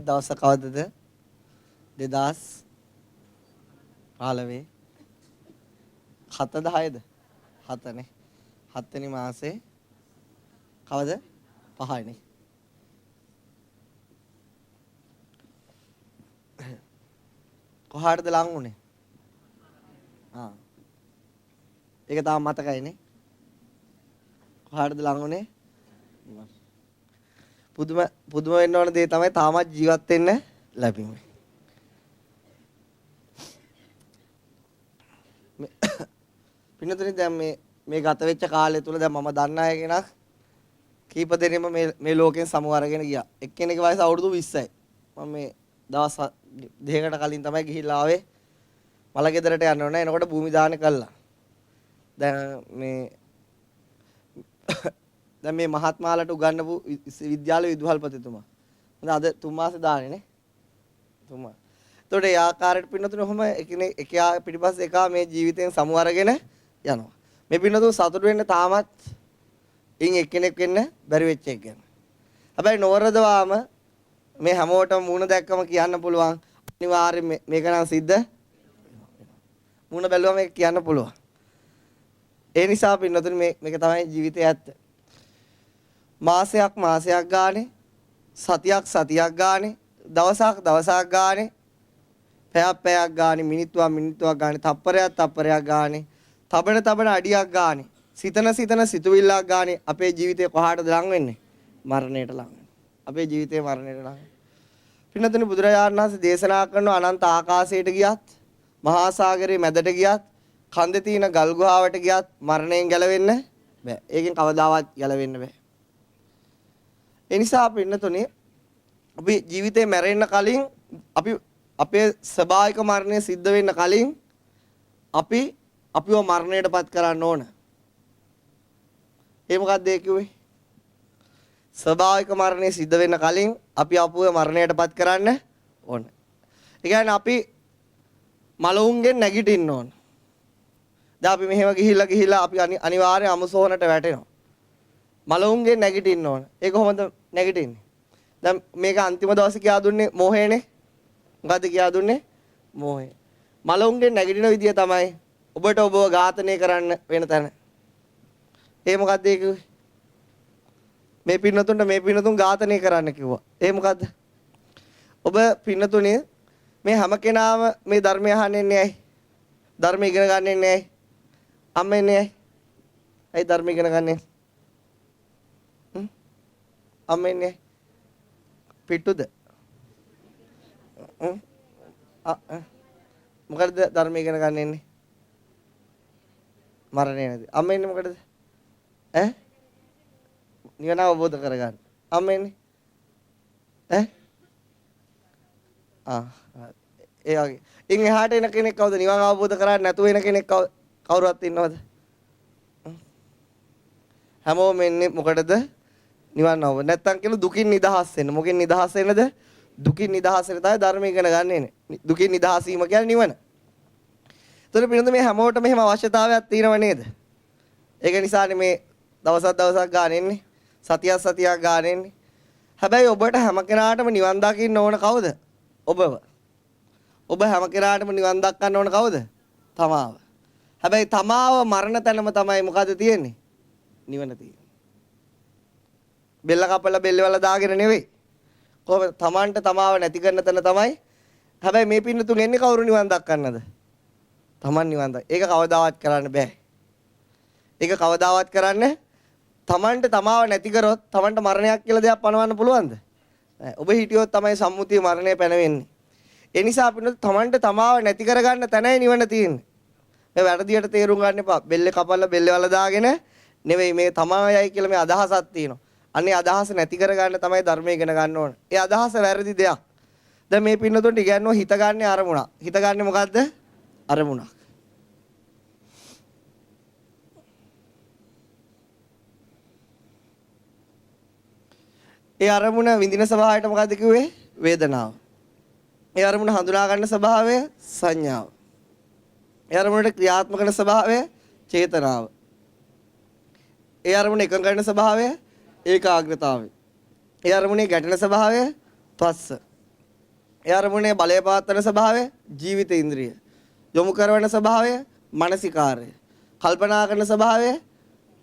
අද දවස කවදද? 2015 7ද 6ද? 7නේ. 7 වෙනි මාසේ කවද? 5නේ. කොහාටද ලං උනේ? ඒක තාම මතකයිනේ. කොහාටද ලං උනේ? පුදුම වෙන්න ඕන දේ තමයි තාමත් ජීවත් වෙන්න ලැබෙන්නේ. පින්නතුනි දැන් මේ ගත වෙච්ච කාලය තුල දැන් මම දන්න අය කෙනෙක් කීප දෙනෙම මේ ලෝකෙන් සමු අරගෙන ගියා. එක්කෙනෙක්ගේ වයස අවුරුදු 20යි. මම මේ දවස් දෙකකට කලින් තමයි ගිහිල්ලා ආවේ. මලගෙදරට යන්න ඕනේ. එනකොට භූමි දාන කළා. දැන් මේ මහත්මාලට උගන්වපු විද්‍යාල විදුහල්පතිතුමා. හොඳ අද 3 මාසේ දාන්නේ නේ. 3 මාස. එතකොට ඒ ආකාරයට පින්නතුනේ ඔහම එකයා පිටිපස්සේ එකා මේ ජීවිතයෙන් සමු අරගෙන යනවා. මේ පින්නතුන් සතුට වෙන්න තාමත් ඉන් එක්කෙනෙක් වෙන්න බැරි වෙච්ච එක ගැන. හැබැයි නොවරදවාම මේ හැමෝටම මූණ දැක්කම කියන්න පුළුවන් අනිවාර්යෙන් මේක නම් සිද්ධ මූණ බැලුවම මේක කියන්න පුළුවන්. ඒ නිසා පින්නතුනේ මේක තමයි ජීවිතයේ ඇත්ත. මාසයක් ගානේ සතියක් ගානේ දවසක් ගානේ පැයක් ගානේ මිනිත්තුවක් ගානේ තප්පරයක් ගානේ තබන අඩියක් ගානේ සිතන සිතුවිල්ලක් ගානේ අපේ ජීවිතේ කොහාටද ලං වෙන්නේ? මරණයට ලං වෙනවා. අපේ ජීවිතේ මරණයට ලං වෙනවා. පින්නතුනි බුදුරජාණන් වහන්සේ දේශනා කරන අනන්ත ආකාශයට ගියත් මහා සාගරයේ මැදට ගියත් කන්දේ තියෙන ගල් ගුහාවට ගියත් මරණයෙන් ගැලවෙන්න බෑ. ඒකෙන් කවදාවත් ගැලවෙන්න බෑ. ඒ නිසා පින්නතුනි අපි ජීවිතේ මැරෙන්න කලින් අපි අපේ ස්වභාවික මරණය සිද්ධ වෙන්න කලින් අපිව මරණයටපත් කරන්න ඕන. ඒ මොකක්ද ඒ කිව්වේ? ස්වභාවික මරණය සිද්ධ වෙන්න කලින් අපි අපිව මරණයටපත් කරන්න ඕන. ඒ කියන්නේ අපි මලවුන්ගෙන් නැගිටින්න ඕන. දැන් අපි මෙහෙම ගිහිල්ලා අපි අනිවාර්යෙන් අමුසෝනට වැටෙනවා. මලවුන්ගෙන් නැගිටින්න ඕන. ඒක කොහොමද නැගිටින්නේ? දැන් මේක අන්තිම දවසේ කියා දුන්නේ මෝහයනේ. මොකද්ද කියා දුන්නේ? මෝහය. මලවුන්ගෙන් නැගිටින විදිය තමයි ඔබට ඔබව ඝාතනය කරන්න වෙන තැන. ඒ මොකද්ද ඒ කිව්වේ? මේ පින්නතුන් ඝාතනය කරන්න කිව්වා. ඒ මොකද්ද? ඔබ පින්නතුනේ මේ හැම කෙනාම මේ ධර්මය අහන්නේ ඇයි? ධර්ම ඉගෙන ගන්න ඇයි? අම්මන්නේ ඇයි ධර්ම ඉගෙන ගන්නේ? අම්මන්නේ පිටුද? මොකටද ධර්ම ඉගෙන ගන්න එන්නේ? මරණය නැති. අම්මන්නේ මොකටද? නිවන අවබෝධ කරගන්න. අම්මන්නේ ඒ වගේ. ඉන් එහාට එන කෙනෙක් කවුද? නිවන් අවබෝධ කරගන්න නැතුව එන කෙනෙක් කවුරුවත් ඉන්නවද? හැමෝම එන්නේ මොකටද? නිවන් අවබෝධ. නැත්තම් කියන දුකින් නිදහස් වෙන්න. මොකෙන් නිදහස් වෙන්නද? දුකින් නිදහස් වෙන තමයි ධර්ම ඉගෙන ගන්න එන්නේ. දුකින් නිදහස් වීම කියන්නේ නිවන. ඒතර පිළිඳ මේ හැමෝටම එහෙම අවශ්‍යතාවයක් තියෙනව නේද? ඒක නිසානේ මේ දවසක් ගන්න එන්නේ. සතියක් ගන්න එන්නේ. හැබැයි ඔබට හැම කෙනාටම නිවන් දකින්න ඕන කවුද? ඔබව. ඔබ හැම කෙනාටම නිවන් දක්වන්න ඕන කවුද? තමාව. හැබැයි තමාව මරණ තැනම තමයි මොකද තියෙන්නේ? නිවන තියෙන්නේ. බෙල්ල කපලා බෙල්ලවල දාගෙන නෙවෙයි. කොහොමද තමන්ට තමාව නැති කරන තැන තමයි. හැබැයි මේ පින්නතුන් එන්නේ කවුරු නිවන් දක්වන්නද? තමන් නිවන් දක්. ඒක කවදාවත් කරන්න බෑ. ඒක කවදාවත් කරන්න තමන්ට තමාව නැති කරොත් තමන්ට මරණයක් කියලා දෙයක් පනවන්න පුළුවන්ද? ඔබ හිටියොත් තමයි සම්මුතිය මරණය පැනවෙන්නේ. ඒ නිසා අපිට තමන්ට තමාව නැති කරගන්න තැනයි නිවන තියෙන්නේ. මේ වැරදියට තේරුම් ගන්න එපා. බෙල්ලේ කපලා බෙල්ලේ වල දාගෙන නෙවෙයි මේ තමායයි කියලා මේ අදහසක් තියෙනවා. අනේ අදහස නැති කරගන්න තමයි ධර්මය ඉගෙන ගන්න ඕන. ඒ අදහස වැරදි දෙයක්. දැන් මේ පින්නතුන්ට ඉගෙනනවා හිතගන්නේ අරමුණක්. හිතගන්නේ මොකද්ද? අරමුණක්. ඒ අරමුණ විඳින ස්වභාවයට මොකද්ද කිව්වේ? වේදනාව. ඒ අරමුණ හඳුනා ගන්න ස්වභාවය සංඥාව. ඒ අරමුණට ක්‍රියාත්මක කරන ස්වභාවය චේතනාව. ඒ අරමුණ එකඟ කරන ස්වභාවය ඒකාග්‍රතාවය. ඒ අරමුණේ ගැටෙන ස්වභාවය පස්ස. ඒ අරමුණේ බලය පවත්වන ස්වභාවය ජීවිත ඉන්ද්‍රිය. යොමු කරන ස්වභාවය මානසිකාරය. කල්පනා කරන ස්වභාවය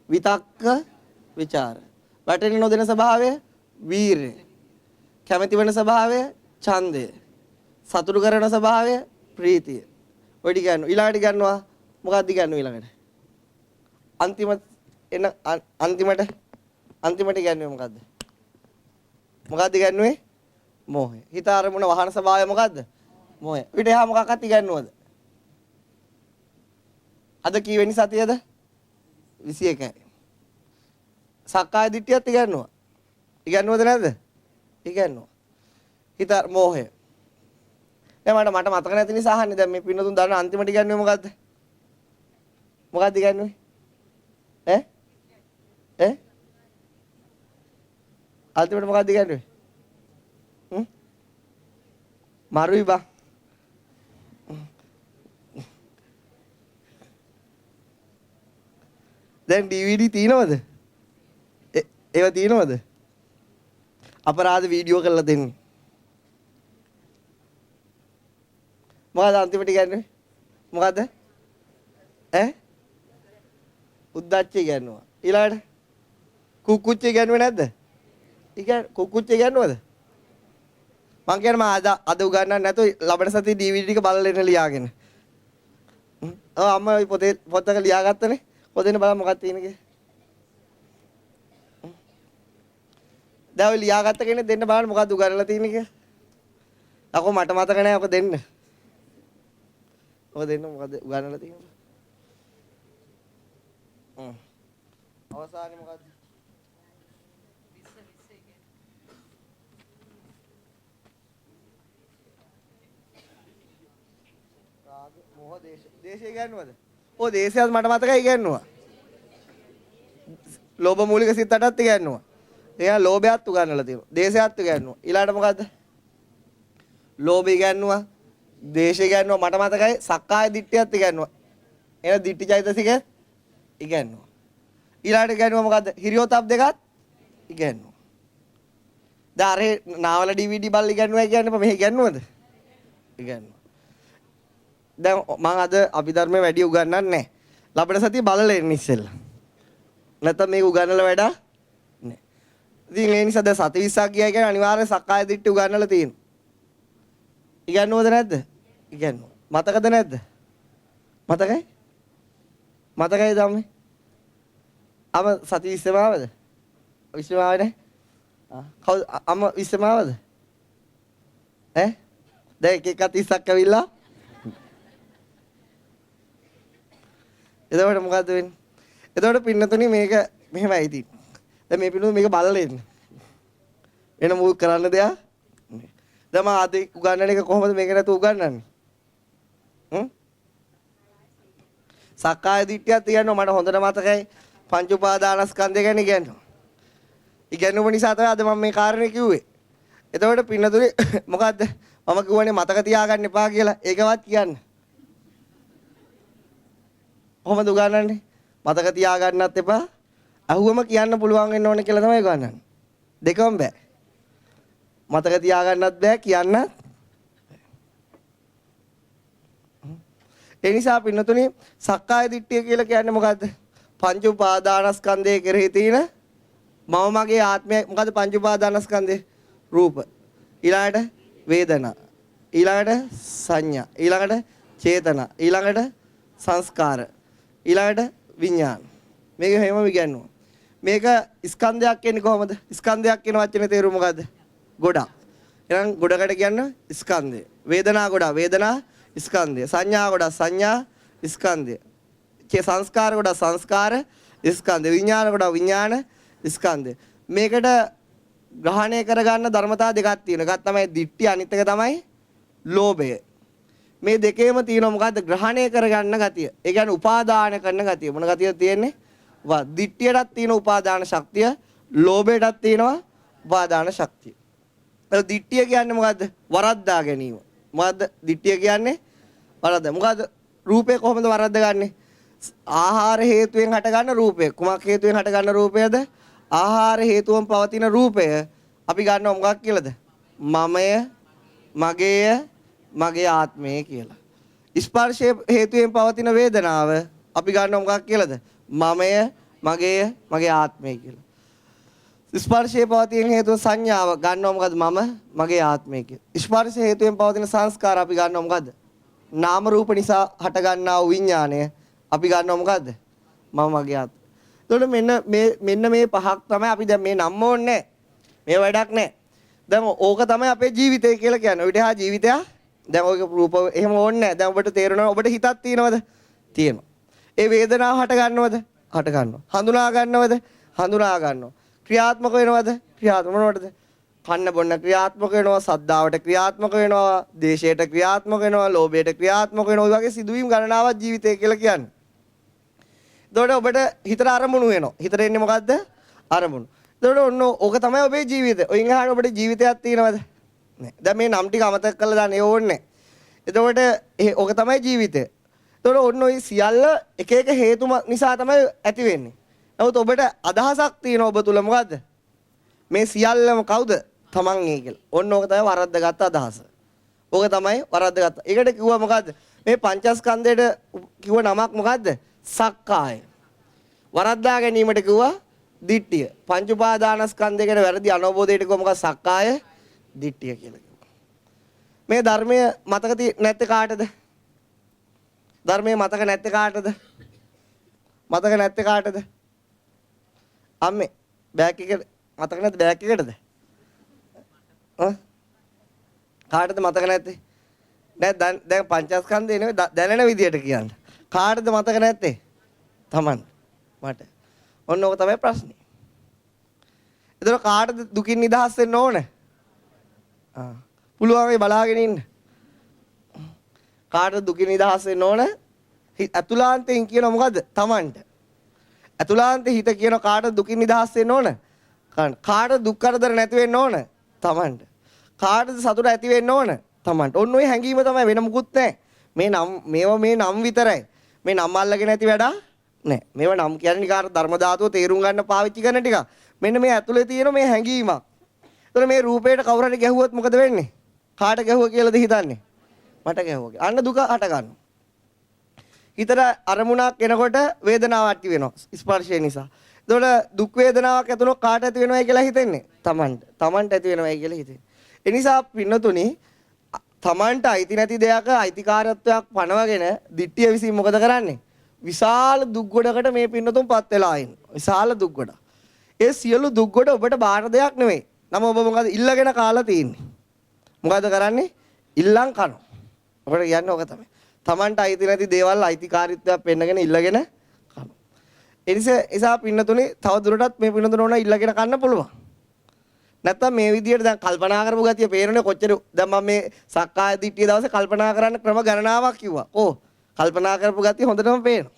විතක්ක ਵਿਚාර. වැටෙන නොදෙන ස්වභාවය වීරය. කැමැති වෙන ස්වභාවය ඡන්දය. සතුටු කරන ස්වභාවය ප්‍රීතිය. ඔය ටික ගන්න. ඊළඟට ගන්නවා මොකක්ද ගන්නවා ඊළඟට? අන්තිමට ගන්නේ මොකද්ද? මොකද්ද ගන්නුවේ? මෝහය. හිත අරමුණ වහන ස්වභාවය මොකද්ද? මෝහය. ඊට එහා මොකක්වත් ඉගන්නවද? අද කීවෙනි සතියද? 21යි. සක්කාය දිට්ඨියත් ඉගන්නවා. ඉගන්නවද නැද්ද? ඉගන්නවා. හිත මෝහය. මට මතක නැති නිසා අහන්නේ. දැන් මේ පින්නතුන් දන්න අන්තිමට ඉගන්නේ මොකද්ද? මොකද්ද ඉගන්නේ? අන්තිමට මොකද්ද ඉගන්නේ? මරුයි බා. දැන් DVD තියෙනවද? ඒවා තියෙනවද? අපරාධ වීඩියෝ කරලා දෙන්නේ. මොකද අන්තිමට කියන්නේ? මොකද? උද්දච්චය ගන්නවා. ඊළඟට කුකුච්චය ගන්නුවේ නැද්ද? කුකුච්චය ගන්නවද? මං කියන්නේ මම අද උගන්නන්න නැතුව ලබන සතියේ DVD ටික බලලා එන්න ලියාගෙන. අම්මා පොතක ලියාගත්තනේ. පොතේන බලන්න මොකක්ද තියෙන්නේ කියලා. දැන් ඔය ලියාගත්ත කෙනෙක් දෙන්න බලන්න මොකක්ද උගන්නලා තියෙන්නේ කියලා. අකෝ මට මතක නැහැ ඔක දෙන්න. ඔක දෙන්න මොකද උගන්නලා තියෙන්නේ? අවසානයේ මොකද්ද? මොහ දේශය ගන්නවද? ඔය දේශයත් මට මතකයි ගන්නවා. ලෝභ මූලික සිත් 8ත් ගන්නවා. එයා ලෝභයත් උගන්නලා තියෙනවා. දේශයත් ගන්නවා. ඊළාට මොකද්ද? ලෝභය ගන්නවා. දේශය ගන්නවා මට මතකයි. සක්කාය දිට්ඨියත් ගන්නවා. එන දිට්ඨි චෛතසික ඉගන්නවා. ඊළාට ගන්නවා මොකද්ද? හිරියෝතප් දෙකත් ඉගන්නවා. දැන් අර නාවල DVD බලලා ඉගන්නවා කියන්නේ මෙහෙ ඉගන්නවද? ඉගන්නවා. දැන් මම අද අභිධර්මයේ වැඩි උගන්වන්නේ නැහැ. ලබන සතිය බලලා එන්න ඉස්සෙල්ලා. නැත්නම් මේක උගන්වලා වැඩක් නැහැ. ඉතින් ඒ නිසා දැන් සති 20ක් ගියා කියන්නේ අනිවාර්යයෙන් සක්කාය දිට්ඨිය උගන්වලා තියෙනවා. ඉගන්නවද නැද්ද? ඉගන්නවා. මතකද නැද්ද? මතකයි? මතකයි ධම්මේ? අම සති 20ම ආවද? 20ම ආවේ නැහැ? කවුද අම 20ම ආවද? දැන් එකක් 30ක් ඇවිල්ලා එතකොට මොකද්ද වෙන්නේ? එතකොට පින්නතුනි මේක මෙහෙමයි ඉතින්. දැන් මේ පින්නතුනි මේක බලලා ඉන්න. වෙන මොකක් කරන්න දෙයක් නෑ. දැන් මම අද උගන්වන එක කොහොමද මේක නැතුව උගන්වන්නේ? සක්කාය දිට්ඨියත් කියනවා මට හොඳට මතකයි. පංච උපාදානස්කන්ධය ගැන ඉගෙනනවා. ඉගෙනුම නිසා තමයි අද මම මේ කාරණේ කිව්වේ. එතකොට පින්නතුනි මොකද්ද? මම කියවනේ මතක තියාගන්න එපා කියලා. ඒකවත් කියන්න. කොහොමද උගන්වන්නේ? මතක තියාගන්නත් එපා. අහුවම කියන්න පුළුවන් වෙන්න ඕනේ කියලා තමයි උගන්වන්නේ. දෙකම බෑ. මතක තියාගන්නත් බෑ කියන්නත්. ඒ නිසා පින්නතුනි සක්කාය දිට්ඨිය කියලා කියන්නේ මොකද්ද? පංච උපාදානස්කන්ධය කෙරෙහි තියෙන මම මගේ ආත්මය. මොකද්ද පංච උපාදානස්කන්ධය? රූප. ඊළඟට වේදනා. ඊළඟට සංඥා. ඊළඟට චේතනා. ඊළඟට සංස්කාර. ඊළඟට විඥාන. මේක හැමෝම ඉගෙනනවා. මේක ස්කන්ධයක් කියන්නේ කොහොමද? ස්කන්ධයක් කියන වචනේ තේරුම මොකද්ද? ගොඩක්. එහෙනම් ගොඩකට කියන්නේ ස්කන්ධය. වේදනා ගොඩක්. වේදනා ස්කන්ධය. සංඥා ගොඩක්. සංඥා ස්කන්ධය. සංස්කාර ගොඩක්. සංස්කාර ස්කන්ධය. විඥාන ගොඩක්. විඥාන ස්කන්ධය. මේකට ග්‍රහණය කරගන්න ධර්මතා දෙකක් තියෙනවා. එකක් තමයි දිට්ඨි, අනිත් එක තමයි ලෝභය. මේ දෙකේම තියෙනවා මොකද්ද? ග්‍රහණය කරගන්න ගතිය. ඒ කියන්නේ උපාදාන කරන ගතිය. මොන ගතියද තියෙන්නේ? දිට්ඨියටත් තියෙන උපාදාන ශක්තිය, ලෝභයටත් තියෙනවා උපාදාන ශක්තිය. ඒ දිට්ඨිය කියන්නේ මොකද්ද? වරද්දා ගැනීම. මොකද්ද දිට්ඨිය කියන්නේ? වරද්ද. මොකද්ද රූපේ කොහොමද වරද්දගන්නේ? ආහාර හේතුවෙන් හටගන්න රූපය. කුමක් හේතුවෙන් හටගන්න රූපයද? ආහාර හේතුවෙන් පවතින රූපය අපි ගන්නවා මොකක් කියලාද? මමය, මගේය, මගේ ආත්මය කියලා. ස්පර්ශයේ හේතුයෙන් පවතින වේදනාව අපි ගන්නවා මොකක් කියලාද? මමය, මගේය, මගේ ආත්මය කියලා. ස්පර්ශයේ පවතින හේතුව සංඥාව ගන්නවා මොකද? මම, මගේ ආත්මය කියලා. ස්පර්ශ හේතුයෙන් පවතින සංස්කාර අපි ගන්නවා මොකද? නාම රූප නිසා හට ගන්නා වූ විඥාණය අපි ගන්නවා මොකද්ද? මම, මගේ ආත්මය. එතකොට මෙන්න මේ පහක් තමයි අපි දැන් මේ නම්ම ඕනේ. මේ වැඩක් නැහැ. දැන් ඕක තමයි අපේ ජීවිතය කියලා කියන්නේ. ඔයිට හා ජීවිතය දැන් ඔයක රූප එහෙම ඕනේ නැහැ. දැන් ඔබට තේරෙනවා ඔබට හිතක් තියෙනවද? තියෙනවා. ඒ වේදනාව හට ගන්නවද? හට ගන්නවා. හඳුනා ගන්නවද? හඳුනා ගන්නවා. ක්‍රියාත්මක වෙනවද? ක්‍රියාත්මක වෙනවද? කන්න බොන්න ක්‍රියාත්මක වෙනවා, සද්ධාවට ක්‍රියාත්මක වෙනවා, දේශයට ක්‍රියාත්මක වෙනවා, ලෝභයට ක්‍රියාත්මක වෙනවා. ඔය වගේ සිදුවීම් ගණනාවක් ජීවිතය කියලා කියන්නේ. එතකොට ඔබට හිතට අරමුණු වෙනවා. හිතට එන්නේ මොකද්ද? අරමුණු. එතකොට ඔන්න ඕක තමයි ඔබේ ජීවිතය. ඔයින් අහන්න ඔබට ජීවිතයක් තියෙනවද? නෑ. දැන් මේ නම් ටික අමතක කරලා දාන්න ඕනේ. එතකොට ඕක තමයි ජීවිතය. එතකොට ඔන්න ඔය සියල්ල එක එක හේතු නිසා තමයි ඇති වෙන්නේ. නමුත් ඔබට අදහසක් තියෙනවා ඔබ තුල මොකද්ද? මේ සියල්ලම කවුද? තමන් ඒ කියලා. ඔන්න ඕක තමයි වරද්දගත් අදහස. ඕක තමයි වරද්දගත්. ඒකට කිව්වා මොකද්ද? මේ පංචස්කන්ධයට කිව්ව නමක් මොකද්ද? සක්කාය. වරද්දා ගැනීමට කිව්වා දිට්ඨිය. පංච උපාදානස්කන්ධයකට වැරදි අනවබෝධයට කිව්ව මොකක්ද? සක්කාය දිට්ඨිය කියලා කිව්වා. මේ ධර්මය මතක නැත්තේ කාටද? ධර්මයේ මතක නැත්තේ කාටද? මතක නැත්තේ කාටද? අම්මේ බෑග් එක මතක නැද්ද බෑග් එකටද? කාටද මතක නැත්තේ? දැන් පංචස්කන්ධය නෙවෙයි දැනෙන විදියට කියන්න. කාටද මතක නැත්තේ? Taman. මට. ඔන්න ඕක තමයි ප්‍රශ්නේ. එතකොට කාටද දුකින් නිදහස් වෙන්න ඕන? පුළුවන් වෙයි බලාගෙන ඉන්න. කාටද දුකින් නිදහස් වෙන්න ඕන? අතුලාන්තයෙන් කියන මොකද්ද? Tamanට. අතුලාන්තේ හිත කියන කාටද දුකින් නිදහස් වෙන්න ඕන? කාටද දුක් කරදර නැති වෙන්න ඕන? Tamanට. කාටද සතුට ඇති වෙන්න ඕන? Tamanට. ඔන්න ඔය හැඟීම තමයි වෙන මුකුත් නැහැ. මේ නම් විතරයි. මේ නම් අල්ලගෙන නැති වැඩ නෑ. මේවා නම් කියන්නේ නිකාර ධර්ම ධාතුව තේරුම් ගන්න පාවිච්චි කරන ටික. මෙන්න මේ ඇතුලේ තියෙන මේ හැඟීමක්. එතකොට මේ රූපේට කවුරු හරි ගැහුවොත් මොකද වෙන්නේ? කාට ගැහුවා කියලාද හිතන්නේ? මට ගැහුවා කියලා. අන්න දුක හට ගන්නවා. හිතට අරමුණක් එනකොට වේදනාවක් ඇති වෙනවා ස්පර්ශය නිසා. එතකොට දුක් වේදනාවක් ඇතුළොත් කාට ඇති වෙනවයි කියලා හිතෙන්නේ? තමන්ට ඇති වෙනවයි කියලා හිතෙන්නේ. ඒ නිසා පින්නතුනි තමන්ට අයිති නැති දෙයක අයිතිකාරත්වයක් පනවගෙන දිට්ඨිය විසින් මොකද කරන්නේ? විශාල දුක් ගොඩකට මේ පින්නතුන්පත් වෙලා ඉන්නවා. විශාල දුක් ගොඩ. ඒ සියලු දුක් ගොඩ ඔබට බාර දෙයක් නෙවෙයි. නම ඔබ මොකද ඉල්ලගෙන කාලා තියෙන්නේ? මොකද කරන්නේ? ඉල්ලන් කනවා. ඔබට කියන්නේ ඔක තමයි. තමන්ට අයිති නැති දේවල් අයිතිකාරීත්වයක් පෙන්නගෙන ඉල්ලගෙන කනවා. ඒ නිසා පින්නතුනි තව දුරටත් මේ පින්නතුන ඕන ඉල්ලගෙන කන්න පුළුවන්. නැත්තම් මේ විදියට දැන් කල්පනා කරපු ගතිය පේරනේ කොච්චර දැන් මම මේ සක්කාය දිට්ඨිය දවසේ කල්පනා කරන්න ක්‍රම ගණනාවක් කිව්වා. කල්පනා කරපු ගතිය හොඳටම පේනවා.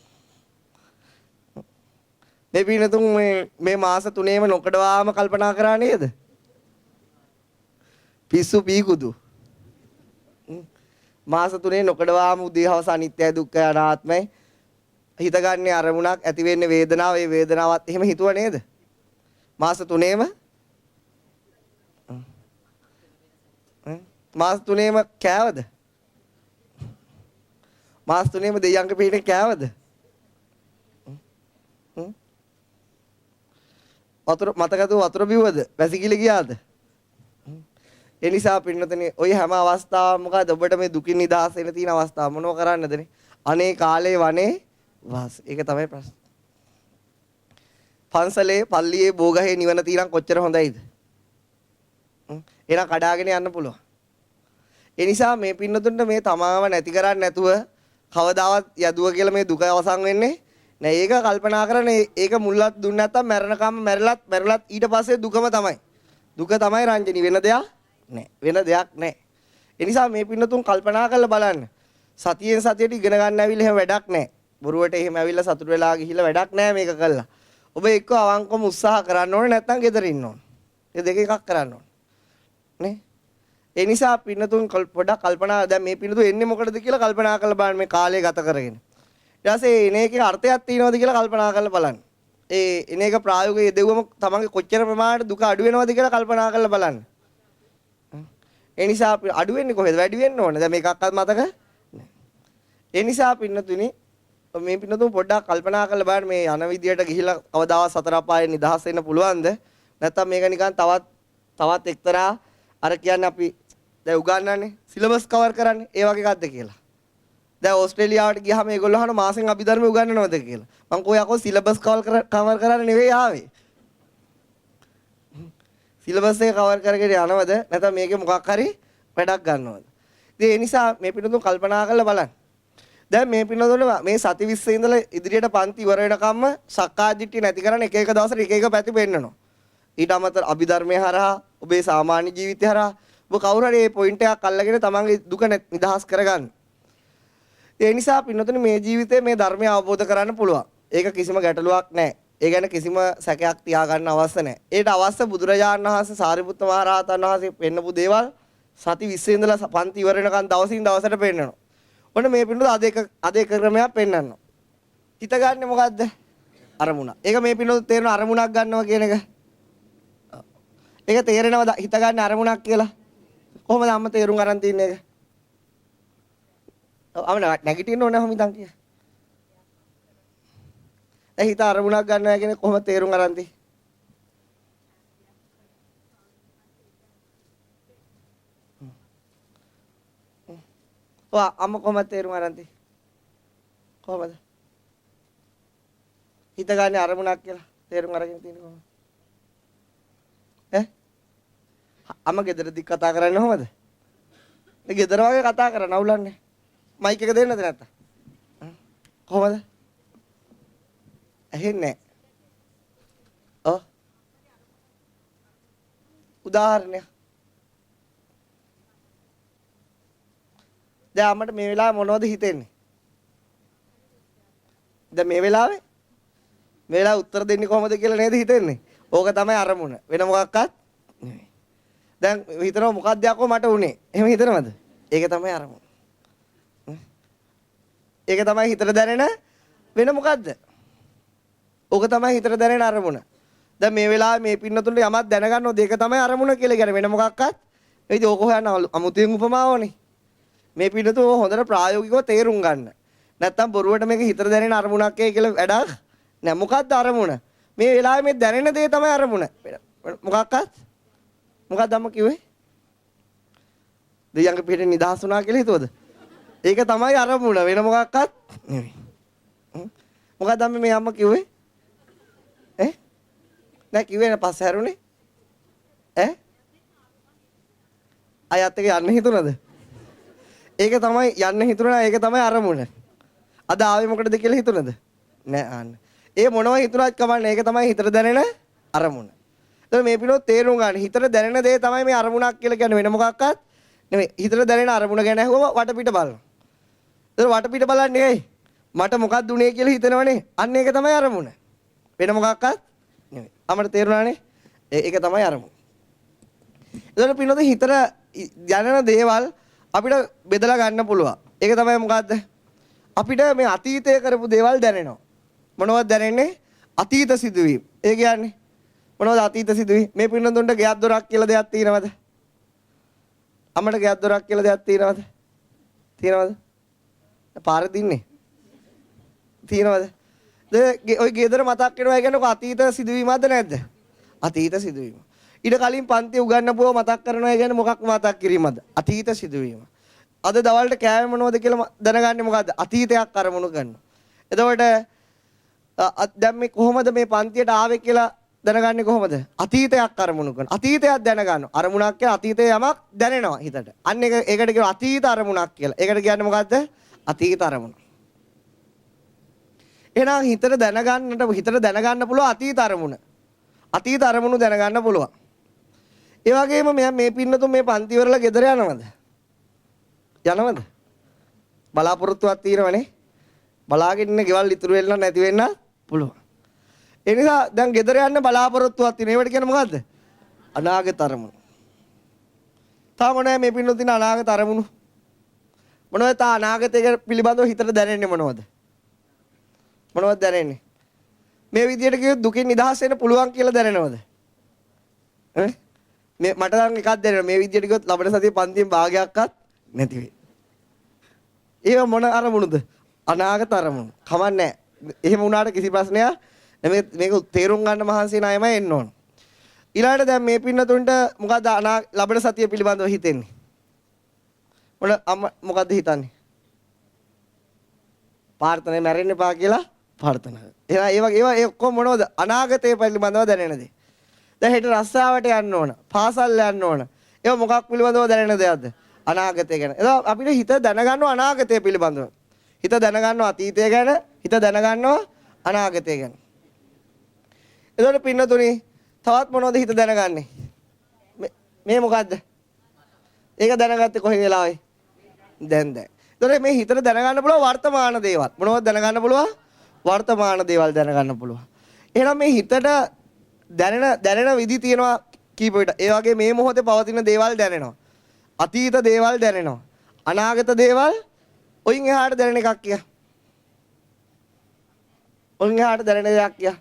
මේ පින්නතුන් මේ මාස 3ේම නොකඩවාම කල්පනා කරා නේද? පිස්සු පීකුදු. මාස 3 නොකඩවාම උදේ හවස අනිත්‍යයි දුක්ඛයි අනාත්මයි හිතගන්නේ අරමුණක් ඇති වෙන්නේ වේදනාව. ඒ වේදනාවත් එහෙම හිතුවා නේද? මාස 3ේම මාස 3ේම කෑවද? මාස 3ේම දෙයයන්ගේ පිටින් කෑවද? වතුර මතකද වතුර බිව්වද? වැසිකිලි ගියාද? ඒ නිසා පින්නතනේ ඔය හැම අවස්ථාවම මොකද ඔබට මේ දුකින් නිදහස් වෙන්න තියෙන අවස්ථාව මොනව කරන්නදනේ? අනේ කාලේ වනේ වාස. ඒක තමයි ප්‍රශ්නේ. පන්සලේ පල්ලියේ බෝගහේ නිවන තියනම් කොච්චර හොඳයිද? එහෙනම් කඩාගෙන යන්න පුළුවන්. ඒ නිසා මේ පින්නතුන්ට මේ තමාව නැති කරන්නේ නැතුව කවදාවත් යදුව කියලා මේ දුක අවසන් වෙන්නේ නෑ. ඒක කල්පනා කරන්නේ ඒක මුල්ලත් දුන්නේ නැත්තම් මරණකම් මැරලත් ඊට පස්සේ දුකම තමයි. දුක තමයි රංජනි වෙන දෙයක් නෑ. වෙන දෙයක් නෑ. ඒ නිසා මේ පින්නතුන් කල්පනා කරලා බලන්න. සතියෙන් සතියට ඉගෙන ගන්න ඇවිල්ලා එහෙම වැඩක් නෑ. බොරුවට එහෙම ඇවිල්ලා සතුට වෙලා ගිහිල්ලා වැඩක් නෑ මේක කළා. ඔබ එක්ක අවංකවම උත්සාහ කරන්න ඕනේ නැත්නම් ගෙදර ඉන්න ඕනේ. මේ දෙක එකක් කරන්න ඕනේ. නේ? ඒ නිසා පින්නතුන් පොඩක් කල්පනා දැන් මේ පින්නතුන් එන්නේ මොකටද කියලා කල්පනා කරලා බලන්න මේ කාලය ගත කරගෙන. ඊට පස්සේ එන එකේ අර්ථයක් තියෙනවද කියලා කල්පනා කරලා බලන්න. ඒ එන එක ප්‍රායෝගිකව යෙදුවම තමන්ගේ කොච්චර ප්‍රමාණයට දුක අඩු වෙනවද කියලා කල්පනා කරලා බලන්න. ඒ නිසා අපි අඩු වෙන්නේ කොහෙද? වැඩි වෙන්න ඕනේ. දැන් මේකක්වත් මතක නැහැ. ඒ නිසා පින්නතුනි මේ පින්නතුන් පොඩ්ඩක් කල්පනා කරලා බලන්න මේ යන විදියට ගිහිලා කවදාවත් සතර අපායෙන් නිදහස් වෙන්න පුළුවන්ද? නැත්නම් මේක නිකන් තවත් එක්තරා අර කියන්නේ අපි දැන් උගන්වන්නේ සිලබස් කවර් කරන්නේ ඒ වගේ එකක්ද කියලා. දැන් ඕස්ට්‍රේලියාවට ගියාම මේගොල්ලෝ අහන මාසෙන් අභිධර්ම උගන්වනවද කියලා. මං කෝ යකෝ සිලබස් කවර් කරන්න නෙවෙයි ආවේ. සිලබස් එක කවර් කරගෙන යනවද නැත්නම් මේකේ මොකක් හරි වැඩක් ගන්නවද? ඉතින් ඒ නිසා මේ පිටුතුන් කල්පනා කරලා බලන්න. දැන් මේ පිටුතුන් මේ සති 20 ඉඳලා ඉදිරියට පන්ති ඉවර වෙනකම්ම සක්කාය දිට්ඨිය නැති කරන්න එක එක දවසට එක එක පැති පෙන්නනවා. ඊට අමතර අභිධර්මයේ හරහා ඔබේ සාමාන්‍ය ජීවිතය හරහා ඔබ කවුරු හරි මේ පොයින්ට් එකක් අල්ලගෙන තමන්ගේ දුක නිදහස් කරගන්න. ඒ නිසා පින්නතුනි මේ ජීවිතේ මේ ධර්මය අවබෝධ කරගන්න පුළුවන්. ඒක කිසිම ගැටලුවක් නැහැ. ඒ ගැන කිසිම සැකයක් තියාගන්න අවශ්‍ය නැහැ. ඒට අවශ්‍ය බුදුරජාණන් වහන්සේ සාරිපුත්ත මහ රහතන් වහන්සේ පෙන්නපු දේවල් සති 20 ඉඳලා පන්ති ඉවර වෙනකන් දවසින් දවසට පෙන්නනවා. ඔන්න මේ පින්නතුන් අද එක ක්‍රමයක් පෙන්නනවා. හිත ගන්න මොකද්ද? අරමුණ. ඒක මේ පින්නතුන් තේරෙන අරමුණක් ගන්නවා කියන එක. ඒක තේරෙනවද හිත ගන්න අරමුණක් කියලා? කොහොමද අම්ම තේරුම් ගන්න තියන්නේ ඒක? අපිට නැගිටින්න ඕනේ කොහොමද ඉතින් කිය. හිත අරමුණක් ගන්නවා කියන්නේ කොහොමද තේරුම් ගන්න තියන්නේ? අම්ම කොහොමද තේරුම් ගන්න තියන්නේ? කොහොමද? හිත ගන්න අරමුණක් කියලා තේරුම් අරගෙන තියන්නේ කොහොමද? අම්ම ගෙදරදී කතා කරන්නේ කොහමද? මේ ගෙදර වගේ කතා කරන අවුලන්නේ. මයික් එක දෙන්නද නැත්තම්? කොහමද? ඇහෙන්නේ නැහැ. ඔව්. උදාහරණයක්. දැන් අම්මට මේ වෙලාවේ මොනවද හිතෙන්නේ? දැන් මේ වෙලාවේ උත්තර දෙන්නේ කොහමද කියලා නේද හිතෙන්නේ? ඕක තමයි අරමුණ. වෙන මොකක්වත් නෙවෙයි. දැන් හිතනවා මොකක්ද යකෝ මට උනේ. එහෙම හිතනවද? ඒක තමයි අරමුණ. ඒක තමයි හිතට දැනෙන වෙන මොකද්ද? ඕක තමයි හිතට දැනෙන අරමුණ. දැන් මේ වෙලාවේ මේ පින්නතුන්ට යමක් දැනගන්න ඕනේ ඒක තමයි අරමුණ කියලා කියන්නේ වෙන මොකක්වත්. ඒ ඉතින් ඕක හොයන්න අමුතුවෙන් උපමාවනේ. මේ පින්නතුන් හොඳට ප්‍රායෝගිකව තේරුම් ගන්න. නැත්තම් බොරුවට මේක හිතට දැනෙන අරමුණක් කියලා වැඩක් නෑ. මොකද්ද අරමුණ? මේ වෙලාවේ මේ දැනෙන දේ තමයි අරමුණ. මොකක්වත් මොකක්ද අම්ම කිව්වේ? දෙයයන්ගේ පිටේ නිදහස් වුණා කියලා හිතුවද? ඒක තමයි අරමුණ වෙන මොකක්වත් නෙවෙයි. මොකක්ද අම්ම මේ අම්ම කිව්වේ? නෑ කිව්වේ නෑ පස්සේ හැරුණේ? අයත් එක යන්න හිතුණද? ඒක තමයි යන්න හිතුණා ඒක තමයි අරමුණ. අද ආවේ මොකටද කියලා හිතුණද? නෑ අන්න. ඒ මොනවා හිතුණත් කමන්නේ ඒක තමයි හිතට දැනෙන අරමුණ. එතකොට මේ පිළිවෙල තේරුම් ගන්න. හිතට දැනෙන දේ තමයි මේ අරමුණක් කියලා කියන්නේ වෙන මොකක්වත් නෙමෙයි. හිතට දැනෙන අරමුණ ගැන අහුවම වටපිට බලනවා. එතකොට වටපිට බලන්නේ ඇයි? මට මොකක්ද උනේ කියලා හිතනවනේ. අන්න ඒක තමයි අරමුණ. වෙන මොකක්වත් නෙමෙයි. අපිට තේරුණානේ? ඒක තමයි අරමුණ. එතකොට පිළිවෙල හිතට දැනෙන දේවල් අපිට බෙදලා ගන්න පුළුවන්. ඒක තමයි මොකද්ද? අපිට මේ අතීතයේ කරපු දේවල් දැනෙනවා. මොනවද දැනෙන්නේ? අතීත සිදුවීම්. ඒ කියන්නේ මොනවද අතීත සිදුවීම්? මේ පින්නතුන්ට ගෙයක් දොරක් කියලා දෙයක් තියෙනවද? අම්මට ගෙයක් දොරක් කියලා දෙයක් තියෙනවද? තියෙනවද? පාරේ දින්නේ. තියෙනවද? ඔය ගෙදර මතක් වෙනවා කියන්නේ අතීත සිදුවීමක්ද නැද්ද? අතීත සිදුවීම. ඊට කලින් පන්ති උගන්වපුව මතක් කරනවා කියන්නේ මොකක් මතක් කිරීමද? අතීත සිදුවීම. අද දවල්ට කෑවේ මොනවද කියලා දැනගන්නේ මොකද්ද? අතීතයක් අරමුණු ගන්නවා. එතකොට දැන් මේ කොහොමද මේ පන්තියට ආවේ කියලා දැනගන්නේ කොහොමද? අතීතයක් අරමුණු කරන. අතීතයක් දැනගන්න. අරමුණක් කියලා අතීතයේ යමක් දැනෙනවා හිතට. අන්න ඒකට කියනවා අතීත අරමුණක් කියලා. ඒකට කියන්නේ මොකද්ද? අතීත අරමුණ. එහෙනම් හිතට දැනගන්න පුළුවන් අතීත අරමුණ. අතීත අරමුණු දැනගන්න පුළුවන්. ඒ වගේම මේ පින්නතුන් මේ පන්ති වල ගෙදර යනවද? යනවද? බලාපොරොත්තුවක් තියෙනවනේ. බලාගෙන ඉන්න ගෙවල් ඉතුරු වෙන්න නැති වෙන්න පුළුවන්. ඒ නිසා දැන් ගෙදර යන්න බලාපොරොත්තුවක් තියෙන. ඒවට කියන්නේ මොකද්ද? අනාගත අරමුණු. තාම මොනවද මේ පින්නතුන් අනාගත අරමුණු? මොනවද තා අනාගතය පිළිබඳව හිතට දැනෙන්නේ මොනවද? මොනවද දැනෙන්නේ? මේ විදියට කිව්වොත් දුකින් නිදහස් වෙන්න පුළුවන් කියලා දැනෙනවද? මේ මට නම් එකක් දැනෙනවා මේ විදියට ගියොත් ලබන සතියේ පන්තියෙන් භාගයක්වත් නැති වෙයි. ඒව මොන අරමුණුද? අනාගත අරමුණු. කමන්නේ. එහෙම වුණාට කිසි ප්‍රශ්නයක් මේක තේරුම් ගන්න මහන්සි ණයමයි එන්න ඕන. ඊළඟට දැන් මේ පින්නතුන්ට මොකද ලබන සතිය පිළිබඳව හිතෙන්නේ? මොකද්ද හිතන්නේ? ප්‍රාර්ථනා මැරෙන්න එපා කියලා ප්‍රාර්ථනා. එහෙනම් ඒ ඔක්කොම මොනවද? අනාගතය පිළිබඳව දැනෙන දේ. දැන් හෙට රස්සාවට යන්න ඕන. පාසල් යන්න ඕන. ඒක මොකක් පිළිබඳව දැනෙන දෙයක්ද? අනාගතය ගැන. ඒක අපිට හිත දැනගන්නවා අනාගතය පිළිබඳව. හිත දැනගන්නවා අතීතය ගැන, හිත දැනගන්නවා අනාගතය ගැන. එතකොට පින්නතුනි තවත් මොනවද හිත දැනගන්නේ? මේ මොකද්ද? ඒක දැනගත්තේ කොහේ වෙලාවේ? දැන්. එතකොට මේ හිතට දැනගන්න පුළුවන් වර්තමාන දේවල්. මොනවද දැනගන්න පුළුවන්? වර්තමාන දේවල් දැනගන්න පුළුවන්. එහෙනම් මේ හිතට දැනෙන විදි තියෙනවා කීප විට. ඒ වගේ මේ මොහොතේ පවතින දේවල් දැනෙනවා. අතීත දේවල් දැනෙනවා. අනාගත දේවල් ඔයින් එහාට දැනෙන එකක් කිය. ඔයින් එහාට දැනෙන දෙයක් කිය.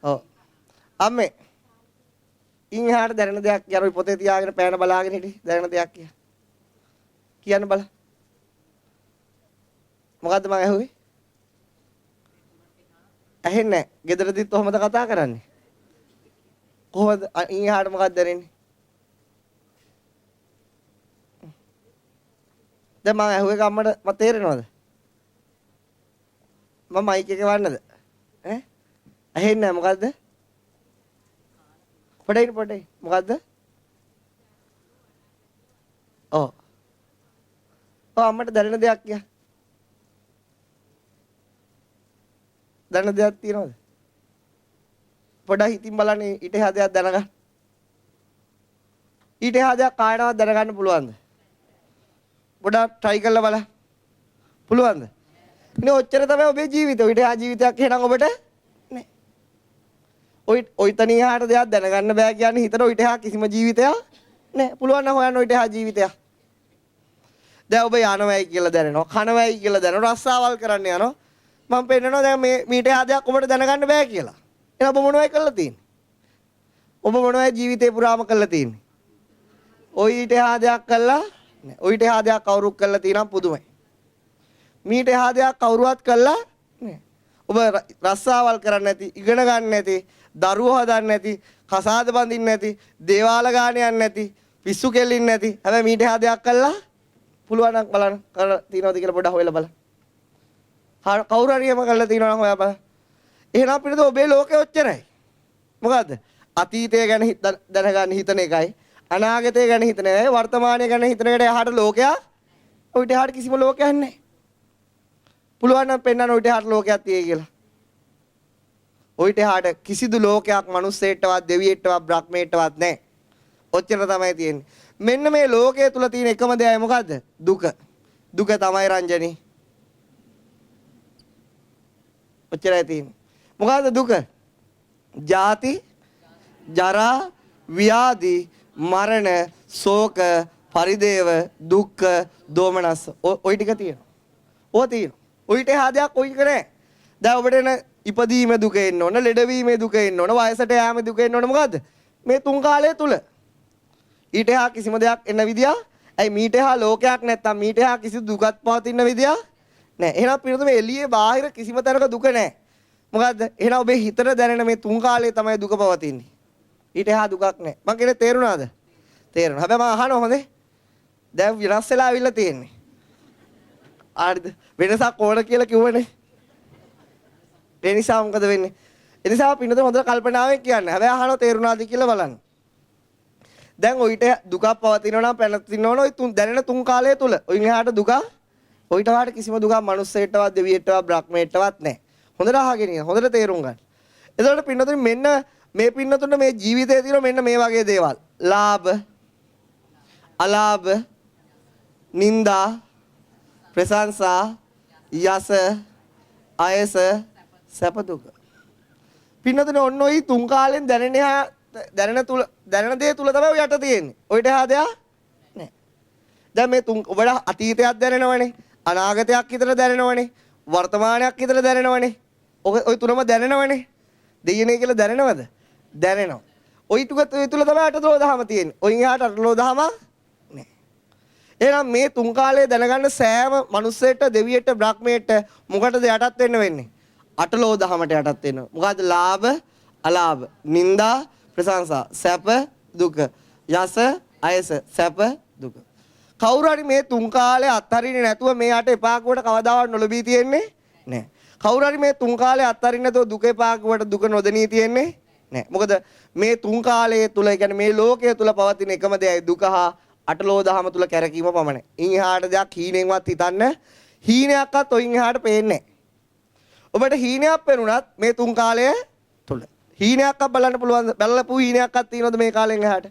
ඔව්. අම්මේ. ඉන් එහාට දැනෙන දෙයක් යරෝ පොතේ තියාගෙන පෑන බලාගෙන හිටි දැනෙන දෙයක් කිය. කියන්න බල. මොකද්ද මම ඇහුවේ? ඇහෙන්නේ නැහැ. ගෙදරදිත් කොහොමද කතා කරන්නේ? කොහොමද ඉන් එහාට මොකක්ද දැනෙන්නේ? දැන් මම ඇහුවේ අම්මට මට තේරෙනවද? මම මයික් එක වන්නද? ඈ? ඇහෙන්නේ නැහැ මොකද්ද? පොඩේ මොකද්ද? ඔව්. අම්මට දැනෙන දෙයක් කිය. දැනෙන දෙයක් තියෙනවද? පොඩ්ඩක් හිතින් බලන්න ඊට එහා දෙයක් දැනගන්න. ඊට එහා දෙයක් කායනවත් දැනගන්න පුළුවන්ද? පොඩ්ඩක් try කරලා බලන්න. පුළුවන්ද? ඉතින් ඔච්චර තමයි ඔබේ ජීවිතය. ඊට එහා ජීවිතයක් එහෙනම් ඔබට නැහැ. ඔය තනිය එහාට දෙයක් දැනගන්න බෑ කියන්නේ හිතට ඊට එහා කිසිම ජීවිතයක් නැහැ. පුළුවන් නම් හොයන්න ඊට එහා ජීවිතයක්. දැන් ඔබ යනවයි කියලා දැනෙනවා, කනවයි කියලා දැනෙනවා, රස්සාවල් කරන්න යනවා. මම පෙන්නනවා දැන් මේ මීට එහා දෙයක් ඔබට දැනගන්න බෑ කියලා. එහෙනම් ඔබ මොනවයි කරලා තියෙන්නේ? ඔබ මොනවයි ජීවිතේ පුරාම කරලා තියෙන්නේ? ඔය ඊට එහා දෙයක් කළා නෑ. ඔය ඊට එහා දෙයක් කවුරුත් කරලා තියෙනම් පුදුමයි. මීට එහා දෙයක් කවුරුවත් කළා නෑ. ඔබ රස්සාවල් කරන්නේ නැති, ඉගෙන ගන්න නැති, දරුවෝ හදන්න නැති, කසාද බඳින්න නැති, දේවාල ගාන යන්නේ නැති, පිස්සු කෙල්ලින්න නැති. හැබැයි මීට එහා දෙයක් කළා පුළුවන් නම් බලන්න කරලා තියනවද කියලා පොඩ්ඩක් හොයලා බලන්න. කවුරු හරි එහෙම කරලා තියනවා නම් හොයා බලන්න. එහෙනම් පිටත ඔබේ ලෝකෙ ඔච්චරයි. මොකද්ද? අතීතය ගැන දැනගන්න හිතන එකයි, අනාගතය ගැන හිතන එකයි, වර්තමානය ගැන හිතන එකට එහාට ලෝකයක් ඔයිට එහාට කිසිම ලෝකයක් නැහැ. පුළුවන් නම් පෙන්වන්න ඔයිට එහාට ලෝකයක් තියෙයි කියලා. ඔයිට එහාට කිසිදු ලෝකයක් මිනිස්සෙට්ටවත්, දෙවියෙට්ටවත්, බ්‍රහ්මයෙට්ටවත් නැහැ. ඔච්චර තමයි තියෙන්නේ. මෙන්න මේ ලෝකයේ තුල තියෙන එකම දෙයයි මොකද්ද? දුක. දුක තමයි රංජනී. ඔච්චරයි තියෙන්නේ. මොකද්ද දුක? ජාති, ජරා, ව්‍යාධි, මරණ, ශෝක, පරිදේව, දුක්ඛ, දෝමනස්. ඔය ටික තියෙනවා. ඕක තියෙනවා. ඔයිට එහා දෙයක් ඔයික නැහැ. දැන් ඔබට එන ඉපදීමේ දුක එන්න ඕන, ලෙඩවීමේ දුක එන්න ඕන, වයසට යෑමේ දුක එන්න ඕන. මොකද්ද? මේ තුන් කාලය තුල. ඊට එහා කිසිම දෙයක් එන්න විදියක්. ඇයි මීට එහා ලෝකයක් නැත්තම් මීට එහා කිසි දුකක් පවතින විදියක් නැහැ. එහෙනම් පිළිතුර මේ එළියේ බාහිර කිසිම තැනක දුක නැහැ. මොකද්ද? එහෙනම් ඔබේ හිතට දැනෙන මේ තුන් කාලේ තමයි දුක පවතින්නේ. ඊට එහා දුකක් නැහැ. මං කියන්නේ තේරුණාද? තේරුණා. හැබැයි මම අහනවා හොඳේ. දැන් විනාශ වෙලා අවිල්ල තියෙන්නේ. ආරිද? වෙනසක් ඕන කියලා කිව්වනේ. ඒ නිසා මොකද වෙන්නේ? ඒ නිසා පින්නත හොඳට කල්පනාවෙන් කියන්න. හැබැයි අහනවා තේරුණාද කියලා බලන්න. දැන් ඔయిత දුකක් පවතිනවා නම් පැනතිනවා නම් ඔය දැනෙන තුන් කාලය තුල ඔයින් එහාට දුක ඔయిత වාට කිසිම දුකක් මනුස්සයෙක්ටවත් දෙවියෙක්ටවත් බ්‍රහ්මයෙක්ටවත් නැහැ. හොඳට අහගෙන ඉන්න. හොඳට තේරුම් ගන්න. එතකොට පින්නතුනි මෙන්න මේ පින්නතුන්ට මේ ජීවිතයේ තියෙන මෙන්න මේ වගේ දේවල්. ලාභ, අලාභ, නිന്ദා, ප්‍රශංසා, යස, ආයස, සැප දුක. පින්නතුනි ඔන්න ඔය තුන් කාලෙන් දැනෙන දේ තුල තමයි ඔය යට තියෙන්නේ. ඔයිට එහා දෙයක් නැහැ. දැන් මේ ඔබට අතීතයක් දැනෙනවනේ, අනාගතයක් විතර දැනෙනවනේ, වර්තමානයක් විතර දැනෙනවනේ. ඔය තුනම දැනෙනවනේ. දෙයනේ කියලා දැනෙනවද? දැනෙනවා. ওই තුල තමයි අටලෝ දහම තියෙන්නේ. ඔයින් එහාට අටලෝ දහම නෑ. එහෙනම් මේ තුන් කාලයේ දැනගන්න සෑම මිනිස්සෙට, දෙවියෙට, බ්‍රහ්මයට මොකටද යටත් වෙන්න වෙන්නේ? අටලෝ දහමට යටත් වෙන්න. මොකද්ද? ලාභ, අලාභ, නිന്ദා, ප්‍රශංසා, සැප, දුක, යස, අයස, සැප, දුක. කවුරු හරි මේ තුන් කාලේ අත්හරින්නේ නැතුව මෙයාට එපාකුවට කවදාවත් නොලබී තියෙන්නේ නැහැ. කවුරු හරි මේ තුන් කාලේ අත්හරින්න නැතුව දුක එපාකුවට දුක නොදෙනී තියෙන්නේ නැහැ. මොකද මේ තුන් කාලයේ තුල, ඒ කියන්නේ මේ ලෝකයේ තුල පවතින එකම දෙයයි දුක හා අටලෝ දහම තුල කැරකීම පමණයි. ඉන් එහාට දෙයක් හීනෙන්වත් හිතන්න හීනයක්වත් ඔයින් එහාට පේන්නේ නැහැ. ඔබට හීනයක් පෙනුනත් මේ තුන් කාලය තුල හීනයක්වත් බලන්න පුළුවන්. බලලපු හීනයක්වත් තියෙනවද මේ කාලෙන් එහාට?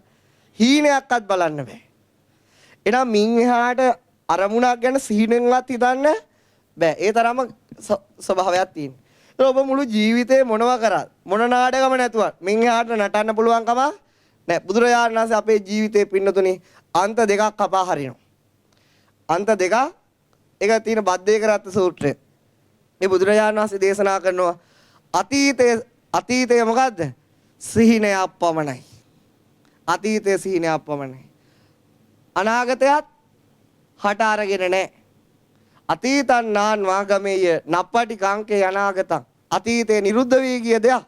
හීනයක්වත් බලන්න බෑ. එහෙනම් මින් එහාට අරමුණක් ගැන සිහිනෙන්වත් හිතන්න බෑ. ඒ තරම ස්වභාවයක් තියෙනවා. ඒක ඔබ මුළු ජීවිතේ මොනවා කරත් මොන නාටකම නැතුවත් මින් එහාට නටන්න පුළුවන් කම නැහැ. බුදුරජාණන් වහන්සේ අපේ ජීවිතේ පින්නතුනි අන්ත දෙකක් කපා හරිනවා. අන්ත දෙක එක තියෙන බද්දේක රත්න සූත්‍රය. මේ බුදුරජාණන් වහන්සේ දේශනා කරනවා අතීතය මොකද්ද? සිහිනයක් පමණයි. අතීතයේ සිහිනයක් පමණයි. අනාගතයත් හට අරගෙන නැහැ. අතීතං නාන් වාගමේය නප්පටි කාංකේ අනාගතං. අතීතේ නිරුද්ධ වී ගිය දෙයක්.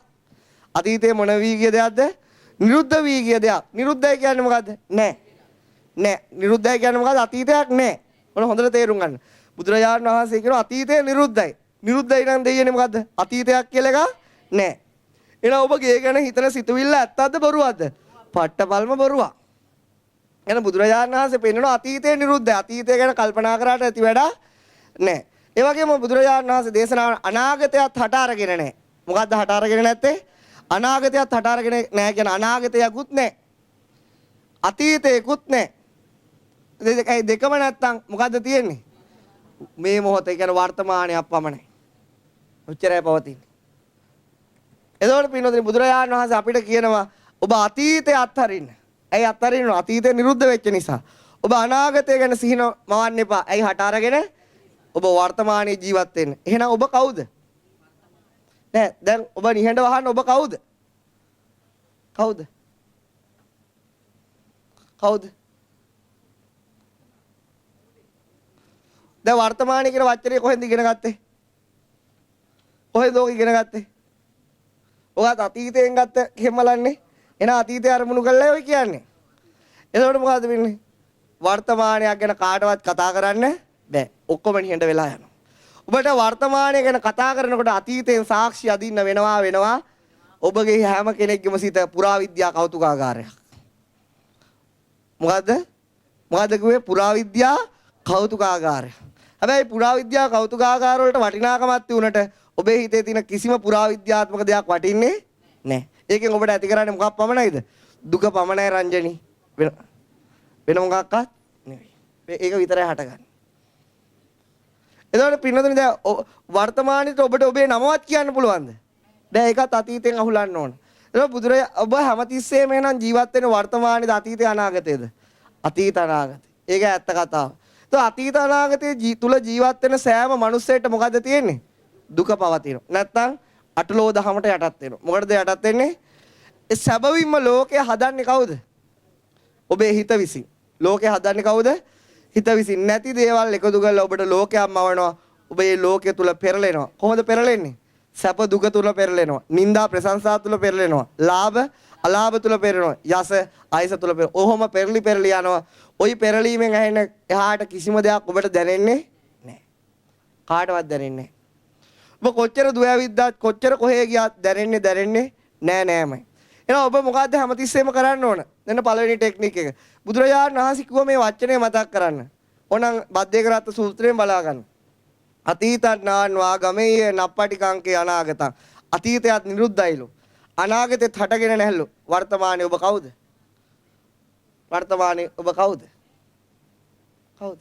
අතීතේ මොන වී ගිය දෙයක්ද? නිරුද්ධ වී ගිය දෙයක්. නිරුද්ධයි කියන්නේ මොකද්ද? නැහැ. නැහැ. නිරුද්ධයි කියන්නේ මොකද්ද? අතීතයක් නැහැ. මොන හොඳට තේරුම් ගන්න. බුදුරජාණන් වහන්සේ කියනවා අතීතේ නිරුද්ධයි. නිරුද්ධයි නම් දෙයන්නේ මොකද්ද? අතීතයක් කියලා එකක් නැහැ. එහෙනම් ඔබ ගේ ගැන හිතන සිතුවිල්ල ඇත්තද බොරුවක්ද? පට්ටපල්ම බොරුවක්. එහෙනම් බුදුරජාණන් වහන්සේ පෙන්වනවා අතීතේ නිරුද්ධයි. අතීතය ගැන කල්පනා කරාට ඇති වැඩ නැහැ. ඒ වගේම බුදුරජාණන් වහන්සේ දේශනා කරන අනාගතයත් හට අරගෙන නැහැ. මොකද්ද හට අරගෙන නැත්තේ? අනාගතයත් හට අරගෙන නැහැ කියන අනාගතයකුත් නැහැ. අතීතයකුත් නැහැ. දෙකම නැත්තම් මොකද්ද තියෙන්නේ? මේ මොහොතේ කියන වර්තමානයක් පමණයි. උච්චරය පවතින්නේ. එතකොට පින්නොතේ බුදුරජාණන් වහන්සේ අපිට කියනවා ඔබ අතීතය අත්හරින්න. ඇයි අත්හරින්න? අතීතය නිරුද්ධ වෙච්ච නිසා. ඔබ අනාගතය ගැන සිහින මවන්න එපා. ඇයි හට අරගෙන ඔබ වර්තමානයේ ජීවත් වෙන්න. එහෙනම් ඔබ කවුද? නෑ දැන් ඔබ නිහඬව අහන්න ඔබ කවුද? කවුද? කවුද? දැන් වර්තමානයේ කියන වචනේ කොහෙන්ද ඉගෙන ගත්තේ? කොහෙන්ද ඔක ඉගෙන ගත්තේ? ඔයත් අතීතයෙන් ගත්ත කෙමලන්නේ. එන අතීතය අරමුණු කරලා ඔය කියන්නේ. එතකොට මොකද වෙන්නේ? වර්තමානයක් ගැන කාටවත් කතා කරන්න බෑ. ඔක්කොම නිහඬ වෙලා යනවා. ඔබට වර්තමානය ගැන කතා කරනකොට අතීතයෙන් සාක්ෂි අදින්න වෙනවා. ඔබගේ හැම කෙනෙක්ගේම සිත පුරාවිද්‍යා කෞතුකාගාරයක්. මොකද්ද? මොකද්ද කිව්වේ? පුරාවිද්‍යා කෞතුකාගාරය. හැබැයි පුරාවිද්‍යා කෞතුකාගාර වලට වටිනාකමක් තියුණට ඔබේ හිතේ තියෙන කිසිම පුරාවිද්‍යාත්මක දෙයක් වටින්නේ නැහැ. ඒකෙන් ඔබට ඇති කරන්නේ මොකක් පමණයිද? දුක පමණයි රංජනි. වෙන මොකක්වත් නෙවෙයි. ඒක විතරයි හටගන්නේ. එතකොට පින්නතුනි දැන් වර්තමානයේට ඔබට ඔබේ නමවත් කියන්න පුළුවන්ද? දැන් ඒකත් අතීතයෙන් අහුලන්න ඕන. ඒක ඔබ හැමතිස්සෙම එනං ජීවත් වෙන වර්තමානයේද අතීතය අනාගතයේද? අතීත අනාගතය. ඒක ඇත්ත කතාව. તો අතීත අනාගතයේ තුල ජීවත් වෙන සෑම මිනිස්සෙට මොකද්ද තියෙන්නේ? දුක පවතිනවා. නැත්තම් අටලෝ දහමට යටත් වෙනවා. මොකටද යටත් වෙන්නේ? ඒ සැබවින්ම ලෝකය හදන්නේ කවුද? ඔබේ හිත විසින්. ලෝකය හදන්නේ කවුද? හිත විසින්. නැති දේවල් එකතු කරලා ඔබට ලෝකයක් මවනවා. ඔබ මේ ලෝකයේ තුල පෙරලෙනවා. කොහොමද පෙරලෙන්නේ? සැප දුක තුල පෙරලෙනවා. නිന്ദා ප්‍රශංසා තුල පෙරලෙනවා. ලාභ අලාභ තුල පෙරලෙනවා. යස අයස තුල පෙරලෙනවා. ඔහොම පෙරලි යනවා. ওই පෙරලීමෙන් ඇහෙන එහාට කිසිම දෙයක් ඔබට දැනෙන්නේ නැහැ. කාටවත් දැනෙන්නේ නැහැ. ඔබ කොච්චර දුව ඇවිද්දාත් කොච්චර කොහේ ගියත් දැනෙන්නේ නෑමයි. එහෙනම් ඔබ මොකද්ද හැමතිස්සෙම කරන්න ඕන? දැන් පළවෙනි ටෙක්නික් එක. බුදුරජාණන් වහන්සේ කිව්වා මේ වචනේ මතක් කරන්න. ඕනම් බද්දේක රත්න සූත්‍රයෙන් බලා ගන්න. අතීතං නාන් වාගමේය නප්පටි කාංකේ අනාගතං. අතීතයත් නිරුද්ධයිලු. අනාගතෙත් හටගෙන නැහැලු. වර්තමානයේ ඔබ කවුද? වර්තමානයේ ඔබ කවුද? කවුද?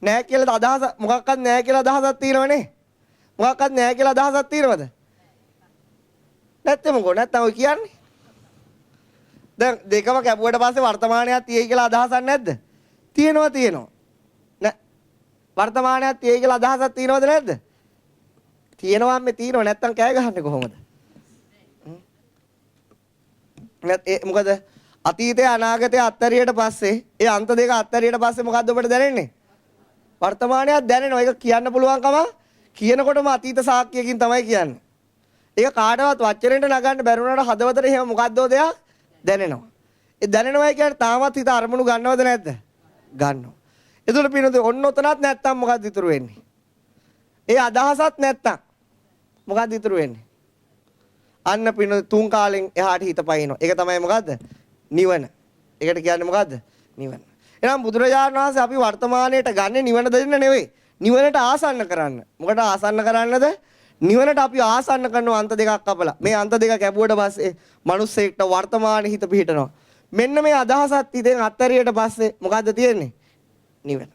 නෑ කියලා අදහස මොකක්වත් නෑ කියලා අදහසක් තියෙනවනේ. මොකක්වත් නෑ කියලා අදහසක් තියෙනවද? නැත්නම් මොකෝ නැත්නම් ඔය කියන්නේ. දැන් දෙකම කැපුවට පස්සේ වර්තමානයක් තියෙයි කියලා අදහසක් නැද්ද? තියෙනවා. නෑ. වර්තමානයක් තියෙයි කියලා අදහසක් තියෙනවද නැද්ද? තියෙනවා මේ තියෙනව නැත්තම් කෑ ගහන්නේ කොහොමද? මොකද අතීතය අනාගතය අත්තරියට පස්සේ ඒ අන්ත දෙක අත්තරියට පස්සේ මොකද්ද ඔබට දැනෙන්නේ? වර්තමානයක් දැනෙනවා. ඒක කියන්න පුළුවන්කම කියනකොටම අතීත සාක්කියකින් තමයි කියන්නේ. ඒක කාටවත් වචනෙට නගන්න බැරි වුණාට හදවතට එහෙම මොකද්දෝ දෙයක් දැනෙනවා. ඒ දැනෙනවා කියන්නේ තාමත් හිත අරමුණු ගන්නවද නැද්ද? ගන්නවා. ඒතකොට පින්නතේ ඔන්න ඔතනත් නැත්තම් මොකද්ද ඉතුරු වෙන්නේ? ඒ අදහසත් නැත්තම් මොකද්ද ඉතුරු වෙන්නේ? අන්න පින්නතේ තුන් කාලෙන් එහාට හිත පයින්නවා. ඒක තමයි මොකද්ද? නිවන. ඒකට කියන්නේ මොකද්ද? නිවන. එහෙනම් බුදුරජාණන් වහන්සේ අපි වර්තමානයේට ගන්නේ නිවන දෙන්න නෙවෙයි. නිවනට ආසන්න කරන්න. මොකට ආසන්න කරන්නද? නිවනට අපි ආසන්න කරනවා අන්ත දෙකක් කපලා. මේ අන්ත දෙක කැපුවට පස්සේ මිනිස්සෙක්ට වර්තමානයේ හිත පිහිටනවා. මෙන්න මේ අදහසත් ඉතින් අත්තරියට පස්සේ මොකද්ද තියෙන්නේ? නිවන.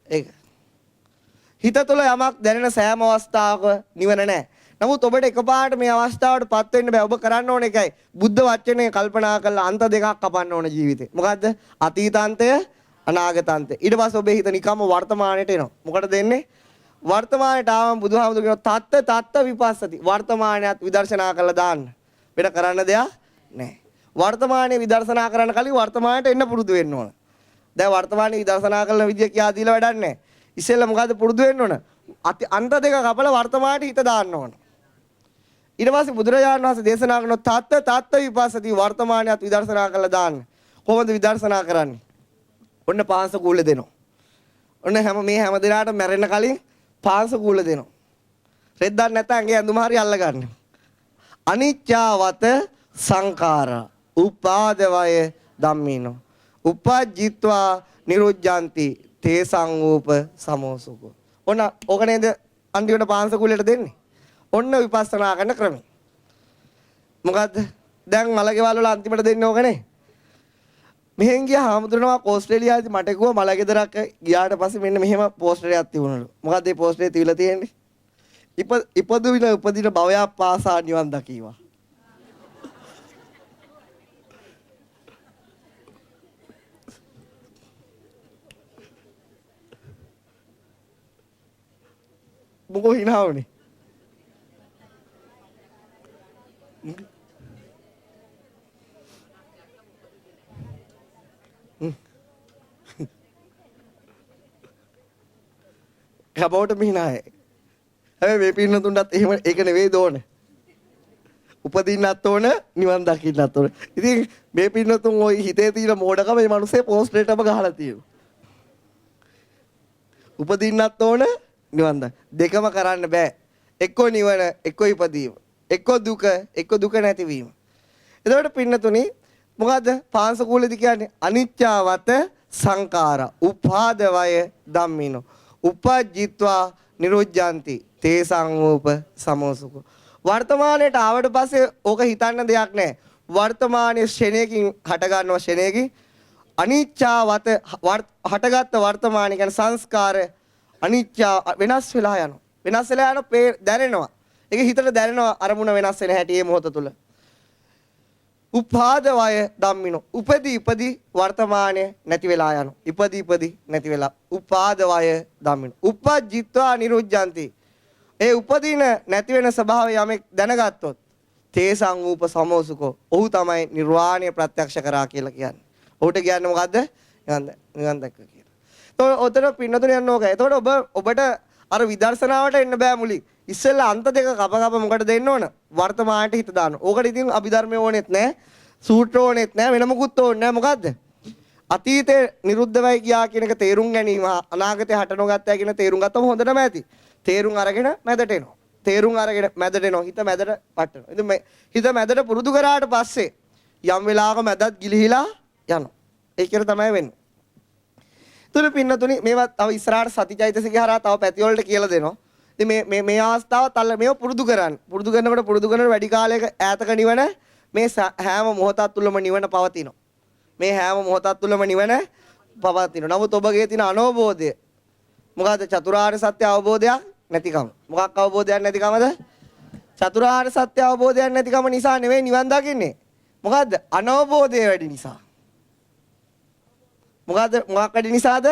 ඒක. හිත තුළ යමක් දැනෙන සෑම අවස්ථාවක නිවන නැහැ. නමුත් ඔබට එකපාරට මේ අවස්ථාවටපත් වෙන්න බෑ. ඔබ කරන්න ඕන එකයි බුද්ධ වචනේ කල්පනා කරලා අන්ත දෙකක් කපන්න ඕන ජීවිතේ. මොකද්ද? අතීතාන්තය, අනාගතාන්තය. ඊට පස්සේ ඔබේ හිත නිකම්ම වර්තමානයට එනවා. මොකටද එන්නේ? වර්තමානයට ආවම බුදුහාමුදුරුවෝ කියනවා තත්ත විපස්සති. වර්තමානයත් විදර්ශනා කරලා දාන්න. වෙන කරන්න දෙයක් නැහැ. වර්තමානයේ විදර්ශනා කරන්න කලින් වර්තමානයට එන්න පුරුදු වෙන්න ඕන. දැන් වර්තමානයේ විදර්ශනා කරන විදිය කියා දීලා වැඩක් නැහැ. ඉස්සෙල්ලා මොකද්ද පුරුදු වෙන්න ඕන? අන්ත දෙක කපලා වර්තමානයට හිත දාන්න ඕන. ඊට පස්සේ බුදුරජාණන් වහන්සේ දේශනා කරන තත්ත විපස්සති වර්තමානයත් විදර්ශනා කරලා දාන්න. කොහොමද විදර්ශනා කරන්නේ? ඔන්න පාංශ කූල දෙනවා. ඔන්න මේ හැම දිනාටම මැරෙන්න කලින් පාංශ කූල දෙනවා. රෙද්දක් නැත්නම් ඇඟේ ඇඳුම හරි අල්ල ගන්න. අනිච්චවත සංඛාරා උපාදවය ධම්මිනෝ උපජ්ජිත්වා නිරුද්ධಂತಿ තේ සංූප සමෝසුකෝ. ඔන්න ඕක නේද අන්තිමට පාංශ කූලයට දෙන්නේ. ඔන්න විපස්සනා කරන ක්‍රමය. මොකද්ද? දැන් මලකේවල් වල අන්තිමට දෙන්නේ ඕකනේ. මෙහෙන් ගියා හාමුදුරනවා ඕස්ට්‍රේලියාවේදී මට කිව්වා මලගෙදරක් ගියාට පස්සේ මෙන්න මෙහෙම පෝස්ටර් එකක් තිබුණලු. මොකද්ද මේ පෝස්ටරේ තියලා තියෙන්නේ? ඉපදුවිල උපදින භවයක් පාසා නිවන් දකීවා. මොකෝ හිනාවනේ? කබෝට මිනාය. හැබැයි මේ පින්නතුන්ටත් එහෙම ඒක නෙවෙයි දෝන. උපදින්නත් ඕන නිවන් දකින්නත් ඕන. ඉතින් මේ පින්නතුන් ওই හිතේ තියෙන මෝඩකම මේ මිනිස්සේ පෝස්ටරේටම ගහලා තියෙනවා. උපදින්නත් ඕන නිවන් දෙකම කරන්න බෑ. එක්කෝ නිවන එක්කෝ ඉපදීම. එක්කෝ දුක නැතිවීම. එතකොට පින්නතුනි මොකද්ද පාංශ කූලෙදි කියන්නේ? අනිච්චවත සංඛාරා උපාදවය ධම්මිනෝ උපජ්ජිත්වා නිරුද්ධಂತಿ තේ සංූප සමෝසුකෝ. වර්තමානයට ආවට පස්සේ ඕක හිතන්න දෙයක් නැහැ. වර්තමානයේ ෂණයකින් හට ගන්නවා ෂණයකින් අනිච්චවත හටගත්ත වර්තමානයේ කියන්නේ සංස්කාර අනිච්ච වෙනස් වෙලා යනවා. වෙනස් වෙලා යන දැනෙනවා. ඒක හිතට දැනෙනවා අරමුණ වෙනස් වෙන හැටි මේ මොහොත තුල. උපාදවය ධම්මිනෝ උපදී වර්තමානයේ නැති වෙලා යනවා. ඉපදී නැති වෙලා උපාදවය ධම්මිනෝ උපජ්ජිත්වා නිරුද්ධಂತಿ. ඒ උපදීන නැති වෙන ස්වභාවය යමෙක් දැනගත්තොත් තේ සංූප සමෝසුකෝ. ඔහු තමයි නිර්වාණය ප්‍රත්‍යක්ෂ කරා කියලා කියන්නේ. ඔහුට කියන්නේ මොකද්ද? නිවන් දැක්ක කියලා. එතකොට ඔතන පින්නතුණ යන්න ඕක. එතකොට ඔබට අර විදර්ශනාවට එන්න බෑ මුලින්. ඉස්සෙල්ලා අන්ත දෙක කප මොකටද දෙන්න ඕන? වර්තමානයට හිත දාන්න. ඕකට ඉතින් අභිධර්මයේ ඕනෙත් නැහැ. සූත්‍ර ඕනෙත් නැහැ. වෙන මොකුත් ඕනේ නැහැ. මොකද්ද? අතීතේ නිරුද්ධ වෙයි කියා කියන එක තේරුම් ගැනීම අනාගතේ හට නොගත්තා කියන තේරුම් ගත්තම හොඳටම ඇති. තේරුම් අරගෙන මැදට එනවා. තේරුම් අරගෙන මැදට එනවා. හිත මැදට පටනවා. ඉතින් මේ හිත මැදට පුරුදු කරාට පස්සේ යම් වෙලාවක මැදත් ගිලිහිලා යනවා. ඒක තමයි වෙන්නේ. තුරු පින්නතුනි මේවා තව ඉස්සරහට සතිචෛතසිකය හරහා තව පැති වලට කියලා දෙනවා. ඉතින් මේ අවස්ථාවත් අල්ල මේව පුරුදු කරන්න. පුරුදු කරනකොට වැඩි කාලයක ඈතක නිවන මේ හැම මොහොතක් තුලම නිවන පවතිනවා. මේ හැම මොහොතක් තුලම නිවන පවතිනවා. නමුත් ඔබගේ තියෙන අනෝබෝධය මොකද්ද? චතුරාර්ය සත්‍ය අවබෝධයක් නැතිකම. මොකක් අවබෝධයක් නැතිකමද? චතුරාර්ය සත්‍ය අවබෝධයක් නැතිකම නිසා නෙවෙයි නිවන් දකින්නේ. මොකද්ද? අනවබෝධය වැඩි නිසා. මොකක් වැඩි නිසාද?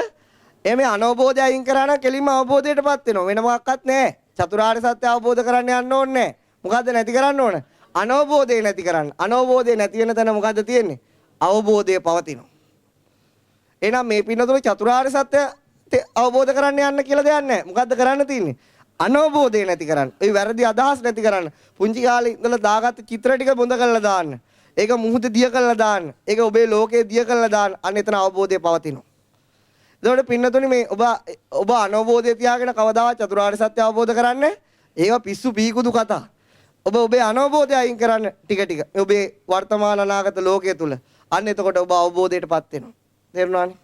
එමේ අනවබෝධය අයින් කරා නම් කෙලින්ම අවබෝධයටපත් වෙනවා. වෙන මොකක්වත් නැහැ. චතුරාර්ය සත්‍ය අවබෝධ කරන්න යන්න ඕනේ නැහැ. මොකද්ද නැති කරන්න ඕන? අනවබෝධය නැති කරන්න. අනවබෝධය නැති වෙන තැන මොකද්ද තියෙන්නේ? අවබෝධය පවතිනවා. එහෙනම් මේ පින්නතුනේ චතුරාර්ය සත්‍ය අවබෝධ කරන්න යන්න කියලා දෙයක් නැහැ. මොකද්ද කරන්න තියෙන්නේ? අනවබෝධය නැති කරන්න. ඒ වැරදි අදහස් නැති කරන්න. පුංචි කාලේ ඉඳලා දාගත්ත චිත්‍ර ටික බොඳ කරලා දාන්න. ඒක මුහුද දිය කරලා දාන්න. ඒක ඔබේ ලෝකේ දිය කරලා දාන්න. අන්න එතන අවබෝධය පවතිනවා. එතකොට පින්නතුනේ මේ ඔබ අනවබෝධය තියාගෙන කවදාවත් චතුරාර්ය සත්‍ය අවබෝධ කරන්නේ? ඒවා පිස්සු පීකුදු කතා. ඔබ ඔබේ අනවබෝධය අයින් කරන්න ටික ටික. ඔබේ වර්තමාන අනාගත ලෝකයේ තුල. අන්න එතකොට ඔබ අවබෝධයටපත් වෙනවා. තේරුණානේ?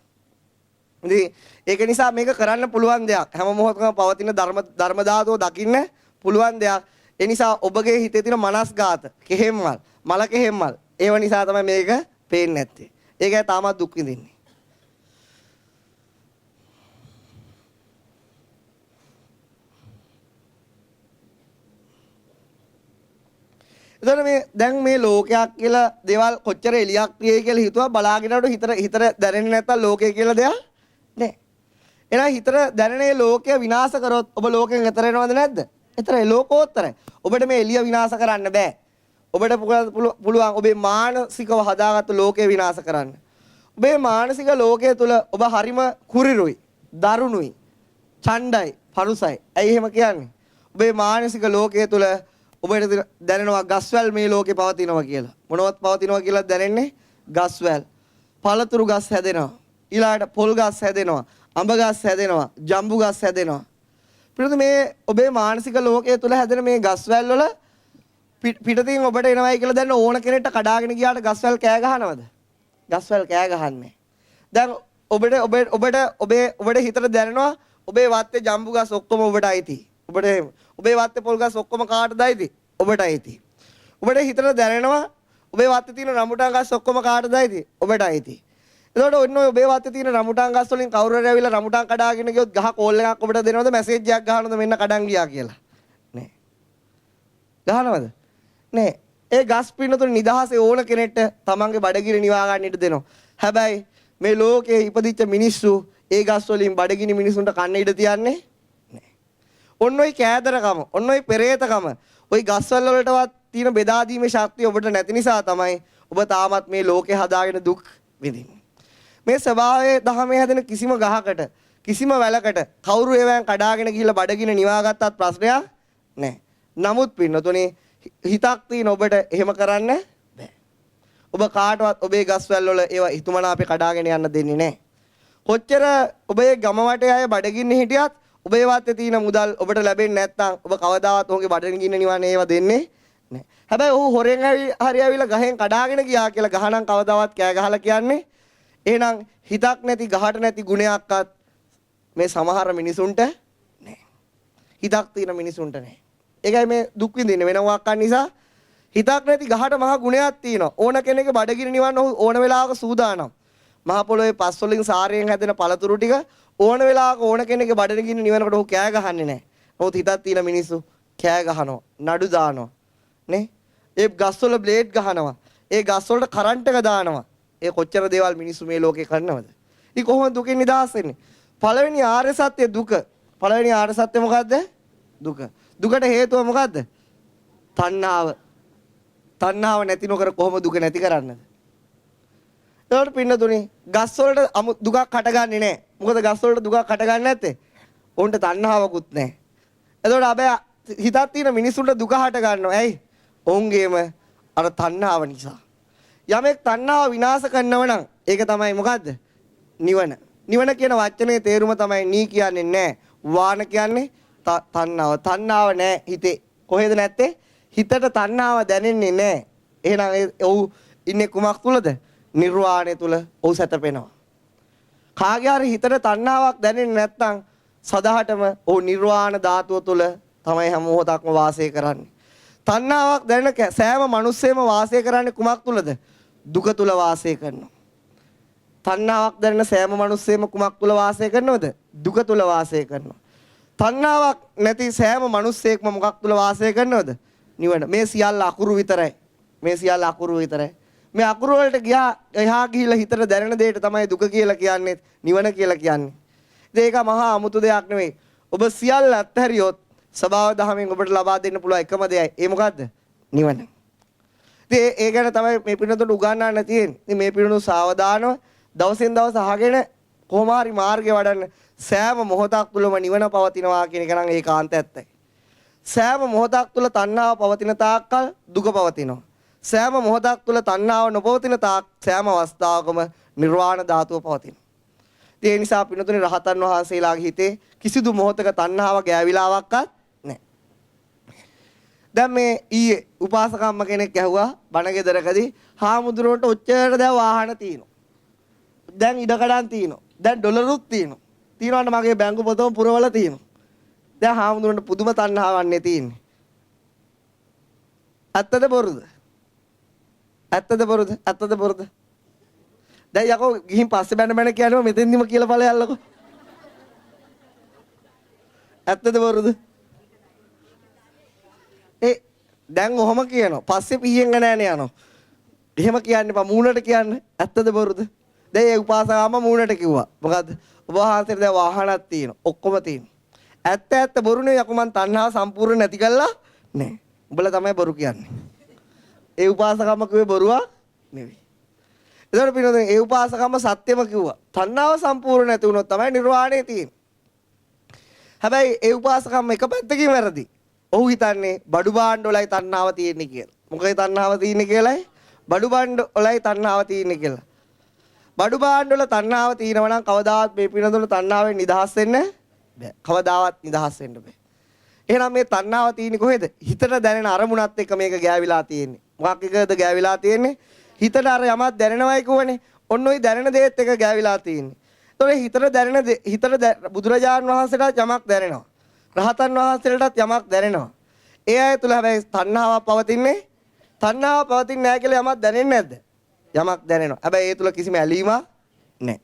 ඉතින් ඒක නිසා මේක කරන්න පුළුවන් දෙයක්. හැම මොහොතකම පවතින ධර්ම ධාතුව දකින්න පුළුවන් දෙයක්. ඒ නිසා ඔබගේ හිතේ තියෙන මනස්ගාත, කෙහෙම්මල්, මල කෙහෙම්මල් ඒව නිසා තමයි මේක පේන්නේ නැත්තේ. ඒකයි තාමත් දුක් විඳින්නේ. එතන මේ දැන් මේ ලෝකයක් කියලා දේවල් කොච්චර එලියක් තියෙයි කියලා හිතුවා බලාගෙනට හිතට දැනෙන්නේ නැත්තම් ලෝකය කියලා දෙයක් නෑ. එහෙනම් හිතට දැනෙනේ ලෝකය විනාශ කරොත් ඔබ ලෝකෙන් එතර වෙනවද නැද්ද? එතරයි ලෝකෝත්තරයි. ඔබට මේ එළිය විනාශ කරන්න බෑ. ඔබට පුළුවන් ඔබේ මානසිකව හදාගත්තු ලෝකය විනාශ කරන්න. ඔබේ මානසික ලෝකයේ තුල ඔබ හරිම කුරිරුයි, දරුණුයි, ඡණ්ඩයි, පරුසයි. ඇයි එහෙම කියන්නේ? ඔබේ මානසික ලෝකයේ තුල ඔබට දැනෙනවා ගස්වැල් මේ ලෝකේ පවතිනවා කියලා. මොනවත් පවතිනවා කියලා දැනෙන්නේ ගස්වැල්. පළතුරු ගස් හැදෙනවා. ඊළාට පොල් ගස් හැදෙනවා. අඹ ගස් හැදෙනවා. ජම්බු ගස් හැදෙනවා. පිළිතුරු මේ ඔබේ මානසික ලෝකයේ තුල හැදෙන මේ ගස්වැල් වල පිටතින් ඔබට එනවයි කියලා දැන් ඕන කෙනෙක්ට කඩාගෙන ගියාට ගස්වැල් කෑ ගහනවද? ගස්වැල් කෑ ගහන්නේ. දැන් ඔබට හිතට දැනෙනවා ඔබේ වත්තේ ජම්බු ගස් ඔක්කොම ඔබට අයිති. ඔබේ වත්තේ පොල් ගස් ඔක්කොම කාටද අයිති? ඔබට අයිති. ඔබට හිතට දැනෙනවා ඔබේ වත්තේ තියෙන රඹුටන් ගස් ඔක්කොම කාටද අයිති? ඔබට අයිති. එතකොට ඔන්න ඔබේ වත්තේ තියෙන රඹුටන් ගස් වලින් කවුරු හරි ඇවිල්ලා රඹුටන් කඩාගෙන ගියොත් ගහ කෝල් එකක් ඔබට දෙනවද? මැසේජ් එකක් ගහනවද මෙන්න කඩන් ගියා කියලා? නෑ. ගහනවද? නෑ. ඒ ගස් පින්නතුනේ නිදහසේ ඕන කෙනෙක්ට තමන්ගේ බඩගිනි නිවා ගන්න ඉඩ දෙනවා. හැබැයි මේ ලෝකේ ඉපදිච්ච මිනිස්සු ඒ ගස් වලින් බඩගිනි මිනිසුන්ට කන්න ඉඩ තියන්නේ ඔන්න ඔය කෑදරකම, ඔන්න ඔය පෙරේතකම, ඔය ගස්වල වලටවත් තියෙන බෙදා දීමේ ශක්තිය ඔබට නැති නිසා තමයි ඔබ තාමත් මේ ලෝකේ හදාගෙන දුක් විඳින්නේ. මේ ස්වභාවයේ දහමේ හැදෙන කිසිම ගහකට, කිසිම වැලකට කවුරු ඒවෙන් කඩාගෙන ගිහිල්ලා බඩගින නිවාගත්තත් ප්‍රශ්නයක් නැහැ. නමුත් පින්නතුනේ හිතක් තියෙන ඔබට එහෙම කරන්න බෑ. ඔබ කාටවත් ඔබේ ගස්වැල් වල ඒවා හිතුමනාපේ කඩාගෙන යන්න දෙන්නේ නැහැ. කොච්චර ඔබේ ගම වටේ අය බඩගින්නේ හිටියත් ඔබේ වාත්තේ තියෙන මුදල් ඔබට ලැබෙන්නේ නැත්නම් ඔබ කවදාවත් ඔහුගේ බඩගින්න නිවන්නේ ඒවා දෙන්නේ නැහැ. හැබැයි ඔහු හොරෙන් හරි ඇවිල්ලා ගහෙන් කඩාගෙන ගියා කියලා ගහනම් කවදාවත් කෑ ගහලා කියන්නේ. එහෙනම් හිතක් නැති ගහට නැති ගුණයක්වත් මේ සමහර මිනිසුන්ට නැහැ. හිතක් තියෙන මිනිසුන්ට නැහැ. ඒකයි මේ දුක් විඳින්නේ වෙන මොකක් නිසා හිතක් නැති ගහට මහ ගුණයක් තියෙනවා. ඕන කෙනෙක්ගේ බඩගින්න නිවන්න ඕන වෙලාවක සූදානම්. මහ පොළොවේ පස් වලින් සාරයෙන් හැදෙන පළතුරු ටික ඕන වෙලාවක ඕන කෙනෙක්ගේ බඩගින්න නිවනකොට ඔහු කෑ ගහන්නේ නැහැ. මොකද හිතක් තියෙන මිනිස්සු කෑ ගහනවා, නඩු දානවා. නේ? ඒ ගස්වල බ්ලේඩ් ගහනවා. ඒ ගස්වලට කරන්ට් එක දානවා. ඒ කොච්චර දේවල් මිනිස්සු මේ ලෝකේ කරනවද? ඉතින් කොහොමද දුකින් නිදහස් වෙන්නේ? පළවෙනි ආර්ය සත්‍ය දුක. පළවෙනි ආර්ය සත්‍ය මොකද්ද? දුක. දුකට හේතුව මොකද්ද? තණ්හාව. තණ්හාව නැති නොකර කොහොම දුක නැති කරන්නද? ඒකට පින්නතුනේ ගස් වලට දුකක් හටගන්නේ නැහැ. මොකද ගස් වලට දුකක් හටගන්නේ නැත්තේ? උන්ට තණ්හාවකුත් නැහැ. එතකොට අපේ හිතක් තියෙන මිනිසුන්ට දුක හට ගන්නවා. ඇයි? ඔවුන්ගේම අර තණ්හාව නිසා. යමෙක් තණ්හාව විනාශ කරනව නම් ඒක තමයි මොකද්ද? නිවන. නිවන කියන වචනේ තේරුම තමයි නී කියන්නේ නැහැ. වාන කියන්නේ තණ්හාව. තණ්හාව නැහැ හිතේ. කොහෙද නැත්තේ? හිතට තණ්හාව දැනෙන්නේ නැහැ. එහෙනම් ඔව් ඉන්නේ කුමක් තුලද? නිර්වාණය තුල ඔව් සැතපෙනවා. කාගේ හරි හිතට තණ්හාවක් දැනෙන්නේ නැත්නම් සදාහටම ඔව් නිර්වාණ ධාතුව තුල තමයි හැම මොහොතක්ම වාසය කරන්නේ. තණ්හාවක් දැනෙන සෑම මිනිස්සෙම වාසය කරන්නේ කුමක් තුලද? දුක තුල වාසය කරනවා. තණ්හාවක් දැනෙන සෑම මිනිස්සෙම කුමක් තුල වාසය කරනවද? දුක තුල වාසය කරනවා. තණ්හාවක් නැති සෑම මිනිස්සෙක්ම මොකක් තුල වාසය කරනවද? නිවන. මේ සියල්ල අකුරු විතරයි. මේ සියල්ල අකුරු විතරයි. මේ අකුරු වලට එහා ගිහිල්ලා හිතට දැනෙන දෙයට තමයි දුක කියලා කියන්නේ, නිවන කියලා කියන්නේ. ඒක මහා අමුතු දෙයක් නෙවෙයි. ඔබ සියල්ල අත්හැරියොත් ස්වභාව දහමෙන් ඔබට ලබා දෙන්න පුළුවන් එකම දෙයයි. ඒ මොකද්ද? නිවන. ඉතින් ඒ ගැන තමයි මේ පින්නතුන්ට උගන්වන්න තියෙන්නේ. ඉතින් මේ පින්නතුන් සාවධානව දවසින් දවස අහගෙන කොහොම හරි මාර්ගය වඩන්න. සෑම මොහොතක් තුළම නිවන පවතිනවා කියන එක නම් ඒකාන්ත ඇත්තයි. සෑම මොහොතක් තුළ තණ්හාව පවතින තාක්කල් දුක පවතිනවා. සෑම මොහොතක් තුළ තණ්හාව නොපවතින තාක් සෑම අවස්ථාවකම නිර්වාණ ධාතුව පවතිනවා. ඒ නිසා පින්නතුනි රහතන් වහන්සේලාගේ හිතේ කිසිදු මොහොතක තණ්හාව ගෑවිලාවක්වත් නැහැ. දැන් මේ ඊයේ උපාසකම්ම කෙනෙක් ඇහුවා බණ ගෙදරකදී හාමුදුරුවන්ට ඔච්චර දැන් වාහන තියෙනවා. දැන් ඉඩකඩම් තියෙනවා. දැන් ඩොලරුත් තියෙනවා. තියෙනවනේ මගේ බැංකු පොතම පුරවල තියෙනවා. දැන් හාමුදුරන්ට පුදුම තණ්හාවන්නේ තියෙන්නේ. ඇත්තද බොරුද? ඇත්තද බොරුද? ඇත්තද බොරුද? දැන් යකෝ ගිහින් පස්සේ බැන කියනවා මෙතෙන්දිම කියලා ඵලයල්ලකෝ. ඇත්තද බොරුද? දැන් ඔහොම කියනවා. පස්සේ පීයෙන් නෑනේ යනවා. එහෙම කියන්න එපා. මූණට කියන්න. ඇත්තද බොරුද? දැන් ඒ උපාසකාම මූණට කිව්වා. මොකද්ද? ඔබ වහන්සේට දැන් වාහනක් තියෙනවා. ඔක්කොම තියෙනවා. ඇත්ත බොරුනේ යකෝ මං තණ්හාව සම්පූර්ණ නැති කළා නෑ. උඹලා තමයි බොරු කියන්නේ. ඒ උපාසකම්ම කිව්වේ බොරුවා නෙවෙයි. ඒතකොට පින්නොත් ඒ උපාසකම්ම සත්‍යම කිව්වා. තණ්හාව සම්පූර්ණ නැති වුණොත් තමයි නිර්වාණය තියෙන්නේ. හැබැයි ඒ උපාසකම්ම එක පැත්තකින් වැරදි. ඔහු හිතන්නේ බඩු භාණ්ඩ වලයි තණ්හාව තියෙන්නේ කියලා. මොකද තණ්හාව තියෙන්නේ කියලායි බඩු භාණ්ඩ වලයි තණ්හාව තියෙන්නේ කියලා. බඩු භාණ්ඩ වල තණ්හාව තියෙනවා නම් කවදාවත් මේ පින්නොත් තණ්හාවෙන් නිදහස් වෙන්න බෑ. කවදාවත් නිදහස් වෙන්න බෑ. එහෙනම් මේ තණ්හාව තියෙන්නේ කොහෙද? හිතට දැනෙන අරමුණත් එක්ක මේක ගෑවිලා තියෙන්නේ. මොකක් එකද ගෑවිලා තියෙන්නේ? හිතට අර යමක් දැනෙනවයි කියවනේ. ඔන්න ඔය දැනෙන දේත් එක ගෑවිලා තියෙන්නේ. ඒතකොට හිතට දැනෙන හිතට බුදුරජාන් වහන්සේට යමක් දැනෙනවා. රහතන් වහන්සේලටත් යමක් දැනෙනවා. ඒ අය තුල හැබැයි තණ්හාවක් පවතින්නේ නැහැ කියලා යමක් දැනෙන්නේ නැද්ද? යමක් දැනෙනවා. හැබැයි ඒ තුල කිසිම ඇලීමක් නැහැ.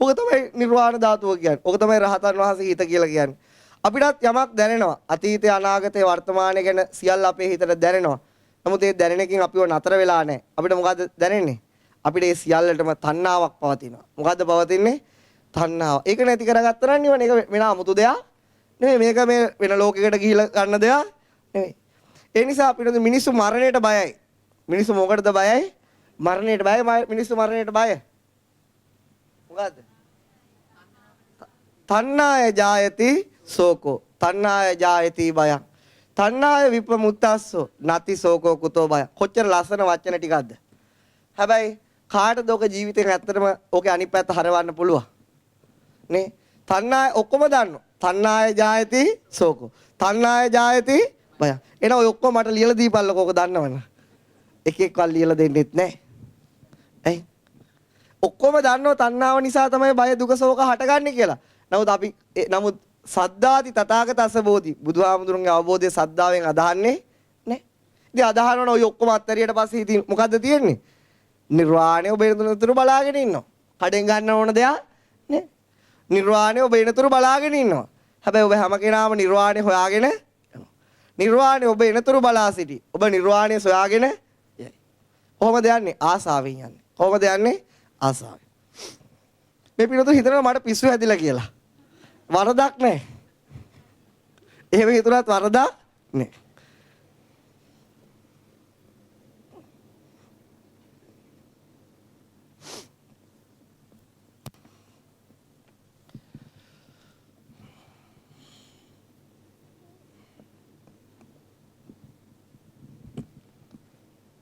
ඔක තමයි නිර්වාණ ධාතුව කියන්නේ. ඔක තමයි රහතන් වහන්සේ හිත කියලා කියන්නේ. අපිටත් යමක් දැනෙනවා. අතීතය අනාගතය වර්තමානය ගැන සියල්ල අපේ හිතට දැනෙනවා. නමුත් ඒ දැනෙනකින් අපිව නතර වෙලා නැහැ. අපිට මොකද්ද දැනෙන්නේ? අපිට ඒ සියල්ලටම තණ්හාවක් පවතිනවා. මොකද්ද පවතින්නේ? තණ්හාව. ඒක නැති කරගත්තා නම් නිවන ඒක වෙන 아무තු දෙයක් නෙමෙයි. මේක මේ වෙන ලෝකයකට ගිහිලා ගන්න දෙයක් නෙමෙයි. ඒ නිසා අපිට මිනිස්සු මරණයට බයයි. මිනිස්සු මොකටද බයයි? මරණයට බයයි. මිනිස්සු මරණයට බයයි. මොකද්ද? තණ්හාය ජායති සෝකෝ. තණ්හාය ජායති බයං. තණ්හාය විපමුත්තස්සෝ නති සෝකෝ කුතෝ බය. කොච්චර ලස්සන වචන ටිකක්ද? හැබැයි කාටද ඔක ජීවිතේ ඇත්තටම ඔකේ අනිත් පැත්ත හරවන්න පුළුවන් නේ? තණ්හාය ඔක්කොම දන්නවා. තණ්හාය ජායති සෝකෝ. තණ්හාය ජායති බය. එන ඔය ඔක්කොම මට ලියලා දීපල්ලකෝ ඔක දන්නවනේ. එක එකක් ලියලා දෙන්නෙත් නැහැ. ඇයි? ඔක්කොම දන්නව තණ්හාව නිසා තමයි බය දුක ශෝක හටගන්නේ කියලා. නමුත් සද්ධාති තථාගතස්ස බෝධි බුදුහාමුදුරන්ගේ අවබෝධය සද්ධාවෙන් අදහන්නේ නැහැ. ඉතින් අදහනවනේ ඔය ඔක්කොම අත්තරියට පස්සේ ඉතින් මොකද්ද තියෙන්නේ? නිර්වාණය ඔබ එනතුරු බලාගෙන ඉන්නවා. කඩෙන් ගන්න ඕන දෙයක් නේ. නිර්වාණය ඔබ එනතුරු බලාගෙන ඉන්නවා. හැබැයි ඔබ හැම කෙනාම නිර්වාණය හොයාගෙන යනවා. නිර්වාණය ඔබ එනතුරු බලා සිටි. ඔබ නිර්වාණය සොයාගෙන යයි. කොහොමද යන්නේ? ආසාවෙන් යන්නේ. කොහොමද යන්නේ? ආසාවෙන්. මේ පිනතු හිතනවා මට පිස්සු හැදිලා කියලා. වරදක් නැහැ. එහෙම හිතුණත් වරදක් නැහැ.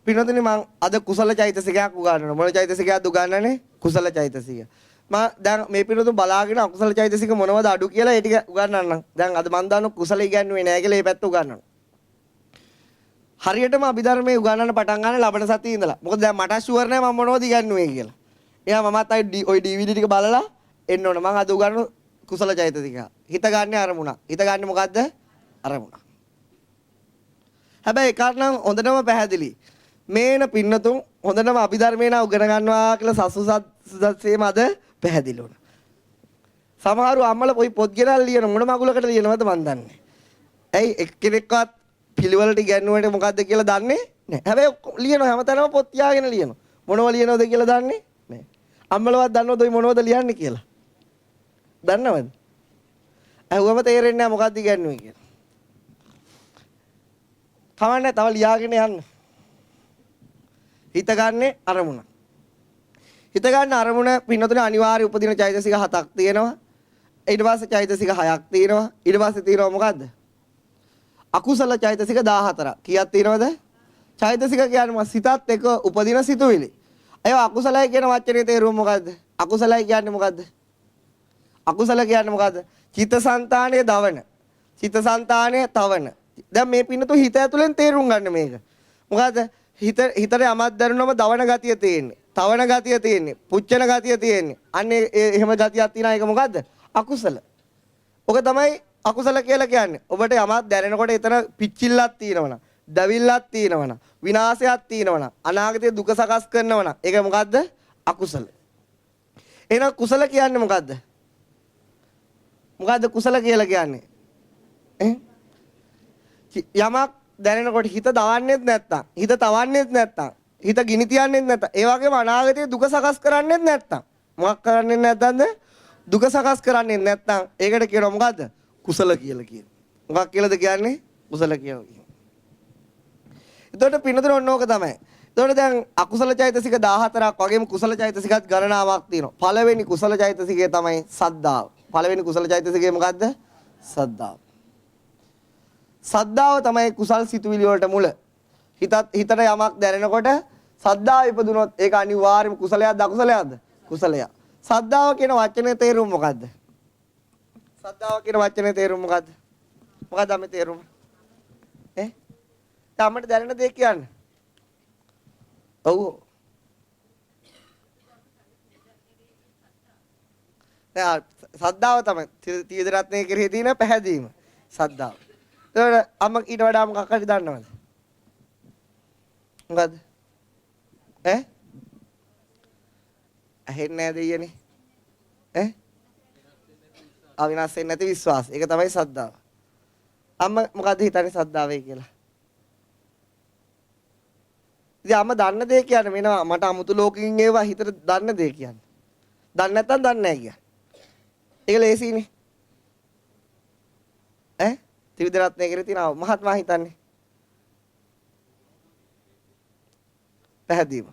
පිනතුනි මම අද කුසල චෛතසිකයක් උගන්වනවා. මොන චෛතසිකයක්ද උගන්වන්නේ? කුසල චෛතසිකය. මම දැන් මේ පිනතුන් බලාගෙන අකුසල චෛතසික මොනවද අඩු කියලා ඒ ටික උගන්වන්නම්. දැන් අද මම දන්න කුසල ඉගන්නුවේ නෑ කියලා මේ පැත්ත උගන්වනවා. හරියටම අභිධර්මයේ උගන්වන්න පටන් ගන්න ලබන සතියේ ඉඳලා. මොකද දැන් මට ෂුවර් නෑ මම මොනවද ඉගන්නුවේ කියලා. එයා මමත් ওই DVD ටික බලලා එන්න ඕන. මම අද උගන්වන කුසල චෛතසික. හිත ගන්න අරමුණ. හිත ගන්න මොකද්ද? අරමුණ. හැබැයි එකක් නම් හොඳටම පැහැදිලි. මේන පින්නතුන් හොඳටම අභිධර්මේ නා උගන ගන්නවා කියලා සසුසත්සේම අද පැහැදිලි වුණා. සමහරු අම්මලා පොයි පොත් ගෙනල්ලා ලියන මොන මගුලකට ලියනවද මන් දන්නේ. ඇයි එක්කෙනෙක්වත් පිළිවෙලට ඉගෙනුවට මොකද්ද කියලා දන්නේ නැහැ. හැබැයි ලියනවා හැමතැනම පොත් තියාගෙන ලියනවා. මොනව ලියනවද කියලා දන්නේ නැහැ. අම්මලවත් දන්නවද ඔය මොනවද ලියන්නේ කියලා? දන්නවද? ඇහුවම තේරෙන්නේ නැහැ මොකක්ද කියන්නේ කියලා. කවන්නේ තව ලියාගෙන යන්න. හිත ගන්න අරමුණ. හිත ගන්න අරමුණ පින්නතුනේ අනිවාර්ය උපදින චෛතසික 7ක් තියෙනවා. ඊට පස්සේ චෛතසික 6ක් තියෙනවා. ඊට පස්සේ තියෙනවා මොකද්ද? අකුසල චෛතසික 14ක්. කීයක් තියෙනවද? චෛතසික කියන්නේ සිතත් එක උපදින සිතුවිලි. ඒවා අකුසලයි කියන වචනේ තේරුම මොකද්ද? අකුසලයි කියන්නේ මොකද්ද? අකුසල කියන්නේ මොකද්ද? චිත්තසංතානයේ දවන. චිත්තසංතානයේ තවන. දැන් මේ පින්නතු හිත ඇතුලෙන් තේරුම් ගන්න මේක. මොකද්ද? හිතට යමක් දරුනම දවන ගතිය තියෙන්නේ. තවන ගතිය තියෙන්නේ. පුච්චන ගතිය තියෙන්නේ. අන්නේ එහෙම ගතියක් තියෙන එක මොකද්ද? අකුසල. ඔක තමයි අකුසල කියලා කියන්නේ. ඔබට යමක් දැනෙනකොට එතන පිච්චිල්ලක් තියෙනවනම්, දවිල්ලක් තියෙනවනම්, විනාශයක් තියෙනවනම්, අනාගතයේ දුක සකස් කරනවනම් ඒක මොකද්ද? අකුසල. එහෙනම් කුසල කියන්නේ මොකද්ද? මොකද්ද කුසල කියලා කියන්නේ? යමක් දැනෙනකොට හිත දවන්නේත් නැත්තම්, හිත තවන්නේත් නැත්තම්, හිත ගිනි තියන්නේත් නැත්තම්, ඒ වගේම අනාගතයේ දුක සකස් කරන්නේත් නැත්තම්, මොකක් කරන්නේ නැත්නම්ද? දුක සකස් කරන්නේ නැත්තම් ඒකට කියනවා මොකද්ද? කුසල කියලා කියනවා. මොකක් කියලාද කියන්නේ? කුසල කියලා කියනවා. එතකොට පින්නතුන ඔන්න ඕක තමයි. එතකොට දැන් අකුසල චෛතසික 14ක් වගේම කුසල චෛතසිකත් ගණනාවක් තියෙනවා. පළවෙනි කුසල චෛතසිකය තමයි සද්ධාව. පළවෙනි කුසල චෛතසිකය මොකද්ද? සද්ධාව. සද්ධාව තමයි කුසල් සිතුවිලි වලට මුල. හිතට යමක් දැනෙනකොට සද්ධාව ඉපදුනොත් ඒක අනිවාර්යයෙන්ම කුසලයක්ද අකුසලයක්ද? කුසලයක්. සද්ධාව කියන වචනේ තේරුම මොකද්ද? සද්ධාව කියන වචනේ තේරුම මොකද්ද? මොකද්ද මේ තේරුම? තමට දැනෙන දේ කියන්න. ඔව්. දැන් සද්ධාව තමයි තීද රත්නයේ කෙරෙහි තියෙන පැහැදීම. සද්ධාව. ඒතකොට අම්ම ඊට වඩා මොකක් හරි දන්නවද? මොකද්ද? ඇහෙන්නේ නැහැ දෙයියනේ. අවිනාශ වෙන්නේ නැති විශ්වාස. ඒක තමයි සද්ධාව. අම්ම මොකද්ද හිතන්නේ සද්ධාවේ කියලා? ඉතින් අම්ම දන්න දේ කියන්නේ මෙනවා මට අමුතු ලෝකකින් ඒවා හිතට දන්න දේ කියන්නේ. දන්නේ නැත්නම් දන්නේ නැහැ කියන්නේ. ඒක ලේසියිනේ. ත්‍රිවිධ රත්නයේ කෙරේ තියෙන මහත්මයා හිතන්නේ. පැහැදීම.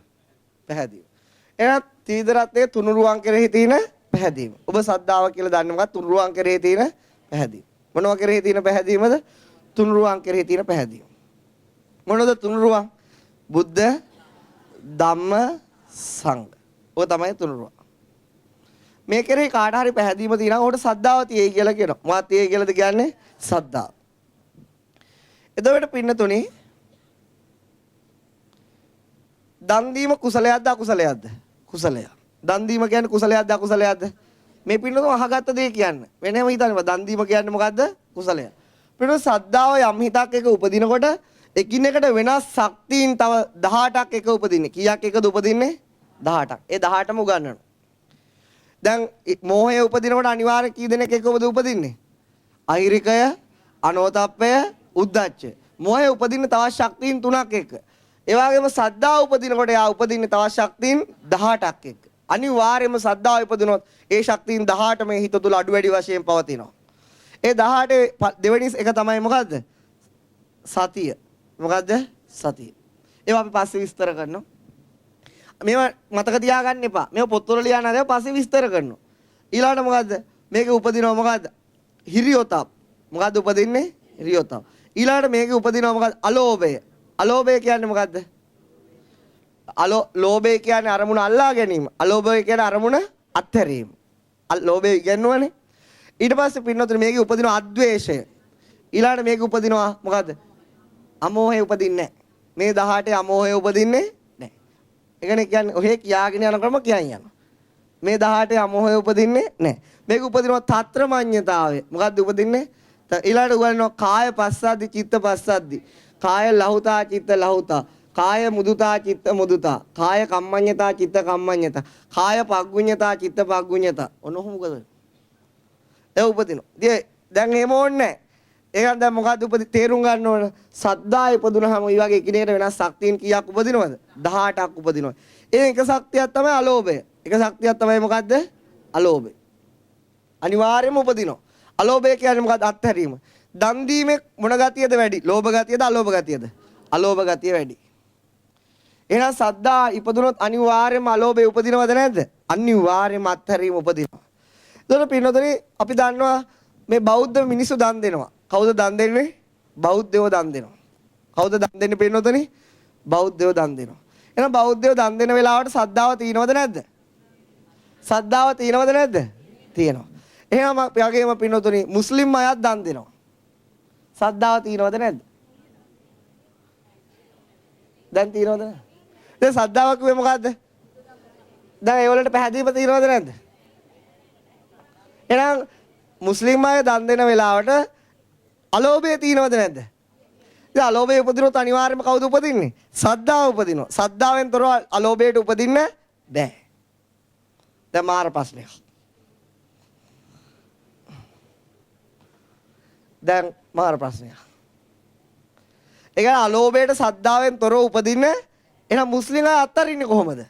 පැහැදීම. එහෙනම් ත්‍රිවිධ රත්නයේ තුනුරුවන් කෙරෙහි තියෙන පැහැදීම. ඔබ සද්ධාව කියලා දන්නේ මොකක්ද? තුනුරුවන් කෙරෙහි තියෙන පැහැදීම. මොනවා කෙරෙහි තියෙන පැහැදීමද? තුනුරුවන් කෙරෙහි තියෙන පැහැදීම. මොනවද තුනුරුවන්? බුද්ධ, ධම්ම, සංඝ. ඔය තමයි තුනුරුවන්. මේ කෙරෙහි කාට හරි පැහැදීම තියෙනවා. උකට සද්ධාව තියෙයි කියලා කියනවා. මොකක්ද තියෙයි කියලාද කියන්නේ? සද්ධාව. එතකොට පින්නතුනේ දන් දීම කුසලයක්ද අකුසලයක්ද? කුසලයක්. දන් දීම කියන්නේ කුසලයක්ද අකුසලයක්ද? මේ පින්නතුම අහගත්ත දේ කියන්නේ. වෙනම හිතන්නේ දන් දීම කියන්නේ මොකද්ද? කුසලයක්. පින්නතුම සද්ධාව යම් හිතක් එක උපදිනකොට එකිනෙකට වෙනස් ශක්තියින් තව 18ක් එක උපදින්නේ. කීයක් එකද උපදින්නේ? 18ක්. ඒ 18ම උගන්වනවා. දැන් මෝහය උපදිනකොට අනිවාර්ය කී දෙනෙක් එක උපදින්නේ? අහිරිකය, අනෝතප්පය, උද්ධච්චය. මෝහය උපදින්න තවත් ශක්තියින් 3ක් එක. ඒ වගේම සද්ධාව උපදිනකොට යා උපදින්නේ තවත් ශක්තියින් 18ක් එක. අනිවාර්යයෙන්ම සද්ධාව උපදිනොත් ඒ ශක්තියින් 18 මේ හිත තුල අඩු වැඩි වශයෙන් පවතිනවා. ඒ 18 දෙවෙනි එක තමයි මොකද්ද? සතිය. මොකද්ද? සතිය. ඒවා අපි පස්සේ විස්තර කරනවා. මේවා මතක තියාගන්න එපා. මේවා පොත්වල ලියන්න හදලා පස්සේ විස්තර කරනවා. ඊළඟට මොකද්ද? මේකේ උපදිනවා මොකද්ද? හිරියොතප්. මොකද්ද උපදින්නේ? හිරියොතප්. ඊළඟට මේකේ උපදිනවා මොකද්ද? අලෝභය. අලෝභය කියන්නේ මොකද්ද? ලෝභය කියන්නේ අරමුණ අල්ලා ගැනීම. අලෝභය කියන්නේ අරමුණ අත්හැරීම. ලෝභය ඉගෙනුවනේ. ඊට පස්සේ පින්නතුනේ මේකේ උපදිනවා අද්වේෂය. ඊළඟට මේකේ උපදිනවා මොකද්ද? අමෝහය උපදින්නේ නැහැ. මේ 18 අමෝහය උපදින්නේ නැහැ. ඒකනේ කියන්නේ ඔහෙ කියාගෙන යන ක්‍රම කියන් යනවා. මේ 18 අමෝහය උපදින්නේ නැහැ. මේක උපදිනවා තත්‍රමඤ්ඤතාවය. මොකද්ද උපදින්නේ? ඊළඟට උගන්වනවා කාය පස්සද්දි චිත්ත පස්සද්දි. කාය ලහුතා චිත්ත ලහුතා. කාය මුදුතා චිත්ත මුදුතා. කාය කම්මඤ්ඤතා චිත්ත කම්මඤ්ඤතා. කාය පග්ගුඤ්ඤතා චිත්ත පග්ගුඤ්ඤතා. ඔනොහොම මොකද? ඒ උපදිනවා. ඉතින් දැන් එහෙම ඕනේ නැහැ. ඒකෙන් දැන් මොකද්ද තේරුම් ගන්න ඕන? සද්දා ඉපදුනහම මේ වගේ එකිනෙකට වෙනස් ශක්තියින් කීයක් උපදිනවද? 18ක් උපදිනවා. ඒ එක ශක්තියක් තමයි අලෝභය. එක ශක්තියක් තමයි මොකද්ද? අලෝභය. අනිවාර්යයෙන්ම උපදිනවා. අලෝභය කියන්නේ මොකක්ද? අත්හැරීම. දන් දීමේ මොන ගතියද වැඩි? ලෝභ ගතියද අලෝභ ගතියද? අලෝභ ගතිය වැඩි. එහෙනම් සද්දා ඉපදුනොත් අනිවාර්යයෙන්ම අලෝභය උපදිනවද නැද්ද? අනිවාර්යයෙන්ම අත්හැරීම උපදිනවා. එතකොට පින්නතනේ අපි දන්නවා මේ බෞද්ධ මිනිස්සු දන් දෙනවා. කවුද දන් දෙන්නේ? බෞද්ධයෝ දන් දෙනවා. කවුද දන් දෙන්නේ පින්නතනේ? බෞද්ධයෝ දන් දෙනවා. එහෙනම් බෞද්ධයෝ දන් දෙන වෙලාවට සද්දාව තියෙනවද නැද්ද? සද්දාව තියෙනවද නැද්ද? තියෙනවා. එහෙනම් යගේම පින්නතනේ මුස්ලිම් අයත් දන් දෙනවා. සද්දාව තියෙනවද නැද්ද? දැන් තියෙනවද? දැන් සද්දාව කිව්වේ මොකද්ද? දැන් ඒ වලට පැහැදීම තියෙනවද නැද්ද? එහෙනම් මුස්ලිම් අය දන් දෙන වෙලාවට අලෝභය තියෙනවද නැද්ද? ඉතින් අලෝභය උපදිනොත් අනිවාර්යයෙන්ම කවුද උපදින්නේ? සද්දාව උපදිනවා. සද්දාවෙන් තොරව අලෝභයට උපදින්න බෑ. දැන් මාර ප්‍රශ්නයක්. දැන් මාර ප්‍රශ්නයක්. ඒ කියන්නේ අලෝභයට සද්දාවෙන් තොරව උපදින්න එහෙනම් මුස්ලිම් අය අත්තරින්නේ කොහොමද?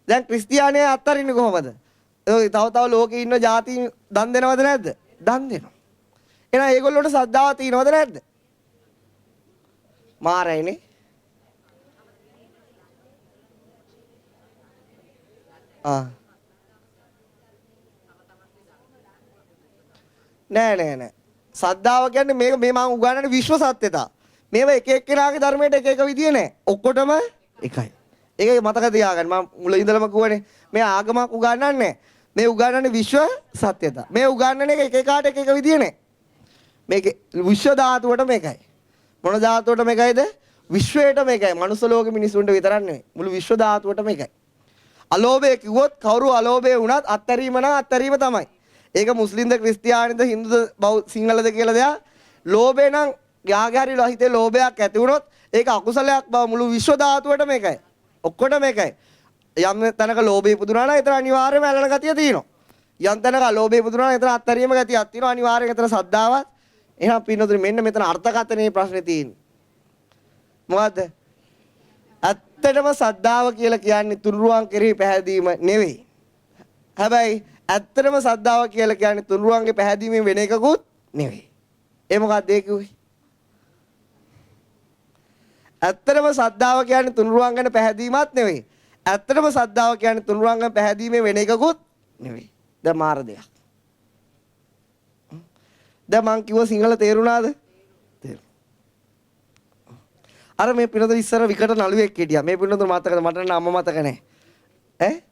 දැන් ක්‍රිස්තියානි අය අත්තරින්නේ කොහොමද? තව ලෝකේ ඉන්න ජාතීන් දන් දෙනවද නැද්ද? දන් දෙනවා. එහෙනම් ඒගොල්ලෝට සද්දාව තියෙනවද නැද්ද? මාරයිනේ. නෑ. සද්දාව කියන්නේ මේ මම උගන්වන්නේ විශ්ව සත්‍යතා. මේවා එක එක්කෙනාගේ ධර්මයට එක එක විදිය නෑ. ඔක්කොටම එකයි. ඒක මතක තියාගන්න. මම මුල ඉඳලම කිව්වනේ මේ ආගමක් උගන්වන්නේ මේ උගන්වන්නේ විශ්ව සත්‍යතා. මේ උගන්වන එක එක එකාට එක එක විදිය නෑ. මේක විශ්ව ධාතුවට මේකයි. මොන ධාතුවට මේකයිද? විශ්වයට මේකයි. මනුස්ස ලෝකෙ මිනිසුන්ට විතරක් නෙවෙයි. මුළු විශ්ව ධාතුවට මේකයි. අලෝභය කිව්වොත් කවුරු අලෝභය වුණත් අත්තරීම නම් අත්තරීම තමයි. ඒක මුස්ලිම්ද ක්‍රිස්තියානිද හින්දුද සිංහලද කියලා දෙයක්. ලෝභය නම් යාගේ හරි හිතේ ලෝභයක් ඇති වුණොත් ඒක අකුසලයක් බව මුළු විශ්ව ධාතුවට මේකයි. ඔක්කොට මේකයි. යම් තැනක ලෝභය ඉපදුනා නම් ඒතර අනිවාර්යයෙන්ම ඇලෙන ගතිය තියෙනවා. යම් තැනක අලෝභය ඉපදුනා නම් ඒතර අත්තරීම ගතියක් තියෙනවා. අනිවාර්යයෙන් ඒතර සද්දාවත්. එහෙනම් පින්නතුනි මෙන්න මෙතන අර්ථකථනයේ ප්‍රශ්නේ තියෙන්නේ. මොකද්ද? ඇත්තටම සද්දාව කියලා කියන්නේ තුනුරුවන් කෙරෙහි පැහැදීම නෙවෙයි. හැබැයි ඇත්තටම සද්දාව කියලා කියන්නේ තුනුරුවන්ගේ පැහැදීමෙන් වෙන එකකුත් නෙවෙයි. ඒ මොකක්ද ඒ කිව්වේ? ඇත්තටම සද්දාව කියන්නේ තුනුරුවන් ගැන පැහැදීමක් නෙවෙයි. ඇත්තටම සද්දාව කියන්නේ තුනුරුවන් ගැන පැහැදීමෙන් වෙන එකකුත් නෙවෙයි. දැන් මාර දෙයක්. දැන් මං කිව්ව සිංහල තේරුණාද? අර මේ පිනතර ඉස්සර විකට නළුවෙක් හිටියා. මේ පිනතර මතකද? මට නම් අම්ම මතක නැහැ. ඈ?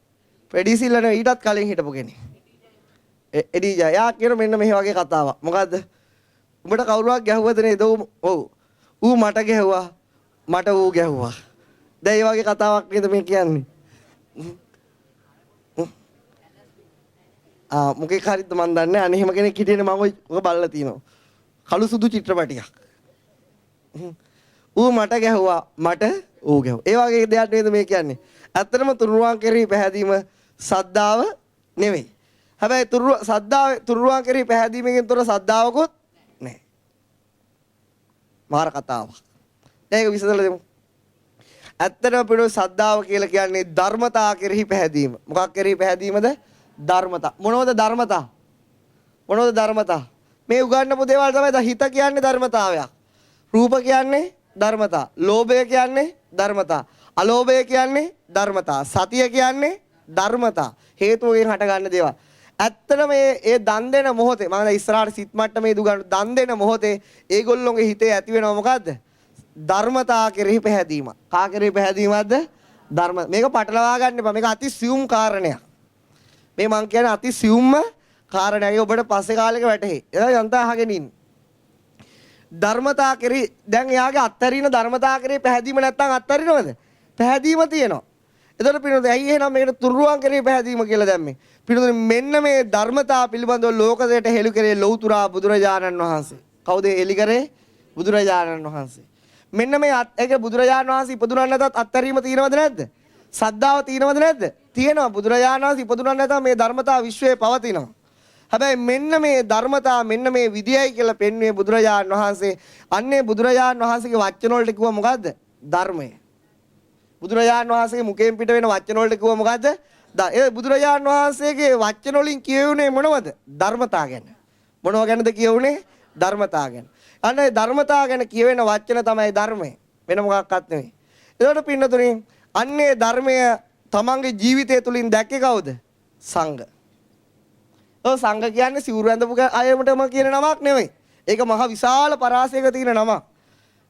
පෙඩිසිල්ලන ඊටත් කලින් හිටපු කෙනෙක්. එඩිජා. යා කියන මෙන්න මේ වගේ කතාවක්. මොකද්ද? උඹට කවුරුවක් ගැහුවද නේද? ඔව්. ඌ මට ගැහුවා. මට ඌ ගැහුවා. දැන් මේ වගේ කතාවක් නේද මේ කියන්නේ? මොකෙක් හරිද මන් දන්නේ නැහැ. අනේ එහෙම කෙනෙක් හිටියනේ මම ඔය බලලා තිනවා. කළු සුදු චිත්‍රපටියක්. ඌ මට ගැහුවා මට ඌ ගැහුවා. ඒ වගේ දෙයක් නේද මේ කියන්නේ. ඇත්තටම තුනුරුවන් කෙරෙහි පැහැදීම සද්දාව නෙවෙයි. හැබැයි තුනුරුවන් කෙරෙහි පැහැදීමකින් තොර සද්දාවකුත් නැහැ. මාර කතාවක්. දැන් ඒක විසඳලා දෙමු. ඇත්තටම පිටු සද්දාව කියලා කියන්නේ ධර්මතා කෙරෙහි පැහැදීම. මොකක් කෙරෙහි පැහැදීමද? ධර්මතා. මොනවද ධර්මතා? මොනවද ධර්මතා? මේ උගන්වපු දේවල් තමයි හිත කියන්නේ ධර්මතාවයක්. රූප කියන්නේ ධර්මතා. ලෝභය කියන්නේ ධර්මතා. අලෝභය කියන්නේ ධර්මතා. සතිය කියන්නේ ධර්මතා. හේතුවකින් හට ගන්න දේවල්. ඇත්තටම මේ දන් දෙන මොහොතේ මම දැන් ඉස්සරහට සිත් මට්ටමේ දුගන්න දන් දෙන මොහොතේ ඒගොල්ලෝගේ හිතේ ඇති වෙනව මොකද්ද? ධර්මතා කෙරෙහි පැහැදීම. කා කෙරෙහි පැහැදීමක්ද? ධර්ම. මේක පටලවා ගන්න එපා. මේක අති සියුම් කාරණයක්. මේ මං කියන්නේ අති සියුම්ම කාරණයක්. ඔබට පස්සේ කාලෙක වැටහෙයි. ඒක යන්තා අහගෙන ඉන්න. ධර්මතා කෙරෙහි දැන් එයාගේ අත්තරින ධර්මතා කෙරෙහි පැහැදීම නැත්නම් අත්තරිනවද? පැහැදීම තියෙනවා. එතකොට පිළිවෙල ඇයි එහෙනම් මේකට තුරුරුවන් කෙරෙහි පැහැදීම කියලා දැම්මේ? පිළිවෙල මෙන්න මේ ධර්මතා පිළිබඳව ලෝකයට හෙළු කරේ ලෞතුරා බුදුරජාණන් වහන්සේ. කවුද හෙළි කරේ? බුදුරජාණන් වහන්සේ. මෙන්න මේ ඒක බුදුරජාණන් වහන්සේ ඉපදුනා නැතත් අත්තරීම තියෙනවද නැද්ද? සද්ධාව තියෙනවද නැද්ද? තියෙනවා. බුදුරජාණන් වහන්සේ ඉපදුනා නැතත් මේ ධර්මතා විශ්වයේ පවතිනවා. හැබැයි මෙන්න මේ ධර්මතා මෙන්න මේ විදියයි කියලා පෙන්වුවේ බුදුරජාණන් වහන්සේ. අන්නේ බුදුරජාණන් වහන්සේගේ වචන වලට කිව්වා මොකද්ද? ධර්මය. බුදුරජාණන් වහන්සේගේ මුඛයෙන් පිට වෙන වචන වලට කිව්වා මොකද්ද? ඒ බුදුරජාණන් වහන්සේගේ වචන වලින් කියුනේ මොනවද? ධර්මතා ගැන. මොනවා ගැනද කියවුනේ? ධර්මතා ගැන. අන්න ඒ ධර්මතා ගැන කියවෙන වචන තමයි ධර්මය. වෙන මොකක්වත් නෙවෙයි. ඒකට පින්නතුනි අන්නේ ධර්මය තමන්ගේ ජීවිතය තුලින් දැක්කේ කවුද? සංඝ. ඔව් සංඝ කියන්නේ සිවුරු ඇඳපු අයමටම කියන නමක් නෙවෙයි. ඒක මහ විශාල පරාසයක තියෙන නමක්.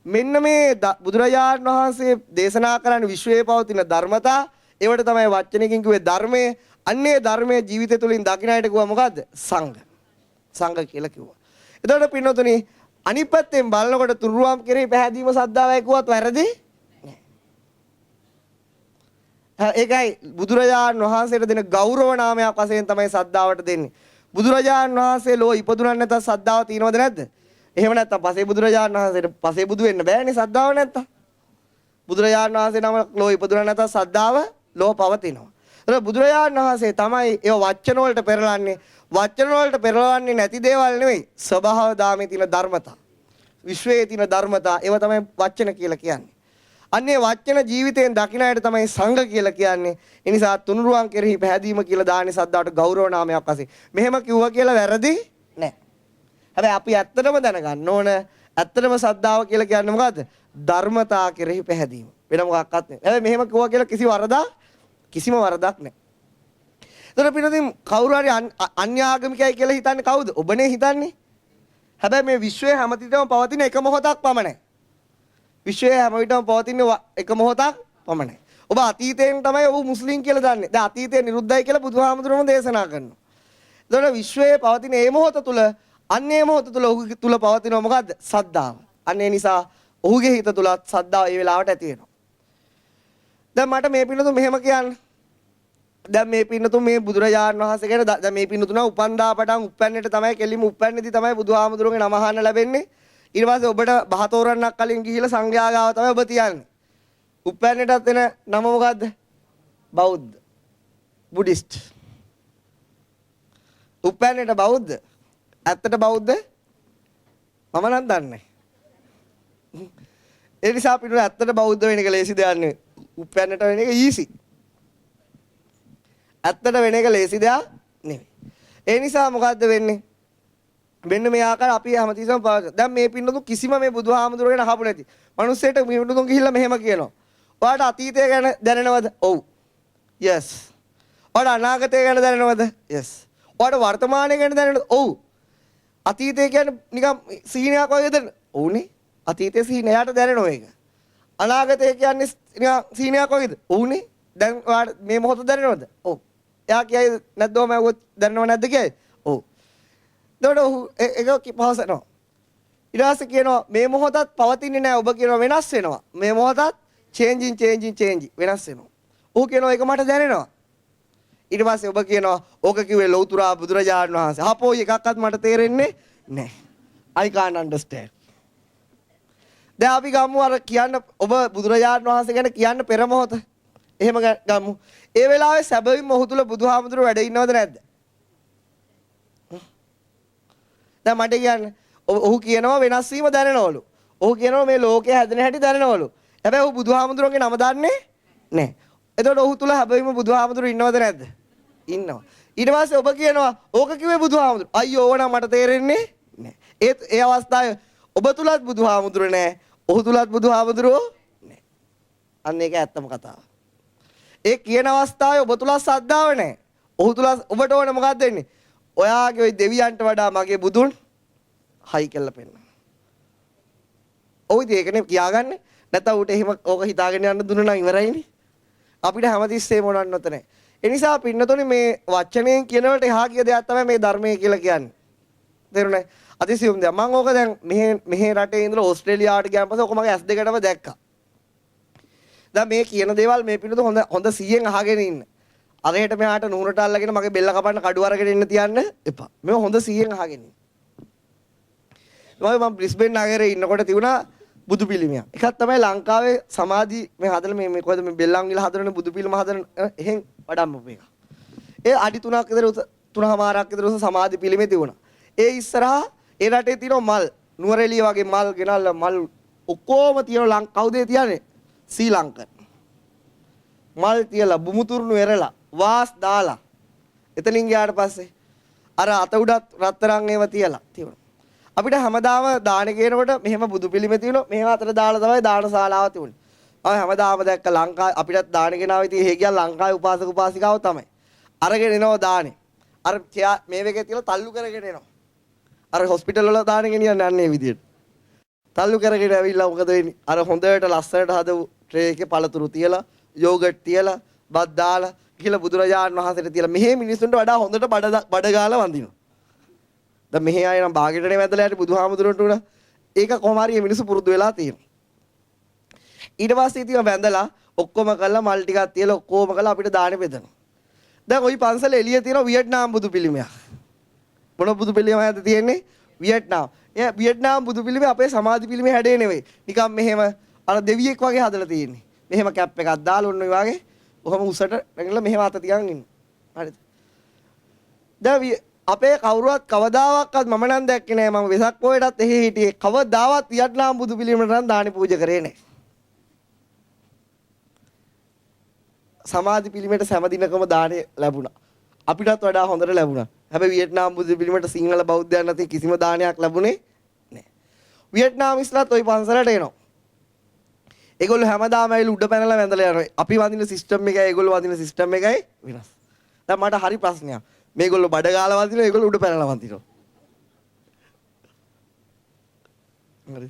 මෙන්න මේ බුදුරජාණන් වහන්සේ දේශනා කරන විශ්වයේ පවතින ධර්මතා ඒවට තමයි වචනකින් කිව්වේ ධර්මයේ. අන්නේ ධර්මයේ ජීවිතය තුලින් දකින්නට කිව්වා මොකද්ද? සංඝ. සංඝ කියලා කිව්වා. එතකොට පින්නතුනි අනිත් පැත්තෙන් බලනකොට තුරුවම් කෙරෙහි පැහැදීම සද්ධාවයි කිව්වත් වැරදි නෑ. ඒකයි බුදුරජාණන් වහන්සේට දෙන ගෞරව නාමයක් වශයෙන් තමයි සද්ධාවට දෙන්නේ. බුදුරජාණන් වහන්සේ ලෝ ඉපදුනක් නැත්නම් සද්ධාව තියෙනවද නැද්ද? එහෙම නැත්නම් පසේ බුදුරජාණන් වහන්සේට පසේ බුදු වෙන්න බෑනේ සද්ධාව නැත්තම්. බුදුරජාණන් වහන්සේ නම ලෝ ඉපදුනක් නැත්නම් සද්ධාව ලෝ පවතිනවා. ඒක බුදුරජාණන් වහන්සේ තමයි ඒ වචන වලට පෙරලන්නේ. වචන වලට පෙරලන්නේ නැති දේවල් නෙවෙයි. ස්වභාව දාමේ තියෙන ධර්මතා. විශ්වයේ තියෙන ධර්මතා ඒව තමයි වචන කියලා කියන්නේ. අන්නේ වචන ජීවිතයෙන් දකින්නට තමයි සංඝ කියලා කියන්නේ. ඒ නිසා තුනුරුවන් කෙරෙහි පැහැදීම කියලා දාන්නේ සද්ධාවට ගෞරව නාමයක් වශයෙන්. මෙහෙම කිව්වා කියලා වැරදි නෑ. හැබැයි අපි ඇත්තටම දැනගන්න ඕන ඇත්තටම සද්ධාව කියලා කියන්නේ මොකද්ද? ධර්මතා කෙරෙහි පැහැදීම. වෙන මොකක්වත් නෙවෙයි. හැබැයි මෙහෙම කිව්වා කියලා කිසිම වරදක් නෑ. එතකොට පිටින් කවුරු හරි අන්‍යාගමිකයි කියලා හිතන්නේ කවුද? ඔබනේ හිතන්නේ. හැබැයි මේ විශ්වයේ හැමතිස්සෙම පවතින එක මොහොතක් පමණයි. විශ්වයේ හැම විටම පවතින එක මොහොතක් පමණයි. ඔබ අතීතයෙන් තමයි ඔබ මුස්ලිම් කියලා දන්නේ. දැන් අතීතය නිරුද්ධයි කියලා බුදුහාමුදුරුවෝ දේශනා කරනවා. එතකොට විශ්වයේ පවතින මේ මොහොත තුල අන්නේ මොහොත තුල ඔහු තුල පවතිනවා මොකද්ද? සද්ධාව. අන්නේ නිසා ඔහුගේ හිත තුලත් සද්ධාව ඒ වෙලාවට ඇති වෙනවා. දැන් මට මේ පින්නතුන් මෙහෙම කියන්න. දැන් මේ පින්නතුන් මේ බුදුරජාණන් වහන්සේ ගැන දැන් මේ පින්නතුන උපන්දා පටන් උප්පැන්නේට තමයි කෙලිම උප්පැන්නේදී තමයි බුදුහාමුදුරුවෝගේ නම අහන්න ලැබෙන්නේ. ඊට පස්සේ ඔබට බහතෝරන්නක් කලින් ගිහිලා සංඝයා ගාව තමයි ඔබ තියන්නේ. උප්පැන්නේටත් එන නම මොකද්ද? බෞද්ධ. බුද්දිස්ට්. උප්පැන්නේට බෞද්ධ. ඇත්තට බෞද්ධ? මම නම් දන්නේ. ඒ නිසා අපිට ඇත්තට බෞද්ධ වෙන එක ලේසි දෙයක් නෙවෙයි. උප්පැන්නේට වෙන එක ඊසි. ඇත්තට වෙන එක ලේසි දෙයක් නෙවෙයි. ඒ නිසා මොකද්ද වෙන්නේ? මෙන්න මේ ආකාර අපි හැමතිස්සම දැන් මේ පින්නතුන් කිසිම මේ බුදුහාමුදුරුවෝ ගැන අහපු නැති. මිනිස්සෙට මේ පින්නතුන් ගිහිල්ලා මෙහෙම කියනවා. ඔයාලට අතීතය ගැන දැනෙනවද? ඔව්. yes. ඔයාලට අනාගතය ගැන දැනෙනවද? yes. ඔයාලට වර්තමානය ගැන දැනෙනවද? ඔව්. අතීතය කියන්නේ නිකන් සීනයක් වගේද? ඔව්නේ. අතීතයේ සීන එයාට දැනෙනවා ඒක. අනාගතය කියන්නේ නිකන් සීනයක් වගේද? ඔව්නේ. දැන් ඔයාලට මේ මොහොත දැනෙනවද? ඔව්. එයා කියයි නැද්ද ඔය මම දැනෙනව නැද්ද කියයි? ඔව්. ඒක පහසනවා. ඊට පස්සේ කියනවා මේ මොහොතත් පවතින්නේ නැහැ. ඔබ කියනවා වෙනස් වෙනවා. මේ මොහොතත් changing වෙනස් වෙනවා. ඔහු කියනවා ඒක මට දැනෙනවා. ඊට පස්සේ ඔබ කියනවා ඕක කිව්වේ ලෞතුරා බුදුරජාණන් වහන්සේ. හපෝ එකක්වත් මට තේරෙන්නේ නැහැ. I can't understand. දැන් අපි ගමු අර කියන්න ඔබ බුදුරජාණන් වහන්සේ ගැන කියන්න පෙර මොහොත. එහෙම ගමු. ඒ වෙලාවේ සැබවින්ම ඔහු තුල බුදුහාමුදුරුවෝ වැඩ ඉන්නවද නැද්ද? දැන් මට කියන්න ඔහු කියනවා වෙනස් වීම දැනෙනවලු. ඔහු කියනවා මේ ලෝකය හැදෙන හැටි දැනෙනවලු. හැබැයි ඔහු බුදුහාමුදුරුවන්ගේ නම දන්නේ නැහැ. එතකොට ඔහු තුල හැබැයිම බුදුහාමුදුරුවෝ ඉන්නවද නැද්ද? ඉන්නවා. ඊට පස්සේ ඔබ කියනවා ඕක කිව්වේ බුදුහාමුදුරුවෝ. අයියෝ ඕක නම් මට තේරෙන්නේ නැහැ. ඒ අවස්ථාවේ ඔබ තුලත් බුදුහාමුදුරුවෝ නැහැ. ඔහු තුලත් බුදුහාමුදුරුවෝ නැහැ. අන්න ඒක ඇත්තම කතාව. ඒ කියන අවස්ථාවේ ඔබ තුල සද්ධාව නැහැ. ඔහු තුල ඔබට ඕන මොකක්ද වෙන්නේ? ඔයාගේ ওই දෙවියන්ට වඩා මගේ බුදුන් හයි කියලා පෙන්නන. ඔය දෙයකනේ කියාගන්නේ. නැත්නම් උට එහෙම ඕක හිතාගෙන යන්න දුන්න නම් ඉවරයිනේ. අපිට හැමතිස්සෙම මොනවත් නැතනේ. ඒ නිසා පින්නතොනේ මේ වචනයෙන් කියන වලට එහා ගිය දෙයක් තමයි මේ ධර්මය කියලා කියන්නේ. තේරුණාද? අතිසියුම් දෙයක්. මම ඕක දැන් මෙහි රටේ ඉඳලා ඕස්ට්‍රේලියාවට ගියාන් පස්සේ ඕක මගේ S2කටම දැක්කා. දැන් මේ කියන දේවල් මේ පින්නතො හොඳ 100න් අහගෙන ඉන්න. අරහෙට මෙහාට නුහුරට අල්ලගෙන මගේ බෙල්ල කපන්න කඩුව අරගෙන ඉන්න තියන්න එපා. මේව හොඳ 100න් අහගෙන ඉන්න. මම බ්‍රිස්බේන් නගරේ ඉන්නකොට තිබුණා බුදු පිළිමයක්. එකක් තමයි ලංකාවේ සමාධි මේ හදන මේ කොහෙද මේ බෙල්ලන් විල හදන බුදු පිළිම හදන එහෙන් වඩම්මපු එක. ඒ අඩි 3ක් විතර 3මාරක් විතර උස සමාධි පිළිමේ තිබුණා. ඒ ඉස්සරහා ඒ රටේ තියෙන මල් නුවරඑළිය වගේ මල් ගෙනල්ලා මල් ඔක්කොම තියෙන කවුද තියන්නේ? ශ්‍රී ලංකන්. මල් තියලා බුමුතුරුණු එරලා වාස් දාලා එතනින් ගියාට පස්සේ අර අත උඩත් රත්තරන් ඒවා තියලා තියෙනවා. අපිට හැමදාම දාන ගේනකොට මෙහෙම බුදු පිළිම තියෙනවා. මෙහෙම අතට දාලා තමයි දානශාලාව තියුනේ. අපි හැමදාම දැක්ක ලංකාවේ අපිටත් දාන ගෙනාවේ ඉතින් එහෙ ගියා ලංකාවේ උපාසක උපාසිකාව තමයි. අරගෙන එනවා දානේ. අර මේ වගේ තියලා තල්ලු කරගෙන එනවා. අර හොස්පිටල් වල දාන ගෙනියන්නේ අන්නේ විදියට. තල්ලු කරගෙන ඇවිල්ලා මොකද වෙන්නේ? අර හොඳට ලස්සනට හදපු ට්‍රේ එකේ පළතුරු තියලා, යෝගට් තියලා, බත් දාලා කියලා බුදුරජාණන් වහන්සේට තියලා මෙහි මිනිස්සුන්ට වඩා හොඳට බඩ ගාලා වඳිනවා. දැන් මෙහි ආයෙ නම් බාගෙටනේ වැදලා යටි බුදුහාමුදුරන්ට උනා. ඒක කොහොම හරි මේ මිනිස්සු පුරුදු වෙලා තියෙනවා. ඊට පස්සේ ඉතින් වැඳලා ඔක්කොම කළා මල් ටිකක් තියලා ඔක්කොම කළා අපිට දානෙ බෙදනවා. දැන් ওই පන්සල එළිය තියෙන වියට්නාම් බුදු පිළිමයක්. මොන බුදු පිළිමයක්ද තියෙන්නේ? වියට්නාම්. ඒ වියට්නාම් බුදු පිළිමේ අපේ සමාධි පිළිමේ හැඩේ නෙවෙයි. නිකන් මෙහෙම අර දෙවියෙක් වගේ හදලා තියෙන්නේ. මෙහෙම කැප් එකක් දාලා ඔන්න ඔය වගේ කොහොම උසට නැගලා මෙහෙම අත තියන් ඉන්න. හරිද? දැන් අපේ කවුරුවත් කවදාවත් මම නම් දැක්කේ නෑ මම වෙසක් පොයටත් එහෙ හිටියේ. කවදාවත් වියට්නාම් බුදු පිළිමකට නම් දානි පූජා කරේ නෑ. සමාධි පිළිමයට සෑම දිනකම දාණය ලැබුණා. අපිටත් වඩා හොඳට ලැබුණා. හැබැයි වියට්නාම් බුදු පිළිමයට සිංහල බෞද්ධයන් අතරින් කිසිම දානයක් ලැබුණේ නැහැ. වියට්නාමිස්ලාත් ওই පන්සලට එනවා. ඒගොල්ලෝ හැමදාම ඇවිල්ලා උඩ පැනලා වැඳලා යනවා. අපි වඳින සිස්ටම් එකයි ඒගොල්ලෝ වඳින සිස්ටම් එකයි වෙනස්. දැන් මට හරි ප්‍රශ්නයක්. මේගොල්ලෝ බඩ ගාලා වඳිනවා ඒගොල්ලෝ උඩ පැනලා වඳිනවා. හරි.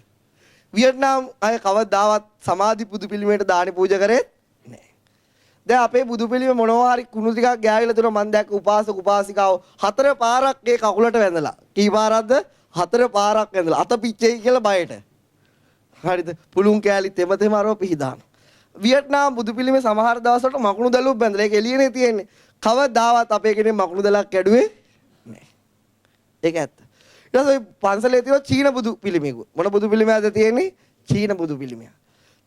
වියට්නාම් අය කවදාවත් සමාධි බුදු පිළිමයට දානි පූජා කරේ දැන් අපේ බුදු පිළිම මොනවා හරි කුණු ටිකක් ගෑවිලා තුන මම දැක්ක උපාසක උපාසිකාව 4 පාරක් ඒ කකුලට වැඳලා. කී පාරක්ද? 4 පාරක් වැඳලා. අත පිච්චෙයි කියලා බයට. හරිද? පුළුන් කෑලි තෙම තෙම අරව පිහිදාන. වියට්නාම් බුදු පිළිමේ සමහර දවස්වලට මකුණු දලුවක් බැඳලා ඒක එළියනේ තියෙන්නේ. කවදාවත් අපේ කෙනෙක් මකුණු දලක් කැඩුවේ නැහැ. ඒක ඇත්ත. ඊට පස්සේ පන්සලේ තියෙන චීන බුදු පිළිමයක. මොන බුදු පිළිමයක්ද තියෙන්නේ? චීන බුදු පිළිමය.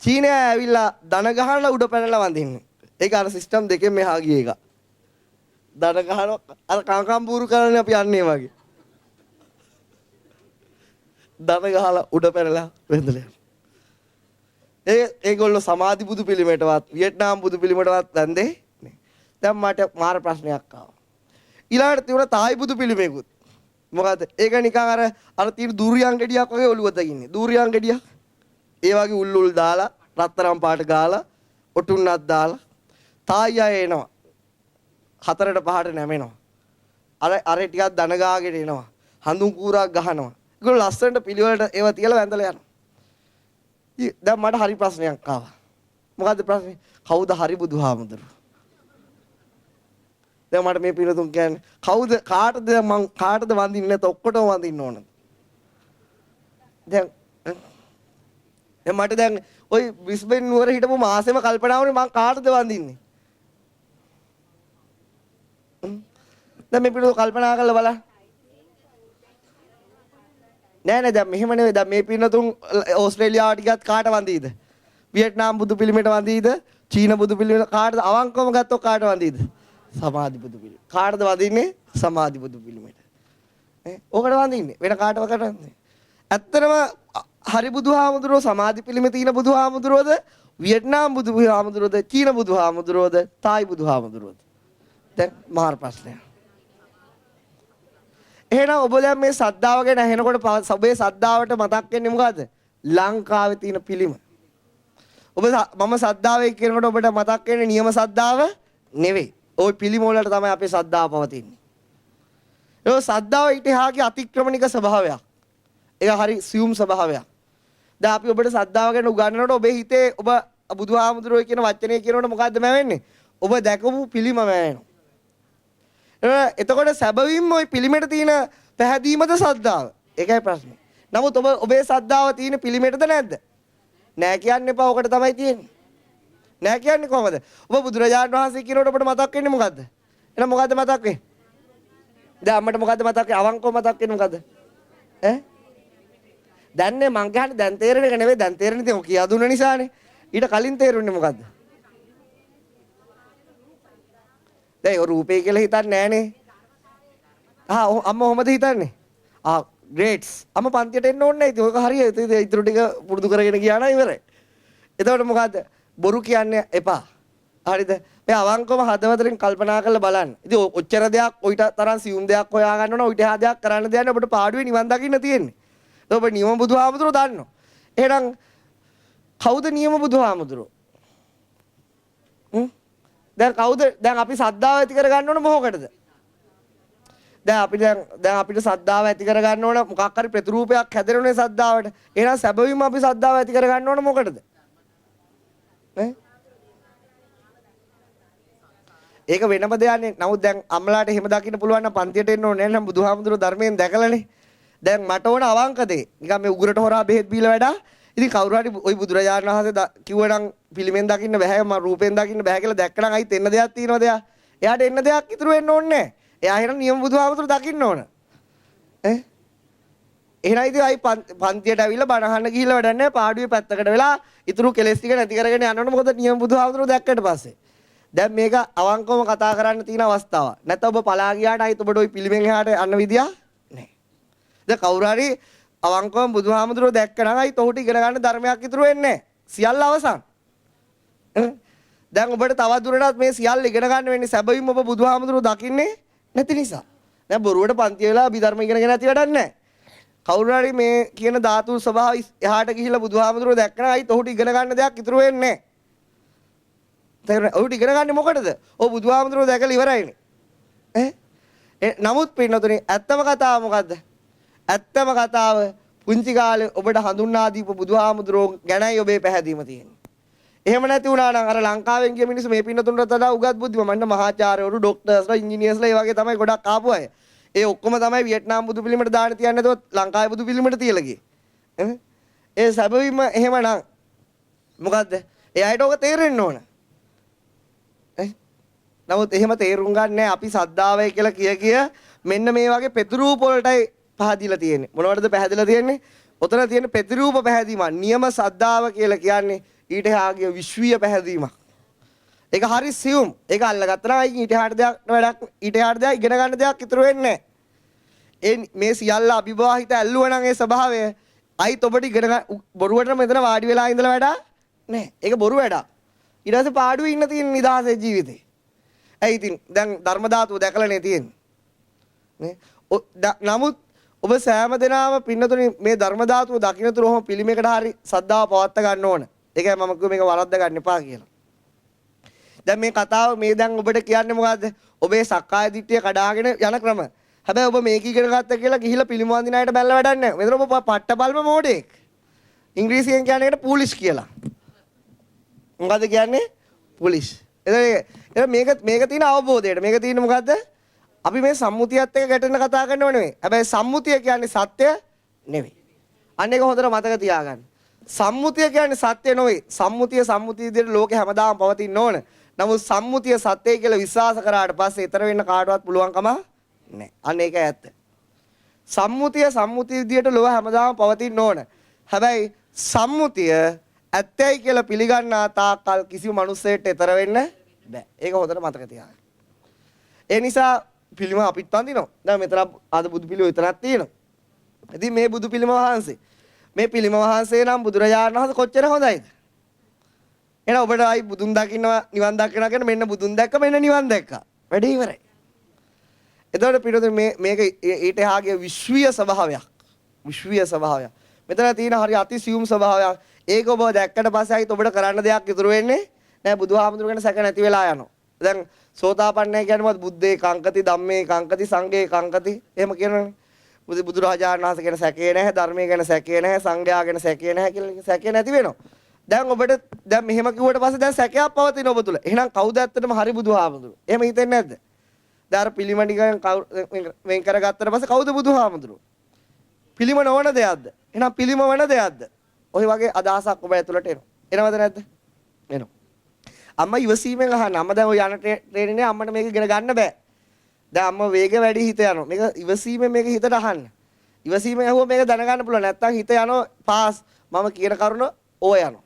චීනය ඇවිල්ලා දන ගහලා උඩ පැනලා වඳින්නේ. ඒක අර සිස්ටම් දෙකෙන් මෙහා ගිය එක. දඩ ගහන අර කංකම් බూరు කරන්නේ අපි යන්නේ වගේ. දඩ ගහලා උඩ පැනලා වැඳලා. ඒගොල්ලෝ සමාධි බුදු පිළිමයටවත් වියට්නාම් බුදු පිළිමයටවත් වැඳේ නෑ. දැන් මට මාර ප්‍රශ්නයක් ආවා. ඊළඟට තිබුණා තායි බුදු පිළිමයකුත්. මොකද ඒක නිකන් අර තියෙන දුරියන් ගෙඩියක් වගේ ඔළුව දකින්නේ. දුරියන් ගෙඩියක්. ඒ වගේ උල් දාලා රත්තරන් පාට ගාලා ඔටුන්නක් දාලා තායි අය එනවා. 4ට 5ට නැමෙනවා. අර ටිකක් දන ගාගෙන එනවා. හඳුන් කූරක් ගහනවා. ඒගොල්ලෝ ලස්සනට පිළිවෙලට ඒව තියලා වැඳලා යනවා. දැන් මට හරි ප්‍රශ්නයක් ආවා. මොකද්ද ප්‍රශ්නේ? කවුද හරි බුදුහාමුදුරුවෝ? දැන් මට මේ පිළිතුරු කියන්නේ කවුද කාටද මං කාටද වඳින්නේ නැත ඔක්කොටම වඳින්න ඕනද? දැන් මට දැන් ওই බ්‍රිස්බේන් නුවර හිටපු මාසෙම කල්පනා වුණේ මං කාටද වඳින්නේ? දැන් මේ පිළිතුරු කල්පනා කරලා බලන්න. නෑ දැන් මෙහෙම නෙවෙයි. දැන් මේ පින්නතුන් ඕස්ට්‍රේලියාවට ගියත් කාට වඳීද? වියට්නාම් බුදු පිළිමයට වඳීද? චීන බුදු පිළිමයට කාටද? අවංකවම ගත්තොත් කාට වඳීද? සමාධි බුදු පිළිම. කාටද වඳින්නේ? සමාධි බුදු පිළිමයට. ඕකට වඳින්නේ. වෙන කාටවත් වඳින්නේ. ඇත්තටම හරි බුදුහාමුදුරුවෝ සමාධි පිළිමේ තියෙන බුදුහාමුදුරුවෝද? වියට්නාම් බුදුහාමුදුරුවෝද? චීන බුදුහාමුදුරුවෝද? තායි බුදුහාමුදුරුවෝද? දැන් මාර ප්‍රශ්නයක්. එහෙනම් ඔබ දැන් මේ සද්දාව ගැන අහනකොට ඔබේ සද්දාවට මතක් වෙන්නේ මොකද්ද? ලංකාවේ තියෙන පිළිම. මම සද්දාවේ කියනකොට ඔබට මතක් වෙන්නේ නියම සද්දාව නෙවෙයි. ওই පිළිම වලට තමයි අපේ සද්දාව පවතින්නේ. ඒ සද්දාව ඉතිහාසයේ අතික්‍රමණික ස්වභාවයක්. ඒක හරි සියුම් ස්වභාවයක්. දැන් අපි ඔබට සද්දාව ගැන උගන්වනකොට ඔබේ හිතේ ඔබ බුදුහාමුදුරුවෝ කියන වචනේ කියනකොට මොකද්ද මැවෙන්නේ? ඔබ දැකපු පිළිම මැවෙනවා. එතකොට සැබවින්ම ওই පිළිමෙට තියෙන පැහැදීමද සද්දාව? ඒකයි ප්‍රශ්නේ. නමුත් ඔබේ සද්දාව තියෙන පිළිමෙටද නැද්ද? නෑ කියන්න එපා. ඔකට තමයි තියෙන්නේ. නෑ කියන්නේ කොහමද? ඔබ බුදුරජාණන් වහන්සේ කියනකොට ඔබට මතක් වෙන්නේ මොකද්ද? එහෙනම් මොකද්ද මතක් වෙන්නේ? දැන් අම්මට මොකද්ද මතක් වෙන්නේ? අවංකව මතක් වෙන්නේ මොකද්ද? දැන්නේ මං කියන්නේ දැන් තේරෙන එක නෙවෙයි. දැන් තේරෙන්නේ ඉතින් ඔය කියා දුන්න නිසානේ. ඊට කලින් තේරුන්නේ මොකද්ද? දැන් ඔය රූපේ කියලා හිතන්නේ නෑනේ. අම්මා කොහමද හිතන්නේ? ග්‍රේට්ස්. අම්මා පන්තියට එන්න ඕනේ නැහැ. ඒක හරිය. ඉතුරු ටික පුරුදු කරගෙන ගියා නම් ඉවරයි. එතකොට මොකද්ද? බොරු කියන්නේ එපා. හරිද? මේ අවංකවම හදවතෙන් කල්පනා කරලා බලන්න. ඉතින් ඔච්චර දෙයක් ඔයිට තරම් සියුම් දෙයක් හොයා ගන්න ඕන ඔයිට එහා දෙයක් කරන්න දෙයක් නෑ. ඔබට පාඩුවේ නිවන් දකින්න තියෙන්නේ. ඒක ඔබ නියම බුදුහාමුදුරුවෝ දන්නවා. එහෙනම් කවුද නියම බුදුහාමුදුරුවෝ? දැන් කවුද? දැන් අපි සද්ධාව ඇති කර ගන්න ඕන මොකකටද? දැන් අපිට සද්ධාව ඇති කර ගන්න ඕන මොකක් හරි ප්‍රතිරූපයක් හැදෙනුනේ සද්ධාවට. එහෙනම් සැබවින්ම අපි සද්ධාව ඇති කර ගන්න ඕන මොකටද? ඒක වෙනම දෙයක්නේ. නමුත් දැන් අම්මලාට එහෙම දකින්න පුළුවන් නම් පන්තියට එන්න ඕනේ නැහැ නම් බුදුහාමුදුරුවෝ ධර්මයෙන් දැකලානේ. දැන් මට ඕන අවංක දේ. නිකන් මේ උගුරට හොරා බෙහෙත් බීලා වැඩා. ඉතින් කවුරු හරි ওই බුදුරජාණන් වහන්සේ කිව්වනම් පිළිමෙන් දකින්න බෑ මම රූපෙන් දකින්න බෑ කියලා දැක්කනම් අයිත් එන්න දෙයක් තියෙනවද එයා? එයාට එන්න දෙයක් ඉතුරු වෙන්න ඕනේ නැහැ. එයා එහෙනම් නියම බුදුහාමුදුරුවෝ දකින්න ඕන. එහෙනම් ඉතින් අයි පන්තියට ඇවිල්ලා බණ අහන්න ගිහිල්ලා වැඩක් නැහැ. පාඩුවේ පැත්තකට වෙලා ඉතුරු කෙලෙස් ටික නැති කරගෙන යනවනේ මොකද නියම බුදුහාමුදුරුවෝ දැක්කට පස්සේ. දැන් මේක අවංකවම කතා කරන්න තියෙන අවස්ථාවක්. නැත්නම් ඔබ පලා ගියාට අයිත් ඔබට ওই පිළිමෙන් එහාට යන්න විදියක් නැහැ. දැන් කවුරු හරි අවංකවම බුදුහාමුදුරුවෝ දැක්කනම් අයිත් ඔහුට ඉගෙන ගන්න ධර්මයක් ඉතුරු වෙන්නේ නැහැ. සියල්ල අවසන්. දැන් ඔබට තවත් දුරටත් මේ සියල්ල ඉගෙන ගන්න වෙන්නේ සැබවින්ම ඔබ බුදුහාමුදුරුවෝ දකින්නේ නැති නිසා. දැන් බොරුවට පන්ති වෙලා අභිධර්ම ඉගෙනගෙන නැති වැඩක් නැහැ. කවුරු හරි මේ කියන ධාතු ස්වභාව එහාට ගිහිල්ලා බුදුහාමුදුරුවෝ දැක්කනම් අයිත් ඔහුට ඉගෙන ගන්න දෙයක් ඉතුරු වෙන්නේ නැහැ. ඔහුට ඉගෙන ගන්නේ මොකටද? ඔව් බුදුහාමුදුරුවෝ දැකලා ඉවරයිනේ. නමුත් පින්නතුනේ ඇත්තම කතාව මොකද්ද? ඇත්තම කතාව පුංචි කාලේ ඔබට හඳුන්වා දීපු බුදුහාමුදුරුවෝ ගැනයි ඔබේ පැහැදීම තියෙන්නේ. එහෙම නැති වුණා නම් අර ලංකාවෙන් ගිය මිනිස්සු මේ පින්නතුන්ට වඩා උගත් බුද්ධිම මන්න මහාචාර්යවරු ඩොක්ටර්ස්ලා ඉංජිනේර්ස්ලා ඒ වගේ තමයි ගොඩක් ආපු අය. ඒ ඔක්කොම තමයි වියට්නාම් බුදු පිළිමයට දාන්න තියන්නේ නැතුව ලංකාවේ බුදු පිළිමයට තියලා ගියේ. ඒ සැබවින්ම එහෙමනම් මොකද්ද? එයාට ඔක තේරෙන්න ඕන. නමුත් එහෙම තේරුම් ගන්න නැහැ අපි සද්ධාවයි කියලා කිය මෙන්න මේ වගේ පෙතුරූප වලටයි පහදිලා තියෙන්නේ. මොනවටද පහදිලා තියෙන්නේ? ඔතන තියෙන පෙතුරූප පැහැදීම. නියම සද්ධාව කියලා කියන්නේ ඊට එහාගේ විශ්වීය පැහැදීමක්. ඒක හරි සියුම්. ඒක අල්ලගත්තා නම් ඊට එහාට දෙයක් වැඩක් ඊට එහාට දෙයක් ඉගෙන ගන්න දෙයක් ඉතුරු වෙන්නේ නැහැ. මේ සියල්ල අභිභාහිත ඇල්ලුවා නම් ඒ ස්වභාවය අයිත් ඔබට ඉගෙන බොරුවට මෙතන වාඩි වෙලා ඉඳලා වැඩක් නැහැ. ඒක බොරු වැඩක්. ඊට පස්සේ පාඩුවේ ඉන්න තියෙන නිදහසේ ජීවිතේ. ඇයි ඉතින් දැන් ධර්ම ධාතුව දැකලානේ තියෙන්නේ. නේ? නමුත් ඔබ සෑම දිනම පින්නතුනේ මේ ධර්ම ධාතුව දකින්නතුරු ඔහොම පිළිමයකට හරි සද්ධාව පවත්ත ගන්න ඕන. ඒකයි මම කිව්වේ මේක වරද්ද ගන්න එපා කියලා. දැන් මේ කතාව මේ දැන් ඔබට කියන්නේ මොකද්ද? ඔබේ සක්කාය දිට්ඨිය කඩාගෙන යන ක්‍රම. හැබැයි ඔබ මේක ඉගෙන ගත්ත කියලා ගිහිල්ලා පිළිම වඳින අයට බැලලා වැඩක් නැහැ. මෙතන ඔබ පට්ටබල්ම මෝඩෙක්. ඉංග්‍රීසියෙන් කියන්නේ ඒකට පූලිෂ් කියලා. මොකද්ද කියන්නේ? පූලිෂ්. එතන මේක තියෙන අවබෝධයට. මේක තියෙන මොකද්ද? අපි මේ සම්මුතියත් එක්ක ගැටෙන්න කතා කරනව නෙවෙයි. හැබැයි සම්මුතිය කියන්නේ සත්‍ය නෙවෙයි. අන්න ඒක හොඳට මතක තියාගන්න. සම්මුතිය කියන්නේ සත්‍ය නෙවෙයි. සම්මුතිය විදිහට ලෝකේ හැමදාම පවතින්න ඕන. නමුත් සම්මුතිය සත්‍යයි කියලා විශ්වාස කරාට පස්සේ ඊතර වෙන්න කාටවත් පුළුවන්කම නැහැ. අන්න ඒකයි ඇත්ත. සම්මුතිය විදිහට ලෝක හැමදාම පවතින්න ඕන. හැබැයි සම්මුතිය ඇත්තයි කියලා පිළිගන්නා තාක්කල් කිසිම මිනිසෙට ඊතර වෙන්න බෑ. ඒක හොඳට මතක තියාගන්න. ඒ නිසා පිළිම අපිත් වඳිනවා. දැන් මෙතන අද බුදු පිළිම විතරක් තියෙනවා. ඉතින් මේ බුදු පිළිම වහන්සේ මේ පිළිම වහන්සේ නම් බුදුරජාණන් වහන්සේ කොච්චර හොඳයිද? එහෙනම් ඔබට ආයි බුදුන් දකින්නවා නිවන් දකින්නවා කියන මෙන්න බුදුන් දැක්ක මෙන්න නිවන් දැක්කා. වැඩේ ඉවරයි. එතකොට පිටුද මේක ඊට එහාගේ විශ්වීය ස්වභාවයක්. විශ්වීය ස්වභාවයක්. මෙතන තියෙන හරි අතිසියුම් ස්වභාවයක්. ඒක ඔබ දැක්කට පස්සේ ආයිත් ඔබට කරන්න දෙයක් ඉතුරු වෙන්නේ නෑ. බුදුහාමුදුරු ගැන සැක නැති වෙලා යනවා. දැන් සෝතාපන්නයි කියන්නේ මොකද? බුද්දේ කංකති ධම්මේ කංකති සංඝේ කංකති එහෙම කියනවනේ. බුදුරජාණන් වහන්සේ ගැන සැකේ නැහැ, ධර්මයේ ගැන සැකේ නැහැ, සංඝයා ගැන සැකේ නැහැ කියලා සැකේ නැති වෙනවා. දැන් ඔබට දැන් මෙහෙම කිව්වට පස්සේ දැන් සැකයක් පවතින ඔබ තුල. එහෙනම් කවුද ඇත්තටම හරි බුදුහාමුදුරු? එහෙම හිතෙන්නේ නැද්ද? දැන් අර පිළිම නිකන් වෙන් කරගත්තට පස්සේ කවුද බුදුහාමුදුරු? පිළිම නොවන දෙයක්ද? එහෙනම් පිළිම වන දෙයක්ද? ඔය වගේ අදහසක් ඔබ ඇතුළට එනවා. එනවද නැද්ද? එනවා. අම්මා ඉවසීමෙන් අහන්න. අම්මා දැන් ඔය යන ට්‍රේනිනේ අම්මට මේක ඉගෙන ගන්න බෑ. දැන් අම්මා වේග වැඩි හිත යනවා. මේක ඉවසීමෙන් මේක හිතට අහන්න. ඉවසීමෙන් අහුව මේක දැනගන්න පුළුවන්. නැත්තම් හිත යනවා පාස් මම කියන කරුණ ඕ යනවා.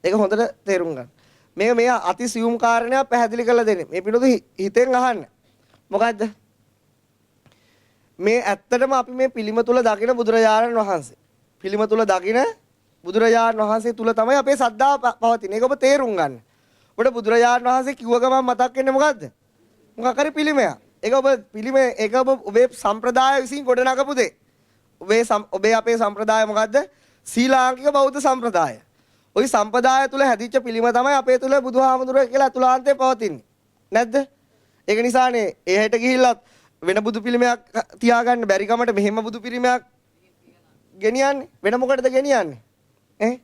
ඒක හොඳට තේරුම් ගන්න. මේ අතිසියුම් කාරණයක් පැහැදිලි කරලා දෙන්නේ. මේ පිටුදු හිතෙන් අහන්න. මොකද්ද? මේ ඇත්තටම අපි මේ පිළිම තුල දකින බුදුරජාණන් වහන්සේ. පිළිම තුල දකින බුදුරජාණන් වහන්සේ තුල තමයි අපේ සද්ධාව පවතින්නේ. ඒක ඔබ තේරුම් ගන්න. ඔබට බුදුරජාණන් වහන්සේ කිව්ව ගමන් මතක් වෙන්නේ මොකද්ද? මොකක් හරි පිළිමයක්. ඒක ඔබ පිළිමය ඒක ඔබේ සම්ප්‍රදාය විසින් ගොඩනගපු දෙයක්. ඔබේ අපේ සම්ප්‍රදාය මොකද්ද? ශ්‍රී ලාංකික බෞද්ධ සම්ප්‍රදාය. ওই සම්ප්‍රදාය තුල හැදිච්ච පිළිම තමයි අපේ තුල බුදුහාමුදුරුවෝ කියලා අතුලාන්තේ පවතින්නේ. නැද්ද? ඒක නිසානේ ඒ හැට ගිහිල්ලත් වෙන බුදු පිළිමයක් තියාගන්න බැරි කමට මෙහෙම බුදු පිළිමයක් ගෙනියන්නේ. වෙන මොකටද ගෙනියන්නේ?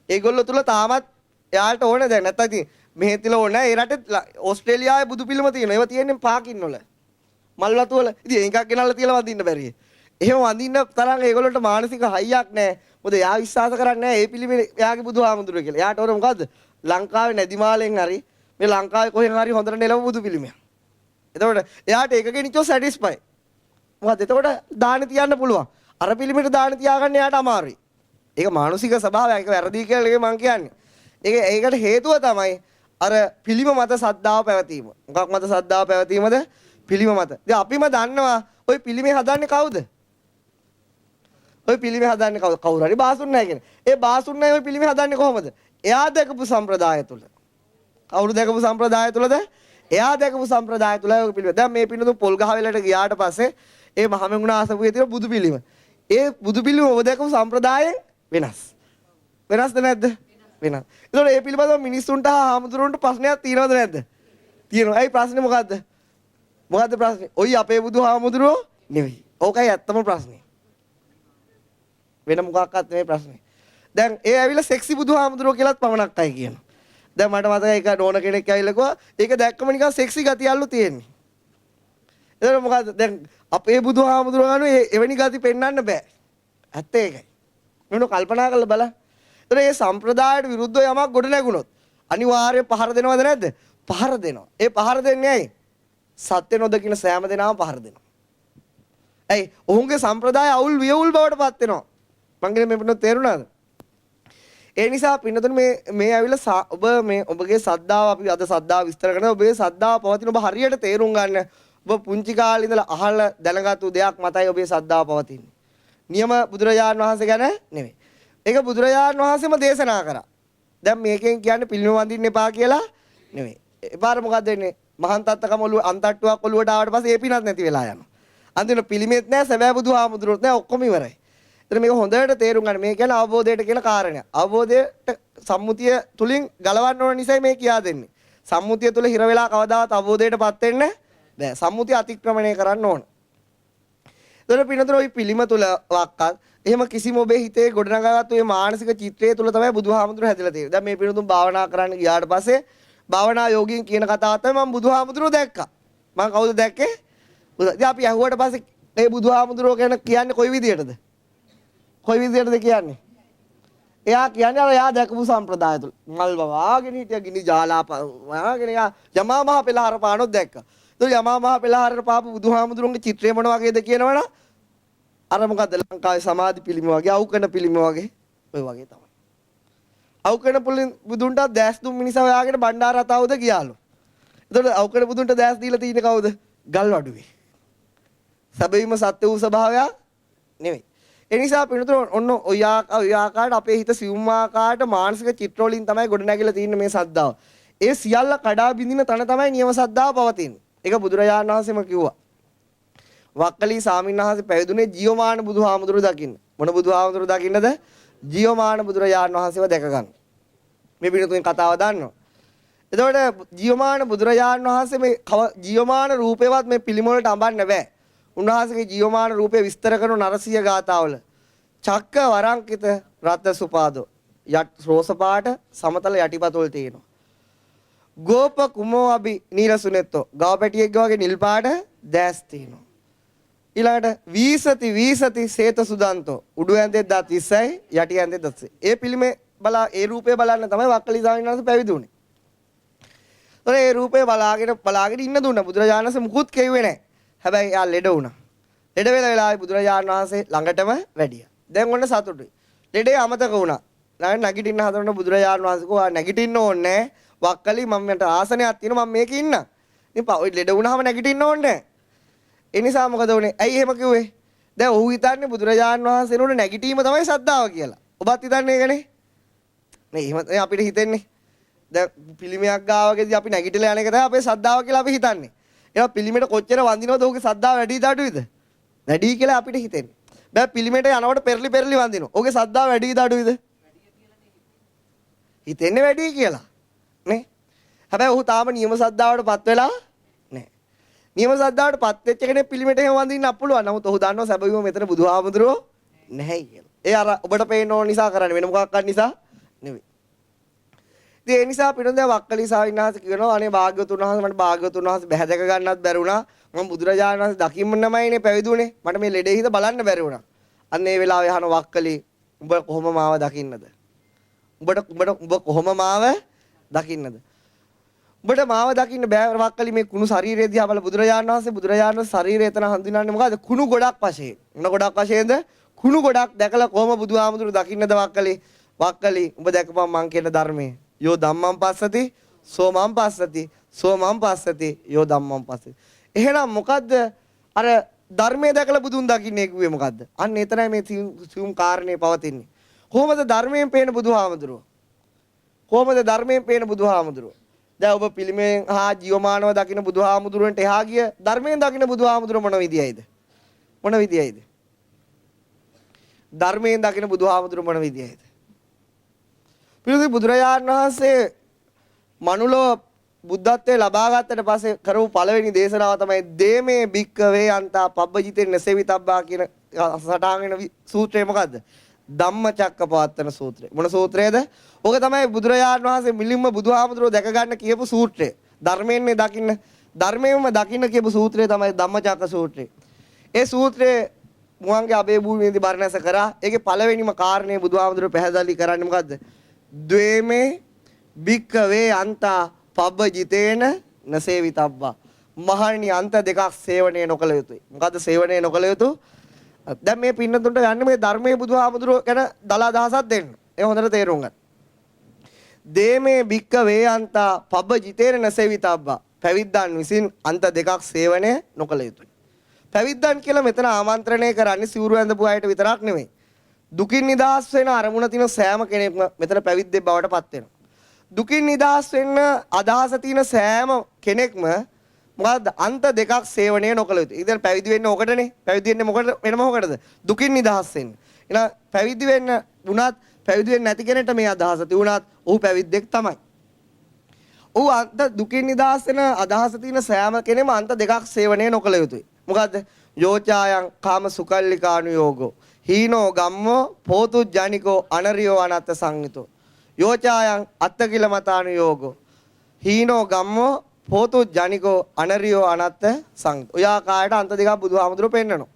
ඒගොල්ලෝ තුල තාමත් එයාලට ඕනේ දැන් නැත්තම් ඉතින් මෙහෙ තියලා ඕනේ නැහැ. ඒ රටේ ඕස්ට්‍රේලියාවේ බුදු පිළිම තියෙනවා. ඒවා තියෙන්නේ පාකින් වල. මල් වතු වල. ඉතින් ඒකක් ගෙනල්ලා තියලා වඳින්න බැරිය. එහෙම වඳින්න තරම් ඒගොල්ලන්ට මානසික හයියක් නැහැ. මොකද එයා විශ්වාස කරන්නේ නැහැ මේ පිළිමේ එයාගේ බුදුහාමුදුරුවෝ කියලා. එයාට ඕන මොකද්ද? ලංකාවේ නැදිමාලෙන් හරි මේ ලංකාවේ කොහෙන් හරි හොඳට නෙලව බුදු පිළිමයක්. එතකොට එයාට ඒකගෙන නිචෝ සැටිස්ෆයි. මොකද එතකොට දාන තියන්න පුළුවන්. අර පිළිමෙට දාන තියාගන්න එයාට අමාරුයි. ඒක මානසික ස්වභාවයක්. ඒක වැරදි කියලා මම කියන්නේ. ඒකට හේතුව තමයි අර පිළිම මත සද්ධාව පැවතීම. මොකක් මත සද්ධාව පැවතීමද? පිළිම මත. ඉතින් අපිම දන්නවා ওই පිළිමේ හදන්නේ කවුද? ওই පිළිමේ හදන්නේ කවුද? කවුරු හරි බාසුන් නැහැ කියන. ඒ බාසුන් නැහැ ওই පිළිමේ හදන්නේ කොහොමද? එයා දැකපු සම්ප්‍රදාය තුල. කවුරු දැකපු සම්ප්‍රදාය තුලද? එයා දැකපු සම්ප්‍රදාය තුල ওই පිළිම. දැන් මේ පින්නතුන් පොල් ගහ වෙලට ගියාට පස්සේ ඒ මහමෙඟුණ ආසපුවේ තියෙන බුදු පිළිම. ඒ බුදු පිළිම ඔබ දැකපු සම්ප්‍රදායෙන් වෙනස්. වෙනස්ද නැද්ද? වෙනස්. ඒතකොට මේ පිළිබඳව මිනිස්සුන්ට හාමුදුරුවන්ට ප්‍රශ්නයක් තියෙනවද නැද්ද? තියෙනවා. ඇයි ප්‍රශ්නේ මොකද්ද? මොකද්ද ප්‍රශ්නේ? ඔයි අපේ බුදුහාමුදුරුවෝ නෙවෙයි. ඕකයි ඇත්තම ප්‍රශ්නේ. වෙන මොකක්වත් නෙවෙයි ප්‍රශ්නේ. දැන් ඒ ඇවිල්ලා සෙක්සි බුදුහාමුදුරුවෝ කියලාත් පමණක් අය කියනවා. දැන් මට මතකයි ඒක නෝන කෙනෙක් ඇවිල්ලා කිව්වා ඒක දැක්කම නිකන් සෙක්සි ගතියල්ලු තියෙන්නේ. එතකොට මොකද්ද? දැන් අපේ බුදුහාමුදුරුවෝ ගන්න එවැනි ගති පෙන්වන්න බෑ. ඇත්ත ඒකයි. මොන කල්පනා කරලා බලන්න. ඒතර මේ සම්ප්‍රදායට විරුද්ධව යමක් ගොඩ නැගුණොත් අනිවාර්යයෙන් පහර දෙනවද නැද්ද? පහර දෙනවා. ඒ පහර දෙන්නේ ඇයි? සත්‍ය නොදකින සෑම දෙනාම පහර දෙනවා. ඇයි? ඔවුන්ගේ සම්ප්‍රදාය අවුල් වියවුල් බවට පත් වෙනවා. මං කියන්නේ මේ පිටුන තේරුණාද? ඒ නිසා පින්නතුනේ මේ ඇවිල්ලා ඔබ මේ ඔබගේ සද්ධාව අපි අද සද්ධාව විස්තර කරනවා. ඔබේ සද්ධාව පවතින ඔබ හරියට තේරුම් ගන්න. ඔබ පුංචි කාලේ ඉඳලා අහලා දැනගත්තු දෙයක් මතයි ඔබේ සද්ධාව පවතින්නේ. නියම බුදුරජාණන් වහන්සේ ගැන නෙමෙයි. ඒක බුදුරජාණන් වහන්සේම දේශනා කරා. දැන් මේකෙන් කියන්නේ පිළිම වඳින්න එපා කියලා නෙමෙයි. එපාර මොකද්ද වෙන්නේ? මහාන් තත්තකම ඔළුව අන්තට්ටුවක් ඔළුවට ආවට පස්සේ ඒ පිනත් නැති වෙලා යනවා. අන්තිමට පිළිමෙත් නැහැ, සැබෑ බුදුහාමුදුරුවොත් නැහැ, ඔක්කොම ඉවරයි. එතන මේක හොඳට තේරුම් ගන්න. මේ කියන්නේ අවබෝධයට කියන කාරණයක්. අවබෝධයට සම්මුතිය තුලින් ගලවන්න ඕන නිසා මේ කියා දෙන්නේ. සම්මුතිය තුල හිර වෙලා කවදාවත් අවබෝධයටපත් වෙන්න බෑ. සම්මුතිය අතික්‍රමණය කරන්න ඕන. එතන පින්නතර ওই පිළිම තුල වක්කත් එහෙම කිසිම ඔබේ හිතේ ගොඩනගාගත්තු මේ මානසික චිත්‍රය තුල තමයි බුදුහාමුදුරුවෝ හැදලා තියෙන්නේ. දැන් මේ පින්නතුන් භාවනා කරන්න ගියාට පස්සේ භාවනා යෝගීන් කියන කතාව තමයි මම බුදුහාමුදුරුවෝ දැක්කා. මම කවුද දැක්කේ? ඉතින් අපි අහුවට පස්සේ මේ බුදුහාමුදුරුවෝ ගැන කියන්නේ කොයි විදියටද? කොයි විදියටද කියන්නේ? එයා කියන්නේ අර එයා දැකපු සම්ප්‍රදාය තුල. මල් වවාගෙන හිටිය ගිනි ජාලා වවාගෙන එයා යමා මහ පෙළහර පානොත් දැක්කා. ඒක යමා මහ පෙළහරට පාපු බුදුහාමුදුරුවන්ගේ චිත්‍රය මොන වගේද කියනවනම් අර මොකද්ද ලංකාවේ සමාධි පිළිම වගේ අවකන පිළිම වගේ ඔය වගේ තමයි. අවකන බුදුන්ට දැස් දුම් මිනිසා හොයාගෙන බණ්ඩාර රතාවුද ගියාලු. එතකොට අවකන බුදුන්ට දැස් දීලා තියෙන්නේ කවුද? ගල් වඩුවේ. සැබවින්ම සත්‍ය වූ ස්වභාවය නෙවෙයි. ඒ නිසා පිටුතර ඔන්න ඔය ආකාරයට අපේ හිත සිවුම් ආකාරයට මානසික චිත්‍ර වලින් තමයි ගොඩ නැගිලා තියෙන්නේ මේ සද්ධාව. ඒ සියල්ල කඩා බිඳින තැන තමයි නියම සද්ධාව පවතින්නේ. ඒක බුදුරජාණන් වහන්සේම කිව්වා. වක්කලි ස්වාමීන් වහන්සේ පැවිදුනේ ජීවමාන බුදුහාමුදුරුවෝ දකින්න. මොන බුදුහාමුදුරුවෝ දකින්නද? ජීවමාන බුදුරජාණන් වහන්සේව දැක ගන්න. මේ පිටුතුන් කතාව දන්නවා. එතකොට ජීවමාන බුදුරජාණන් වහන්සේ මේ ජීවමාන රූපේවත් මේ පිළිම වලට අඹන්න බෑ. උන්වහන්සේගේ ජීවමාන රූපේ විස්තර කරන නරසිය ගාථාවල චක්ක වරංකිත රත්න සුපාදෝ රෝස පාට සමතල යටිපතුල් තියෙනවා. ගෝප කුමෝ අබි නීලසුනෙත්තෝ ගව පැටියෙක් වගේ නිල් පාට දැස් තියෙනවා. ඊළඟට වීසති සේත සුදන්තෝ උඩු ඇඳේ දත් 20යි යටි ඇඳේ දත් 20යි. ඒ පිළිමේ බලා ඒ රූපේ බලන්න තමයි වක්කලි ස්වාමීන් වහන්සේ පැවිදි වුනේ. ඒතර ඒ රූපේ බලාගෙන ඉන්න දුන්න බුදුරජාණන් වහන්සේ මුකුත් කෙව්වේ නැහැ. හැබැයි යා ලෙඩ වුණා. ලෙඩ වෙලාවේ බුදුරජාණන් වහන්සේ ළඟටම වැඩියා. දැන් ඔන්න සතුටුයි. ලෙඩේ අමතක වුණා. නැගිටින්න හදනකොට බුදුරජාණන් වහන්සේ කිව්වා නැගිටින්න ඕනේ නැහැ. වක්කලි මම මට ආසනයක් තියෙනවා මම මේකේ ඉන්නම්. ඉතින් ඔය ලෙඩ වුණාම නැගිටින්න ඕනේ නැහැ. ඒ නිසා මොකද වුනේ? ඇයි එහෙම කිව්වේ? දැන් ඔහු හිතන්නේ බුදුරජාණන් වහන්සේ නෝන නැගිටීම තමයි ශ්‍රද්ධාව කියලා. ඔබත් හිතන්නේ ඒකනේ? නේ එහෙම අපිට හිතෙන්නේ. දැන් පිළිමයක් ගාවකදී අපි නැගිටලා යන එක තමයි අපේ ශ්‍රද්ධාව කියලා අපි හිතන්නේ. ඒවා පිළිමෙට කොච්චර වඳිනවද ඔහුගේ ශ්‍රද්ධාව වැඩිද අඩුයිද? වැඩි කියලා අපිට හිතෙන්නේ. දැන් පිළිමෙට යනකොට පෙරලි වඳිනවා. ඔහුගේ ශ්‍රද්ධාව වැඩිද අඩුයිද? හිතෙන්නේ වැඩි කියලා. නේ? හැබැයි ඔහු තාම නියම ශ්‍රද්ධාවටපත් වෙලා නැහැ. නියම ශ්‍රද්ධාවටපත් වෙච්ච කෙනෙක් පිළිමෙට එහෙම වඳින්න අපුලුවන්. නමුත් ඔහු දන්නවා සැබවින්ම මෙතන බුදුහාමුදුරුවෝ නැහැ කියලා. ඒ අර ඔබට පේන්න ඕන නිසා කරන්නේ වෙන මොකක්වත් නිසා නෙවෙයි. ඉතින් ඒ නිසා පිටුද වක්කලි සාවින්නාස කියනවා අනේ භාග්‍යවතුන් වහන්සේ මට භාග්‍යවතුන් වහන්සේ බැහැ දැක ගන්නත් බැරි වුණා. මම බුදුරජාණන් වහන්සේ දකින්නමයිනේ පැවිදුනේ. මට මේ ලෙඩේ හිත බලන්න බැරි වුණා. අන්න ඒ වෙලාවේ අහන වක්කලි උඹ කොහොම මාව දකින්නද? උඹ කොහොම මාව දකින්නද? උඹට මාව දකින්න බෑ වක්කලි මේ කුණු ශරීරය දිහා බල බුදුරජාණන් ශරීරය එතන හඳුනන්නේ මොකද්ද? කුණු ගොඩක් වශයෙන්. මොන ගොඩක් වශයෙන්ද? කුණු ගොඩක් දැකලා කොහොම බුදුහාමුදුරු දකින්නද වක්කලි උඹ දැකපන් මං කියන ධර්මයේ යෝ ධම්මං පස්සති සෝ මං පස්සති සෝ මං පස්සති යෝ ධම්මං පස්සති. එහෙනම් මොකද්ද අර ධර්මයේ දැකලා බුදුන් දකින්නේ කිව්වේ මොකද්ද? අන්න එතනයි මේ සියුම් කාරණේ පවතින්නේ. කොහොමද ධර්මයෙන් පේන බුදුහාමුදුරුව? කොහොමද ධර්මයෙන් පේන බුදුහාමුදුරුව? දැන් ඔබ පිළිමයෙන් හා ජීවමානව දකින්න බුදුහාමුදුරුවන්ට එහා ගිය ධර්මයෙන් දකින්න බුදුහාමුදුරුව මොන විදියයිද? මොන විදියයිද? ධර්මයෙන් දකින්න බුදුහාමුදුරුව මොන විදියයිද? පිළිතුරු බුදුරජාණන් වහන්සේ මනුලෝ බුද්ධත්වයේ ලබා ගත්තට පස්සේ කරපු පළවෙනි දේශනාව තමයි දේමේ භික්කවේ අන්තා පබ්බජිතේ නසෙවිතබ්බා කියන සටහන් වෙන සූත්‍රය මොකද්ද? ධම්මචක්කපවත්තන සූත්‍රය. මොන සූත්‍රයේද? ඕක තමයි බුදුරජාණන් වහන්සේ මිලින්ම බුදුහාමුදුරුවෝ දැක ගන්න කියපු සූත්‍රය. ධර්මයෙන්ම දකින්න කියපු සූත්‍රය තමයි ධම්මචක්ක සූත්‍රය. ඒ සූත්‍රයේ මුවන්ගේ අබේ භූමියේදී බර්ණස කරා. ඒකේ පළවෙනිම කාරණේ බුදුහාමුදුරුවෝ පැහැදිලි කරන්නේ මොකද්ද? ද්වේමේ භික්කවේ අන්තා පබ්බජිතේන නසේවිතබ්බා. මහණනි අන්ත දෙකක් සේවනය නොකළ යුතුයි. මොකද්ද සේවනය නොකළ යුතු? දැන් මේ පින්නතුන්ට යන්නේ මේ ධර්මයේ බුදුහාමුදුරුවෝ ගැන දලා දහසක් දෙන්න. ඒ හොඳට තේරුම් ගන්න. දේමේ භික්කවේ අන්තා පබ්බජිතේන නසේවිතබ්බා. පැවිද්දන් විසින් අන්ත දෙකක් සේවනය නොකළ යුතුයි. පැවිද්දන් කියලා මෙතන ආමන්ත්‍රණය කරන්නේ සිවුරු ඇඳපු අයට විතරක් නෙමෙයි. දුකින් නිදහස් වෙන අරමුණ තියෙන සෑම කෙනෙක්ම මෙතන පැවිද්දෙක් බවට පත් වෙනවා. දුකින් නිදහස් වෙන්න අදහස තියෙන සෑම කෙනෙක්ම මොකද්ද අන්ත දෙකක් සේවනය නොකළ යුතුයි. ඉතින් පැවිදි වෙන්නේ ඕකටනේ. පැවිදි වෙන්නේ මොකටද? වෙනම මොකටද? දුකින් නිදහස් වෙන්න. එහෙනම් පැවිදි වෙන්න වුණත් පැවිදි වෙන්නේ නැති කෙනෙක්ට මේ අදහස තියුණත් ඔහු පැවිද්දෙක් තමයි. ඔහු අන්ත දුකින් නිදහස් වෙන අදහස තියෙන සෑම කෙනෙම අන්ත දෙකක් සේවනය නොකළ යුතුයි. මොකද්ද? යෝචායන් කාම සුකල්ලිකානුයෝගෝ හීනෝ ගම්මෝ පෝතු ජනිකෝ අනරියෝ අනත්ත සංහිතෝ. යෝචායන් අත්තකිල මතානුයෝගෝ හීනෝ ගම්මෝ පෝතු ජනිකෝ අනරියෝ අනත්ත සංහිතෝ. ඔය ආකාරයට අන්ත දෙකක් බුදුහාමුදුරුවෝ පෙන්නනවා.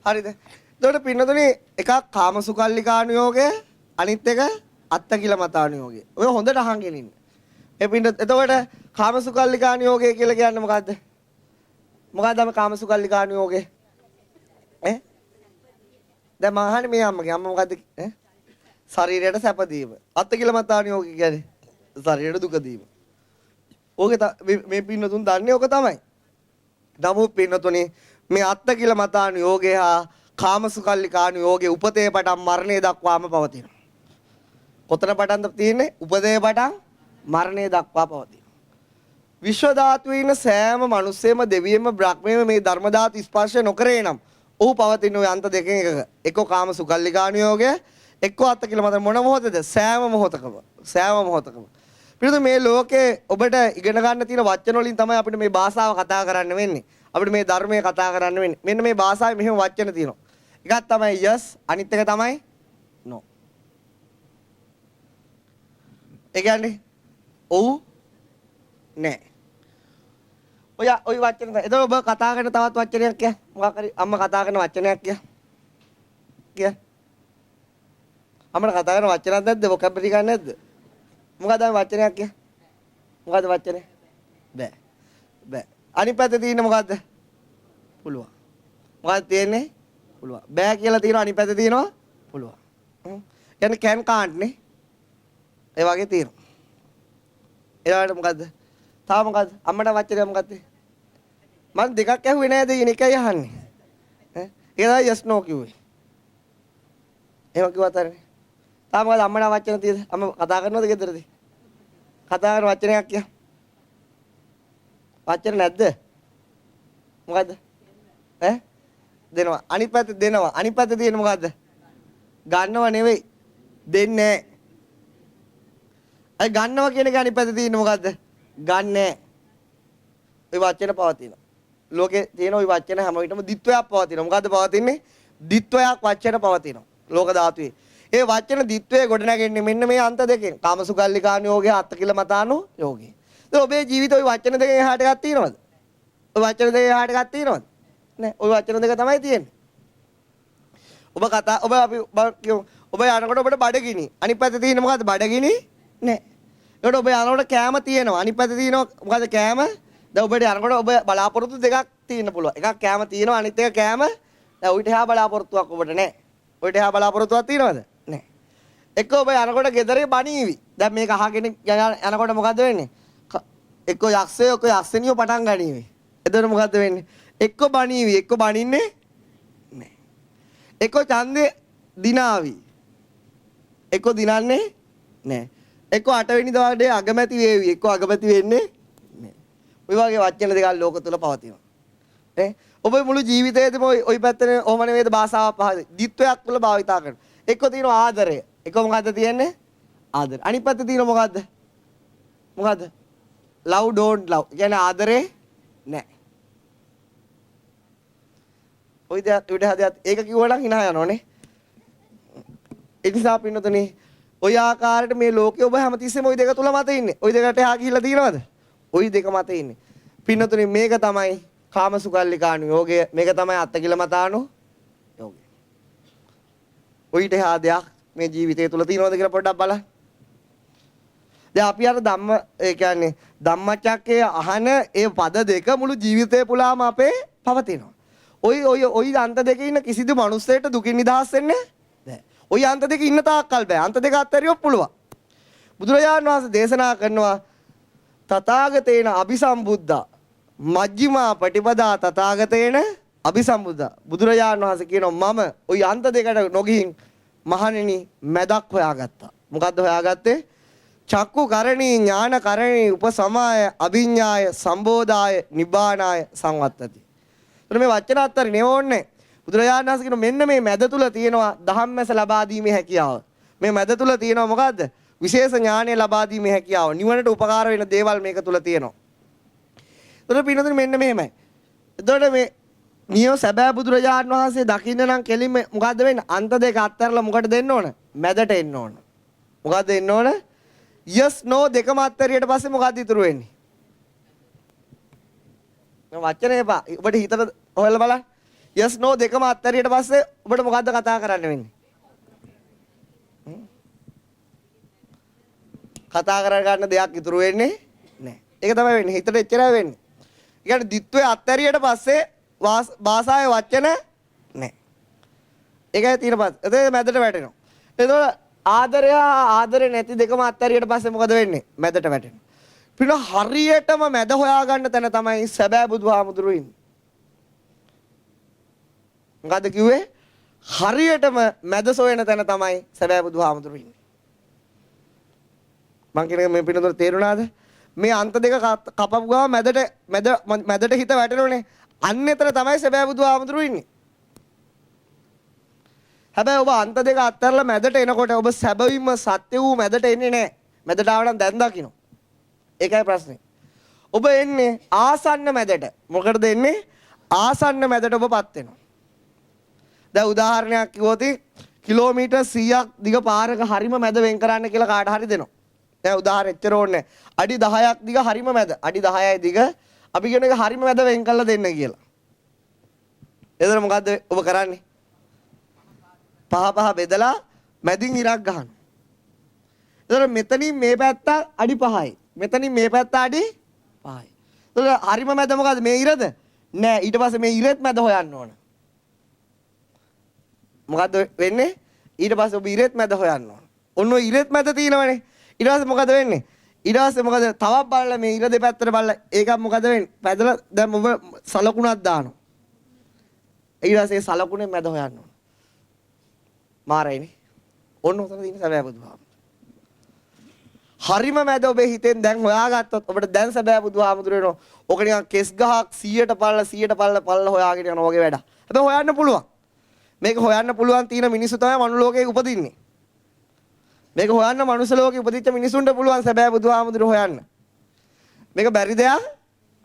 හරිද? එතකොට පින්නතුනේ එකක් කාමසුකල්ලිකානුයෝගය අනිත් එක අත්තකිලමතානුයෝගය. ඔය හොඳට අහගෙන ඉන්න. එතකොට කාමසුකල්ලිකානුයෝගය කියලා කියන්නේ මොකද්ද? මොකද්ද මේ කාමසුකල්ලිකානුයෝගය? දැන් මම අහන්නේ මේ අම්මගේ අම්මා මොකද්ද? ශරීරයට සැප දීම. අත්තකිලමතානුයෝගය කියන්නේ ශරීරයට දුක දීම. ඕකේ මේ පින්නතුන් දන්නේ ඕක තමයි. නමුත් පින්නතුනේ මේ අත්තකිලමතානුයෝගය හා කාමසුකල්ලිකානුයෝගයේ උපතේ පටන් මරණය දක්වාම පවතිනවා. කොතන පටන්ද තියෙන්නේ? උපතේ පටන් මරණය දක්වා පවතිනවා. විශ්ව ධාතුවේ ඉන්න සෑම මිනිස්සෙම දෙවියෙම බ්‍රහ්මයෙම මේ ධර්ම ධාතු ස්පර්ශ නොකරේ නම් ඔහු පවතින ওই අන්ත දෙකෙන් එකක. එක්ක කාමසුකල්ලිකානුයෝගය එක්ක අත්තකිලමත මොන මොහොතද? සෑම මොහොතකම. සෑම මොහොතකම. පිළිතුරු මේ ලෝකේ ඔබට ඉගෙන ගන්න තියෙන වචන වලින් තමයි අපිට මේ භාෂාව කතා කරන්න වෙන්නේ. අපිට මේ ධර්මයේ කතා කරන්න වෙන්නේ. මෙන්න මේ භාෂාවේ මෙහෙම වචන තියෙනවා. එකක් තමයි yes අනිත් එක තමයි no. ඒ කියන්නේ ඔව් නෑ. ඔය වචන තමයි. එතකොට ඔබ කතා කරන තවත් වචනයක් කිය. මොකක් හරි අම්මා කතා කරන වචනයක් කිය. කිය. අම්මා කතා කරන වචනයක් නැද්ද? vocabulary ගන්න නැද්ද? මොකක්ද මේ වචනයක් කිය? මොකද්ද වචනේ? බෑ. බෑ. අනිත් පැත්තේ තියෙන්නේ මොකද්ද? පුළුවන්. මොකක්ද තියෙන්නේ? පුළුවන්. බෑ කියලා තියෙනවා අනිත් පැත්තේ තියෙනවා පුළුවන්. කියන්නේ can can't නේ. ඒ වගේ තියෙනවා. ඊළඟට මොකද්ද? තාම මොකද්ද? අම්මට වචනේ මොකද්ද? මම දෙකක් ඇහුවේ නෑද කියන එකයි අහන්නේ. ඈ ඒක තමයි yes no කිව්වේ. එහෙම කිව්වත් හරිනේ. තාම මොකද අම්මට වචන තියෙද? අම්ම කතා කරනවද ගෙදරදී? කතා කරන වචනයක් කිය. වචන නැද්ද? මොකද්ද? ඈ දෙනවා. අනිත් පැත්තේ දෙනවා. අනිත් පැත්තේ තියෙන්නේ මොකද්ද? ගන්නව නෙවෙයි. දෙන්නේ නැහැ. අය ගන්නවා කියන එක අනිත් පැත්තේ තියෙන්නේ මොකද්ද? ගන්නෑ. ඒ වචන පවතිනවා. ලෝකේ තියෙන ওই වචන හැම විටම ditthවයක් පවතිනවා. මොකද්ද පවතින්නේ? ditthවයක් වචන පවතිනවා. ලෝක ධාතුවේ. ඒ වචන ditthවේ ගොඩ නැගෙන්නේ මෙන්න මේ අන්ත දෙකෙන්. කාමසුකල්ලිකාන යෝගය, අත්තකිලමතානෝ යෝගය. දැන් ඔබේ ජීවිතේ ওই වචන දෙකෙන් එහාට එකක් තියෙනවද? ওই වචන දෙකෙන් එහාට එකක් තියෙනවද? නෑ. ওই වචන දෙක තමයි තියෙන්නේ. ඔබ අපි කියමු ඔබ යනකොට ඔබට බඩගිනි. අනිත් පැත්තේ තියෙන්නේ මොකද්ද? බඩගිනි නෑ. ඒකට ඔබ යනකොට කෑම තියෙනවා. අනිත් පැත්තේ තියෙනවා මොකද්ද කෑම? දැන් ඔබට යනකොට ඔබ බලාපොරොත්තු දෙකක් තියෙන්න පුළුවන්. එකක් කෑම තියෙනවා අනිත් එක කෑම දැන් උවිත එහා බලාපොරොත්තුවක් ඔබට නෑ. උවිත එහා බලාපොරොත්තුවක් තියෙනවද? නෑ. එක්ක ඔබ යනකොට ගෙදරේ බණීවි. දැන් මේක අහගෙන යනකොට මොකද්ද වෙන්නේ? එක්ක යක්ෂයෝ එක්ක යක්ෂණියෝ පටන් ගනීවි. එතකොට මොකද්ද වෙන්නේ? එක්ක බණීවි එක්ක බණින්නේ නෑ. එක්ක ඡන්දේ දිනාවි. එක්ක දිනන්නේ නෑ. එක්ක 8 වෙනි දවසේ අගමැති වේවි. එක්ක අගමැති වෙන්නේ නෑ. ඔය වගේ වචන දෙකක් ලෝක තුල පවතිනවා. ඈ ඔබ මුළු ජීවිතේදීම ওই පැත්තේ ඔහම නෙවෙයිද භාෂාව පහද. ditthවයක් තුල භාවිතා කරනවා. එක්ක තියෙනවා ආදරය. එක්ක මොකද්ද තියෙන්නේ? ආදරය. අනිත් පැත්තේ තියෙනවා මොකද්ද? මොකද්ද? love don't love. කියන්නේ ආදරේ නෑ. ඔය දෙයක් උඩ හදයක් ඒක කිව්වනම් hina යනෝනේ. ඒ නිසා පින්නතුනේ ඔය ආකාරයට මේ ලෝකේ ඔබ හැමතිස්සෙම ওই දෙක තුල මත ඉන්නේ. ওই දෙකට එහා ගිහිල්ලා තියෙනවද? ওই දෙක මත ඉන්නේ. පින්නතුනේ මේක තමයි කාමසුකල්ලිකාණු යෝගය. මේක තමයි අත්තකිලමතාණු යෝගය. ඔයිට එහා දෙයක් මේ ජීවිතය තුල තියෙනවද කියලා පොඩ්ඩක් බලන්න. දැන් අපි අර ධම්ම ඒ කියන්නේ ධම්මචක්කයේ අහන ඒ පද දෙක මුළු ජීවිතේ පුරාම අපේ පවතිනවා. ওই අන්ත දෙකේ ඉන්න කිසිදු මිනිස්සෙට දුකින් නිදහස් වෙන්නේ නැහැ. ওই අන්ත දෙකේ ඉන්න තාක්කල් බෑ. අන්ත දෙක අත්හැරියොත් පුළුවන්. බුදුරජාණන් වහන්සේ දේශනා කරනවා තථාගතේන අபிසම්බුද්ධා මජ්ක්‍ධිමා පටිපදා තථාගතේන අபிසම්බුද්ධා. බුදුරජාණන් වහන්සේ කියනවා මම ওই අන්ත දෙකට නොගිහින් මහණෙනි මැදක් හොයාගත්තා. මොකද්ද හොයාගත්තේ? චක්කු කරණී ඥාන කරණී උපසමාය අභිඥාය සම්බෝධාය නිබ්බානාය සංවත්තති. එතන මේ වචන අතරින් නෙවෝන්නේ. බුදුරජාණන් වහන්සේ කියන මෙන්න මේ මැද තුල තියෙනවා ධම්මස ලබා දීමේ හැකියාව. මේ මැද තුල තියෙනවා මොකද්ද? විශේෂ ඥානය ලබා දීමේ හැකියාව. නිවනට උපකාර වෙන දේවල් මේක තුල තියෙනවා. එතකොට පින්නතුනේ මෙන්න මෙහෙමයි. එතකොට මේ නියම සැබෑ බුදුරජාණන් වහන්සේ දකින්න නම් කෙලින්ම මොකද්ද වෙන්නේ? අන්ත දෙක අත්හැරලා මොකටද දෙන්න ඕන? මැදට එන්න ඕන. මොකද්ද එන්න ඕන? yes no දෙකම අත්හැරියට පස්සේ මොකද්ද ඉතුරු වෙන්නේ? වචනේ එපා. ඔබට හිතට හොයලා බලන්න. yes no දෙකම අත්හැරියට පස්සේ ඔබට මොකද්ද කතා කරන්න වෙන්නේ? කතා කර ගන්න දෙයක් ඉතුරු වෙන්නේ නැහැ. ඒක තමයි වෙන්නේ. හිතට එච්චරයි වෙන්නේ. ඒ කියන්නේ ditthවේ අත්හැරියට පස්සේ භාෂාවේ වචන නැහැ. ඒකයි තියෙන පස්සේ. එතකොට මැදට වැටෙනවා. එතකොට ආදරේ නැති දෙකම අත්හැරියට පස්සේ මොකද වෙන්නේ? මැදට වැටෙනවා. පින හරියටම මැද හොයාගන්න තැන තමයි සැබෑ බුදුහාමුදුරුවෝ ඉන්නේ. මොකද්ද කිව්වේ? හරියටම මැද සොයන තැන තමයි සැබෑ බුදුහාමුදුරුවෝ ඉන්නේ. මං කියන්නේ මේ පිනතොර තේරුණාද? මේ අන්ත දෙක කපපු ගාම මැදට හිත වැටෙනෝනේ. අන්න එතන තමයි සැබෑ බුදුහාමුදුරුවෝ ඉන්නේ. හැබැයි ඔබ අන්ත දෙක අත්හැරලා මැදට එනකොට ඔබ සැබවින්ම සත්‍ය වූ මැදට එන්නේ නැහැ. මැදට ආව නම් දැන් දකින්න. ඒකයි ප්‍රශ්නේ. ඔබ එන්නේ ආසන්න මැදට. මොකටද එන්නේ? ආසන්න මැදට ඔබපත් වෙනවා. දැන් උදාහරණයක් කිව්වොත් කිලෝමීටර් 100ක් දිග පාරක හරිම මැද වෙන් කරන්න කියලා කාට හරි දෙනවා. දැන් උදාහරණ එච්චර ඕනේ. අඩි 10ක් දිග හරිම මැද. අඩි 10යි දිග අපි කියන එක හරිම මැද වෙන් කරලා දෙන්න කියලා. එතන මොකද්ද ඔබ කරන්නේ? පහ බෙදලා මැදින් ඉරක් ගන්න. එතකොට මෙතනින් මේ පැත්ත අඩි 5යි. මෙතනින් මේ පැත්ත අඩි 5යි. එතකොට හරිම මැද මොකද්ද? මේ ඉරද? නෑ. ඊට පස්සේ මේ ඉරෙත් මැද හොයන්න ඕන. මොකද්ද වෙන්නේ? ඊට පස්සේ ඔබ ඉරෙත් මැද හොයන්න ඕන. ඔන්න ඔය ඉරෙත් මැද තියෙනවනේ. ඊට පස්සේ මොකද වෙන්නේ? ඊට පස්සේ මොකද තවත් බලලා මේ ඉර දෙපැත්තට බලලා ඒක මොකද වෙන්නේ? පැදලා දැන් ඔබ සලකුණක් දානවා. ඊට පස්සේ සලකුණේ මැද හොයන්න ඕන. මාරයිනේ. ඔන්න උතන තියෙන සැබෑ බුදුහාමුදුරුවෝ. හරිම මැද ඔබේ හිතෙන් දැන් හොයාගත්තොත් ඔබට දැන් සැබෑ බුදුහාමුදුරුවෝ වෙනවා. ඔක නිකන් කෙස් ගහක් 100ට පල්ල හොයාගෙන යනවා වගේ වැඩක්. හැබැයි හොයන්න පුළුවන්. මේක හොයන්න පුළුවන් තියෙන මිනිස්සු තමයි මනු ලෝකේ උපදින්නේ. මේක හොයන්න මනුස්ස ලෝකේ උපදිච්ච මිනිසුන්ට පුළුවන් සැබෑ බුදුහාමුදුරුවෝ හොයන්න. මේක බැරි දෙයක්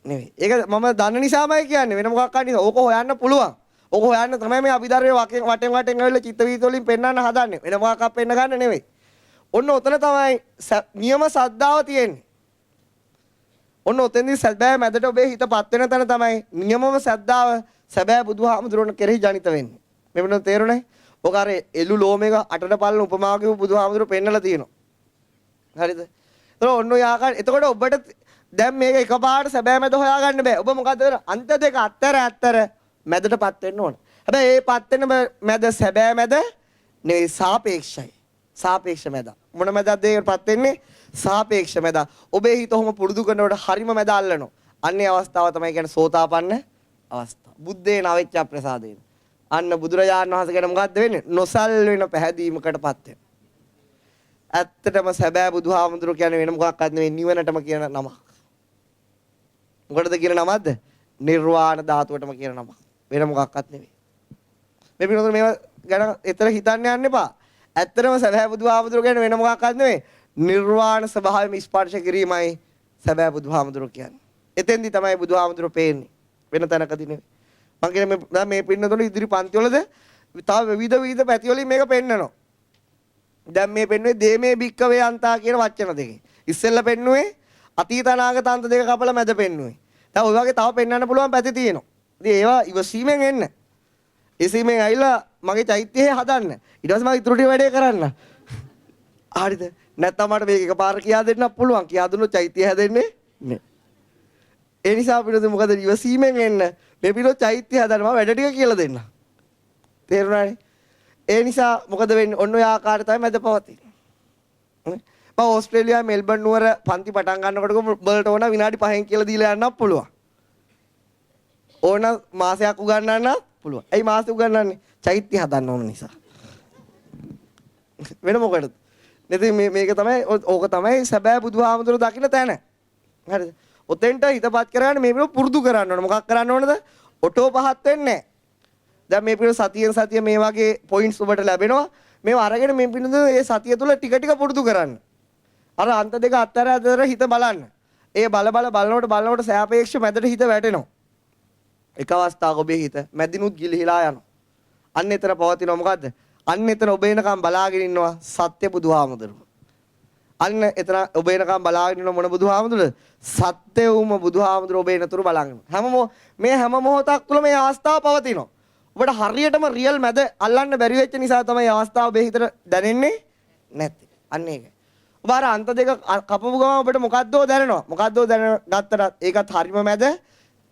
නෙවෙයි. ඒක මම දන්න නිසාමයි කියන්නේ. වෙන මොකක් හරි ඕක හොයන්න පුළුවන්. ඕක හොයන්න තමයි මේ අභිධර්මයේ වටෙන් ඇවිල්ලා චිත්ත වීත වලින් පෙන්වන්න හදන්නේ. වෙන මොකක්වත් පෙන්න ගන්න නෙවෙයි. ඔන්න ඔතන තමයි නියම සද්ධාව තියෙන්නේ. ඔන්න ඔතෙන්දී සැබෑ මැදට ඔබේ හිතපත් වෙන තැන තමයි නියමම සද්ධාව සැබෑ බුදුහාමුදුරුවෝ කෙරෙහි ජනිත වෙන්නේ. මේ වෙන තේරුණේ? ඔක අර එළු ලෝමේක අටට පල්ලන උපමාවක බුදුහාමුදුරුවෝ පෙන්නලා තියෙනවා. හරිද? ඒතකොට ඔන්න ඔය ආකාර එතකොට ඔබට දැන් මේක එකපාරට සැබෑ මැද හොයාගන්න බෑ. ඔබ මොකද කරන්නේ? අන්ත දෙක අතර මැදටපත් වෙන්න ඕන. හැබැයි ඒ පත් වෙන මැද සැබෑ මැද නෙවෙයි සාපේක්ෂයි. සාපේක්ෂ මැද. මොන මැදද ඒකටපත් වෙන්නේ? සාපේක්ෂ මැද. ඔබේ හිත ඔහොම පුරුදු කරනකොට හරිම මැද අල්ලනවා. අන්නේ අවස්ථාව තමයි කියන්නේ සෝතාපන්න අවස්ථාව. බුද්ධේන අවිච්ඡ ප්‍රසාදේන. අන්න බුදුරජාණන් වහන්සේ කියන මොකද්ද වෙන්නේ? නොසල් වෙන පැහැදීමකටපත් වෙන. ඇත්තටම සැබෑ බුදුහාමුදුරුවෝ කියන්නේ වෙන මොකක්වත් නෙවෙයි නිවනටම කියන නමක්. මොකටද කියන නමක්ද? නිර්වාණ ධාතුවටම කියන නමක්. වෙන මොකක්වත් නෙවෙයි. මේ පිටුතර මේවා ගැන එතන හිතන්න යන්න එපා. ඇත්තටම සැබෑ බුදුහාමුදුරුවෝ කියන්නේ වෙන මොකක්වත් නෙවෙයි. නිර්වාණ ස්වභාවයම ස්පර්ශ කිරීමයි සැබෑ බුදුහාමුදුරුවෝ කියන්නේ. එතෙන්දි තමයි බුදුහාමුදුරුවෝ පේන්නේ. වෙන තැනකදී නෙවෙයි. මම කියන්නේ මේ පින්නතොල ඉදිරි පන්ති වලද තව විවිධ පැති වලින් මේක පෙන්නනවා. දැන් මේ පෙන්වන්නේ දේමේ භික්කවේ අන්තා කියන වචන දෙකේ. ඉස්සෙල්ලා පෙන්නුවේ අතීත අනාගත අන්ත දෙක කපලා මැද පෙන්නුවේ. දැන් ඔය වගේ තව පෙන්වන්න පුළුවන් පැති තියෙනවා. ඉතින් ඒවා ඉවසීමෙන් එන්න. ඉසීමෙන් ඇවිල්ලා මගේ චෛත්‍යය හදන්න. ඊට පස්සේ මම ඉතුරු ටික වැඩේ කරන්න. හරිද? නැත්නම් මට මේක එකපාර කියා දෙන්නත් පුළුවන්. කියා දුන්නොත් චෛත්‍යය හැදෙන්නේ නෑ. ඒ නිසා අපිට මොකද ඉවසීමෙන් එන්න මේ පිටෝ චෛත්‍ය හදන්න මම වැඩ ටික කියලා දෙන්න. තේරුණානේ? ඒ නිසා මොකද වෙන්නේ? ඔන්න ඔය ආකාරය තමයි මැද පවතින්නේ. මම ඕස්ට්‍රේලියාවේ මෙල්බන් නුවර පන්ති පටන් ගන්නකොට උඹලට ඕන විනාඩි 5න් කියලා දීලා යන්නත් පුළුවන්. ඕන මාසයක් උගන්වන්නත් පුළුවන්. ඇයි මාසෙ උගන්වන්නේ? චෛත්‍ය හදන්න ඕන නිසා. වෙන මොකටද? ඉතින් මේක තමයි ඕක තමයි සැබෑ බුදුහාමුදුරුවෝ දකින්න තැන. හරිද? ඔතෙන්ට හිතපත් කරගන්න මේ පිළිවෙල පුරුදු කරන්න ඕන. මොකක් කරන්න ඕනද? ඔටෝ පහත් වෙන්නේ නැහැ. දැන් මේ පිළිවෙල සතියෙන් සතිය මේ වගේ පොයින්ට්ස් ඔබට ලැබෙනවා. මේව අරගෙන මේ පිළිවෙල මේ සතිය තුල ටික ටික පුරුදු කරන්න. අර අන්ත දෙක අතර හිත බලන්න. ඒ බලනකොට සාපේක්ෂ මැදට හිත වැටෙනවා. එක අවස්ථාවක ඔබේ හිත මැදිනුත් ගිලිහිලා යනවා. අන්න එතන පවතිනවා මොකද්ද? අන්න එතන ඔබ එනකම් බලාගෙන ඉන්නවා සත්‍ය බුදුහාමුදුරුවෝ. අන්න එතන ඔබ එනකම් බලාගෙන ඉන්න මොන බුදුහාමුදුරුවෝද? සත්‍ය වූම බුදුහාමුදුරුවෝ ඔබ එනතුරු බලන්න. හැම මොහොතක් තුළ මේ අවස්ථාව පවතිනවා. ඔබට හරියටම රියල් මැද අල්ලන්න බැරි වෙච්ච නිසා තමයි අවස්ථාව ඔබේ හිතට දැනෙන්නේ නැත්තේ. අන්න ඒක. ඔබ අර අන්ත දෙක කපපු ගමන් ඔබට මොකද්දෝ දැනෙනවා. මොකද්දෝ දැනගත්තට ඒකත් හරිම මැද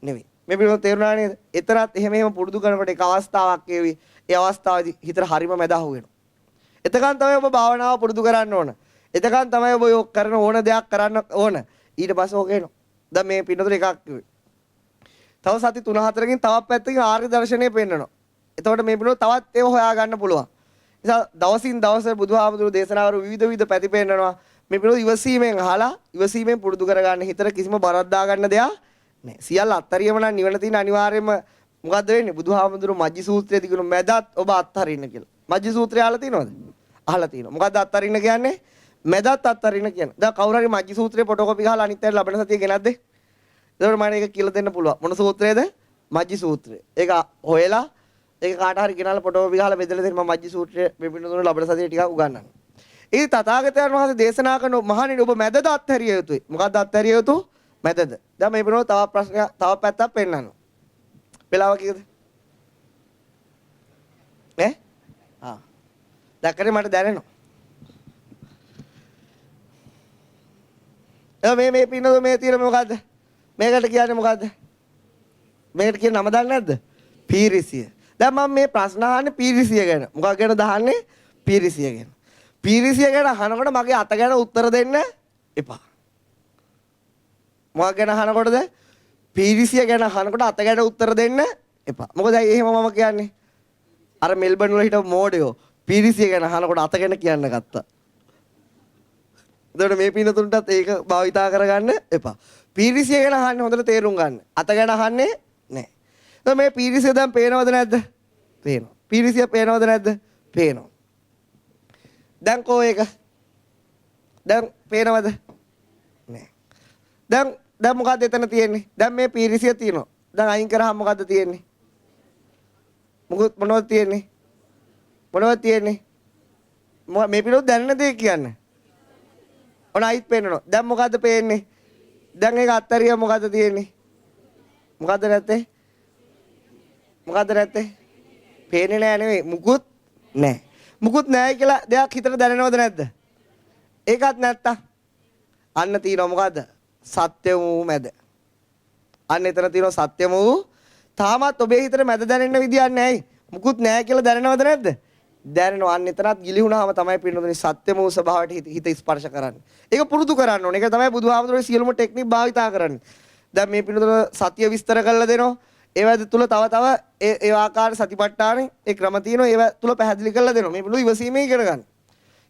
නෙවෙයි. මේ පිළිබඳව තේරුණා නේද? එතරම් එහෙම පුරුදු කරනකොට එක අවස්ථාවක් ඒවි. ඒ අවස්ථාවේදී හිතට හරිම මැද අහු වෙනවා. එතකන් තමයි ඔබ භාවනාව පුරුදු කරන්න ඕන. එතකන් තමයි ඔබ යොක් කරන ඕන දෙයක් කරන්න ඕන. ඊට පස්සේ ඕක එනවා. දැන් මේ පින්නතර එකක් කිව්වේ. තව සති 3-4කින් තවත් පැත්තකින් ආර්ය දර්ශනය පෙන්වනවා. එතකොට මේ පින්නතර තවත් ඒව හොයා ගන්න පුළුවන්. නිසා දවසින් දවස බුදුහාමුදුරුවෝ දේශනා කරු විවිධ පැති පෙන්වනවා. මේ පින්නතර ඉවසීමෙන් අහලා ඉවසීමෙන් පුරුදු කරගන්න හිතට කිසිම බරක් දාගන්න දෙයක් නෑ. සියල්ල අත්තරියම නම් නිවන තියෙන අනිවාර්යයෙන්ම මොකද්ද වෙන්නේ? බුදුහාමුදුරුවෝ මජ්ජි සූත්‍රයේදී කියන මැදත් ඔබ අත්හරින්න කියලා. මජ්ජි සූත්‍රය අහලා තියෙනවද? අහලා තියෙනවා. මොකද්ද අත්හරින්න කියන්නේ? මැදත් අත්හරින්න කියන්නේ. දැන් කවුරු හරි මජ්ජි සූත්‍රයේ ෆොටෝකෝපි ගහලා අනිත් අයට ලබන සතිය ගෙනද්ද? ඒකට මම ඒක කියලා දෙන්න පුළුවන්. මොන සූත්‍රයේද? මජ්ජි සූත්‍රය. ඒක හොයලා ඒක කාට හරි ගෙනල්ලා ෆොටෝකෝපි ගහලා බෙදලා දෙන්න මම මජ්ජි සූත්‍රයේ මේ පිටුදුන ලබන සතිය ටිකක් උගන්වන්නම්. ඒ තථාගතයන් වහන්සේ දේශනා කරන මහණෙනි ඔබ මැදද අත්හැරිය යුතුයි. මොකද්ද අත්හැරිය යුතු? මැදද. දැන් මේ පිටුන තව ප්‍රශ්නයක් තව පැත්තක් පෙන්නනවා. වෙලාව කීයද? දැක්කනේ මට දැනෙනවා. මේ පින්නද මේ තියෙන මොකද්ද? මේකට කියන්නේ මොකද්ද? මේකට කියන නම දන්නේ නැද්ද? පීරිසිය. දැන් මම මේ ප්‍රශ්න අහන්නේ පීරිසිය ගැන. මොකක් ගැනද අහන්නේ? පීරිසිය ගැන. පීරිසිය ගැන අහනකොට මගේ අත ගැන උත්තර දෙන්න එපා. මොකක් ගැන අහනකොටද? පීරිසිය ගැන අහනකොට අත ගැන උත්තර දෙන්න එපා. මොකද එහෙම මම කියන්නේ. අර මෙල්බන් වල හිටපු මෝඩයෝ පීරිසිය ගැන අහනකොට අත ගැන කියන්න ගත්තා. එතකොට මේ පින්නතුන්ටත් ඒක භාවිතා කරගන්න එපා. පීරිසිය ගැන අහන්නේ හොඳට තේරුම් ගන්න. අත ගැන අහන්නේ නැහැ. එතකොට මේ පීරිසිය දැන් පේනවද නැද්ද? පේනවා. පීරිසිය පේනවද නැද්ද? පේනවා. දැන් කෝ ඒක? දැන් පේනවද? නැහැ. දැන් මොකද්ද එතන තියෙන්නේ? දැන් මේ පීරිසිය තියෙනවා. දැන් අයින් කරාම මොකද්ද තියෙන්නේ? මොනවද තියෙන්නේ? මොනවද තියෙන්නේ? මේ පිළිවෙල දැනන දේ කියන්නේ. ඔන්න අයිත් පේනවා. දැන් මොකද්ද පේන්නේ? දැන් ඒක අත්තරිය මොකද්ද තියෙන්නේ? මොකද්ද නැත්තේ? මොකද්ද නැත්තේ? පේන්නේ නෑ නෙවෙයි. මුකුත් නෑ. මුකුත් නෑ කියලා දෙයක් හිතට දැනෙනවද නැද්ද? ඒකත් නැත්තම් අන්න තියෙනවා මොකද්ද? සත්‍ය වූ මැද. අන්න එතන තියෙනවා සත්‍යම වූ. තාමත් ඔබේ හිතට මැද දැනෙන්න විදියක් නැහැ. මුකුත් නැහැ කියලා දැනෙනවද නැද්ද? දැනෙනවා. අන්න එතනත් ගිලිහුණාම තමයි පින්නතුනි සත්‍යම වූ ස්වභාවයට හිත ස්පර්ශ කරන්නේ. ඒක පුරුදු කරන්න ඕනේ. ඒක තමයි බුදුහාමුදුරුවෝ සියලුම ටෙක්නික් භාවිතා කරන්නේ. දැන් මේ පින්නතුන සතිය විස්තර කරලා දෙනවා. ඒවැද තුල තව ඒ ආකාර සතිපට්ඨානේ ඒ ක්‍රම තියෙනවා. ඒව තුල පැහැදිලි කරලා දෙනවා. මේ පිළිබඳව ඉවසීමේ ඉගෙන ගන්න.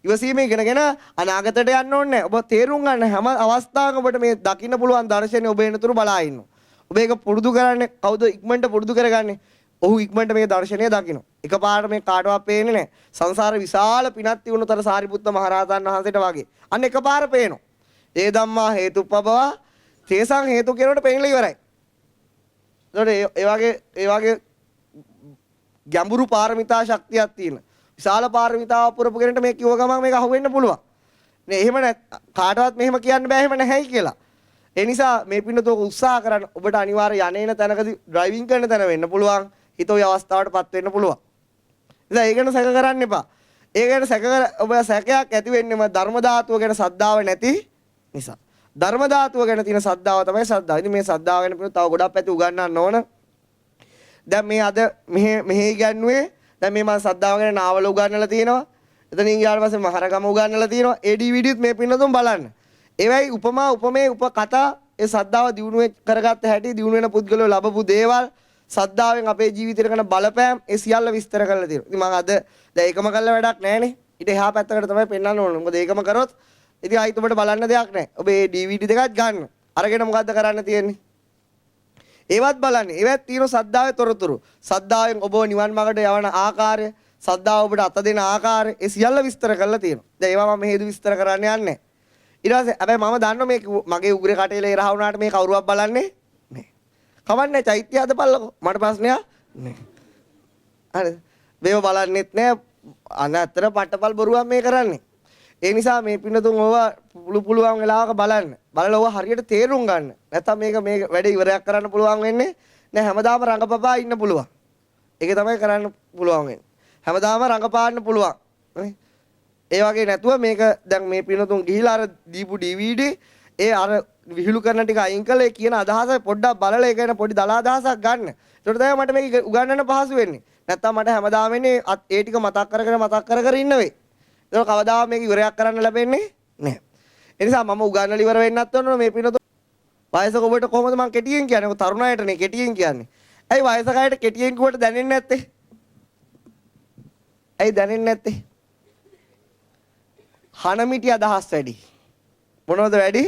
ඉවසීමේ ඉගෙනගෙන අනාගතයට යන්න ඕනේ නැහැ. ඔබ තේරුම් ගන්න හැම අවස්ථාවකම ඔබට මේ දකින්න පුළුවන් දර්ශනය ඔබ එනතුරු බලා ඉන්නවා. ඔබ ඒක පුරුදු කරන්නේ කවුද ඉක්මනට පුරුදු කරගන්නේ? ඔහු ඉක්මනට මේ දර්ශනය දකින්න. එකපාරට මේ කාටවත් පේන්නේ නැහැ. සංසාර විශාල පිනක් තියුණුතර සාරිපුත්ත මහරහතන් වහන්සේට වගේ. අන්න එකපාර පේනවා. ඒ ධම්මා හේතුප්පබවා තේසං හේතු කියනකොට පේන්නලා ඉවරයි. ඒතකොට ඒ වගේ ගැඹුරු පාරමිතා ශක්තියක් තියෙන. විශාල පාරමිතාව පුරපු කෙනෙක්ට මේ කිව්ව ගමන් මේක අහුවෙන්න පුළුවන්. නේ එහෙම කාටවත් මෙහෙම කියන්න බෑ එහෙම නැහැයි කියලා. ඒ නිසා මේ පින්නතෝක උත්සාහ කරන්න ඔබට අනිවාර්ය යන්නේන තැනකදී ඩ්‍රයිවිං කරන තැන වෙන්න පුළුවන්. හිත ඔය අවස්ථාවටපත් වෙන්න පුළුවන්. ඉතින් ඒක ගැන සැක කරන්න එපා. ඒ ගැන ඔබ සැකයක් ඇති වෙන්නේම ධර්ම ධාතුව ගැන සද්ධාව නැති නිසා. ධර්ම ධාතුව ගැන තියෙන සද්ධාව තමයි සද්ධාව. ඉතින් මේ සද්ධාව ගැන පිළිතුරු තව ගොඩක් පැති උගන්වන්න ඕන. දැන් මේ අද මෙහි ඉගන්නුවේ දැන් මේ මම සද්ධාව ගැන නාවල උගන්වලා තියෙනවා. එතනින් ගියාට පස්සේ මහරගම උගන්වලා තියෙනවා. ඒ DVD මේ පින්නතුන් බලන්න. ඒවයි උපමා උපමේ උපකතා ඒ සද්ධාව දියුණුවේ කරගත්ත හැටි දියුණු වෙන පුද්ගලයෝ ලැබපු දේවල් සද්ධාවෙන් අපේ ජීවිතේට කරන බලපෑම් ඒ සියල්ල විස්තර කරලා තියෙනවා. ඉතින් මම අද දැන් ඒකම කළා වැඩක් නැහැනේ. ඊට එහා පැත්තකට තමයි පෙන්වන්න ඕනේ. මොකද ඒකම කරොත් ඉතින් ආයිත් ඔබට බලන්න දෙයක් නැහැ. ඔබ මේ DVD දෙකත් ගන්න. අරගෙන මොකද්ද කරන්න තියෙන්නේ? ඒවත් බලන්න. ඒවත් තියෙන සද්ධාවේ තොරතුරු. සද්ධාවෙන් ඔබ නිවන් මාර්ගට යවන ආකාරය, සද්ධාව ඔබට අත දෙන ආකාරය, ඒ සියල්ල විස්තර කරලා තියෙනවා. දැන් ඒවා මම හේතු විස්තර කරන්න යන්නේ නැහැ. ඊට පස්සේ හැබැයි මම දන්නවා මේ මගේ උගුරේ කටේලේ ඉරහ වුණාට මේ කවුරුවක් බලන්නේ නැහැ. කවන්නේ චෛත්‍ය හදපල්ලකෝ. මට ප්‍රශ්නයක් නැහැ. හරිද? මේව බලන්නෙත් නැහැ. අනතර පටපල් බොරුවක් මේ කරන්නේ. ඒ නිසා මේ පින්නතුන් ඕවා පුළුවන් වෙලාවක බලන්න. බලලා ඕවා හරියට තේරුම් ගන්න. නැත්නම් මේ වැඩ ඉවරයක් කරන්න පුළුවන් වෙන්නේ නෑ. හැමදාම රඟපපා ඉන්න පුළුවන්. ඒක තමයි කරන්න පුළුවන් වෙන්නේ. හැමදාම රඟපාන්න පුළුවන්. නේ? ඒ වගේ නැතුව මේක දැන් මේ පින්නතුන් ගිහිලා අර දීපු DVD ඒ අර විහිළු කරන ටික අයින් කළා. ඒ කියන අදහස පොඩ්ඩක් බලලා ඒක ගැන පොඩි දලා අදහසක් ගන්න. ඒකට තමයි මට මේක උගන්වන්න පහසු වෙන්නේ. නැත්නම් මට හැමදාම එන්නේ ඒ ටික මතක් කර ඉන්න වෙයි. ඒක කවදාවත් මේක ඉවරයක් කරන්න ලැබෙන්නේ නැහැ. ඒ නිසා මම උගන්වලා ඉවර වෙන්නත් ඕන මේ පිනත වයසක ඔබට කොහොමද මම කෙටියෙන් කියන්නේ? ඔය තරුණ අයටනේ කෙටියෙන් කියන්නේ. ඇයි වයසක අයට කෙටියෙන් කිව්වට දැනෙන්නේ නැත්තේ? ඇයි දැනෙන්නේ නැත්තේ? හනමිටි අදහස් වැඩි. මොනවද වැඩි?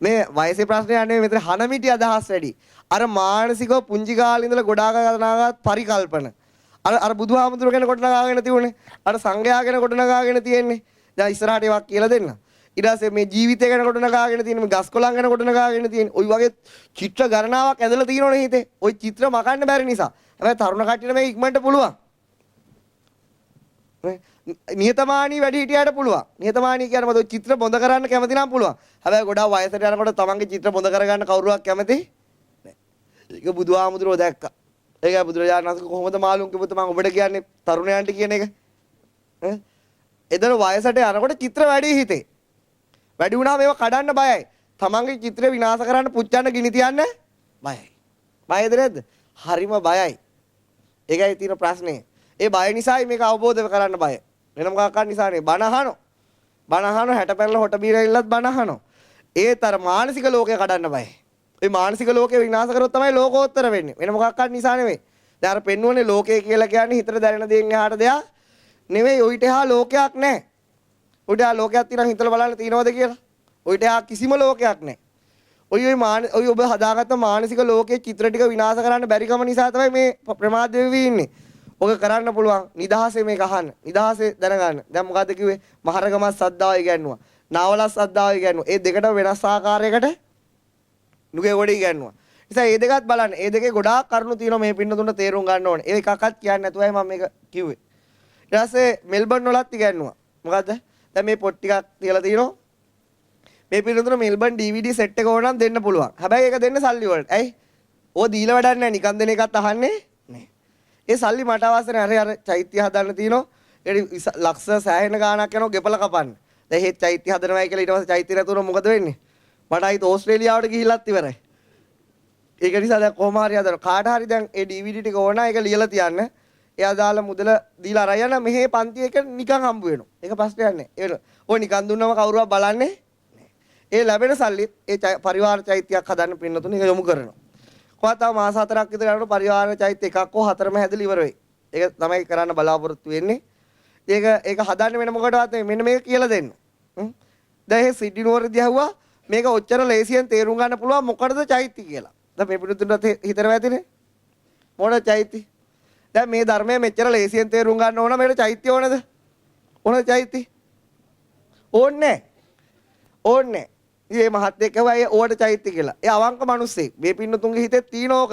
මේ වයසේ ප්‍රශ්නයක් නෙවෙයි මෙතන හනමිටි අදහස් වැඩි. අර මානසිකව පුංචි කාලේ ඉඳලා ගොඩාක් ගණනාගත් පරිකල්පන. අර බුදුහාමුදුර ගැන කොටනගාගෙන තියුනේ. අර සංඝයා ගැන කොටනගාගෙන තියෙන්නේ. දැන් ඉස්සරහට ඒවක් කියලා දෙන්න. ඊට පස්සේ මේ ජීවිතය ගැන කොටනගාගෙන තියෙන මේ ගස් කොළන් ගැන කොටනගාගෙන තියෙන. ওই වගේ චිත්‍ර ගණනාවක් ඇදලා තියෙනවනේ හිතේ. ওই චිත්‍ර මකන්න බැරි නිසා. හැබැයි තරුණ කට්ටියට මේක ඉක්මනට පුළුවන්. නියතමානී වැඩි හිටියට පුළුවන්. නියතමානී කියන්නේ මොකද? ওই චිත්‍ර බොඳ කරන්න කැමති නම් පුළුවන්. හැබැයි ගොඩාක් වයසට යනකොට තමන්ගේ චිත්‍ර බොඳ කරගන්න කවුරුවක් කැමති නැහැ. ඒක බුදුහාමුදුරෝ දැක්කා. ඒකයි බුදුරජාණන් වහන්සේ කොහොමද මාළුන් කිව්වොත් මම ඔබට කියන්නේ තරුණයන්ට කියන එක. එදර වයසට යනකොට චිත්‍ර වැඩි හිතේ. වැඩි වුණාම ඒව කඩන්න බයයි. තමන්ගේ චිත්‍රය විනාශ කරන්න පුච්චන්න ගිනි තියන්න බයයි. බයද නැද්ද? හරිම බයයි. ඒකයි තියෙන ප්‍රශ්නේ. ඒ බය නිසායි මේක අවබෝධ කරන්න බය. වෙන මොකක් නිසානේ බණ අහනවා. බණ අහනවා 60 පැනලා හොට බීර ඉල්ලත් බණ අහනවා. ඒතර මානසික ලෝකේ කඩන්න බෑ. ඒ මානසික ලෝකේ විනාශ කරොත් තමයි ලෝකෝත්තර වෙන්නේ. වෙන මොකක්වත් නිසා නෙවෙයි. දැන් අර පෙන්වන්නේ ලෝකය කියලා කියන්නේ හිතට දැනෙන දේෙන් එහාට දෙයක් නෙවෙයි. ඔయిత එහා ලෝකයක් නැහැ. ඔయిత එහා ලෝකයක් තියෙනවා හිතලා බලන්න තියනවද කියලා. ඔయిత එහා කිසිම ලෝකයක් නැහැ. ඔය ඔබ හදාගත්ත මානසික ලෝකයේ චිත්‍ර ටික විනාශ කරන්න බැරි කම නිසා තමයි මේ ප්‍රමාද වෙවි ඉන්නේ. ඔක කරන්න පුළුවන් නිදහසේ මේක අහන්න. නිදහසේ දැනගන්න. දැන් මොකද්ද කිව්වේ? මහරගම සද්දාව ඉගැන්නුවා. නාවල සද්දාව ඉගැන්නුවා. ඒ දෙකට වෙනස් ආකාරයකට නුගේ ගොඩ ඉගැන්නුවා. නිසා මේ දෙකත් බලන්න. මේ දෙකේ ගොඩාක් කරුණු තියෙනවා මේ පින්නතුන්ට තේරුම් ගන්න ඕනේ. ඒ එකක්වත් කියන්නේ නැතුවයි මම මේක කිව්වේ. ඊට පස්සේ මෙල්බන් වලත් ඉගැන්නුවා. මොකද්ද? දැන් මේ පොත් ටිකක් තියලා තියෙනවා. මේ පිළිතුර මෙල්බන් DVD සෙට් එක ඕනනම් දෙන්න පුළුවන්. හැබැයි ඒක දෙන්න සල්ලි වලට. ඇයි? ඕක දීලා වැඩක් නැහැ. නිකන් දෙන එකත් අහන්නේ නැහැ. ඒ සල්ලි මට අවශ්‍ය නැහැ. අර චෛත්‍ය හදන්න තියෙනවා. ඒ ලක්ෂ සෑහෙන ගාණක් යනවා ගෙපල කපන්න. දැන් මේ චෛත්‍ය හදනවයි කියලා ඊට පස්සේ චෛත්‍ය නැතුව මොකද වෙන්නේ? මට අයිත් ඕස්ට්‍රේලියාවට ගිහිල්ලත් ඉවරයි. ඒක නිසා දැන් කොහොම හරි හදන්න. කාට හරි දැන් ඒ DVD ටික ඕන ඒක ලියලා තියන්න. එයා දාලා මුදල දීලා අරයන් මෙහි පන්ති එක නිකන් හම්බ වෙනවා. ඒක ප්‍රශ්නයක් නැහැ. ඒ ඔය නිකන් දුන්නම කවුරුවත් බලන්නේ ඒ ලැබෙන සල්ලිත් ඒ පරිවාර චෛත්‍යයක් හදන්න පින්නතුනේ ඒක යොමු කරනවා. කොහොමද තව මාස 4ක් විතර යනකොට පරිවාර චෛත්‍ය එකක් හෝ හතරම හැදලා ඉවර වෙයි. ඒක තමයි කරන්න බලාපොරොත්තු වෙන්නේ. ඒක හදන්න වෙන මොකටවත් මෙන්න මේක කියලා දෙන්න. දැන් ඒ සිඩ්නි නුවරදී ඇහුවා මේක ඔච්චර ලේසියෙන් තේරුම් ගන්න පුළුවන් මොකටද චෛත්‍ය කියලා. දැන් මේ පිටුතුන්ට හිතර වැතිනේ. මොන චෛත්‍ය? දැන් මේ ධර්මයේ මෙච්චර ලේසියෙන් තේරුම් ගන්න ඕන මේකට චෛත්‍ය ඕනද? ඕනද චෛත්‍ය? ඕන්නේ. ඕන්නේ. මේ මහත්යෙක් කවයි ඕවට චෛත්‍ය කියලා. ඒ අවංක මිනිස්සෙක්. මේ පින්නතුන්ගේ හිතේ තියෙන ඕක.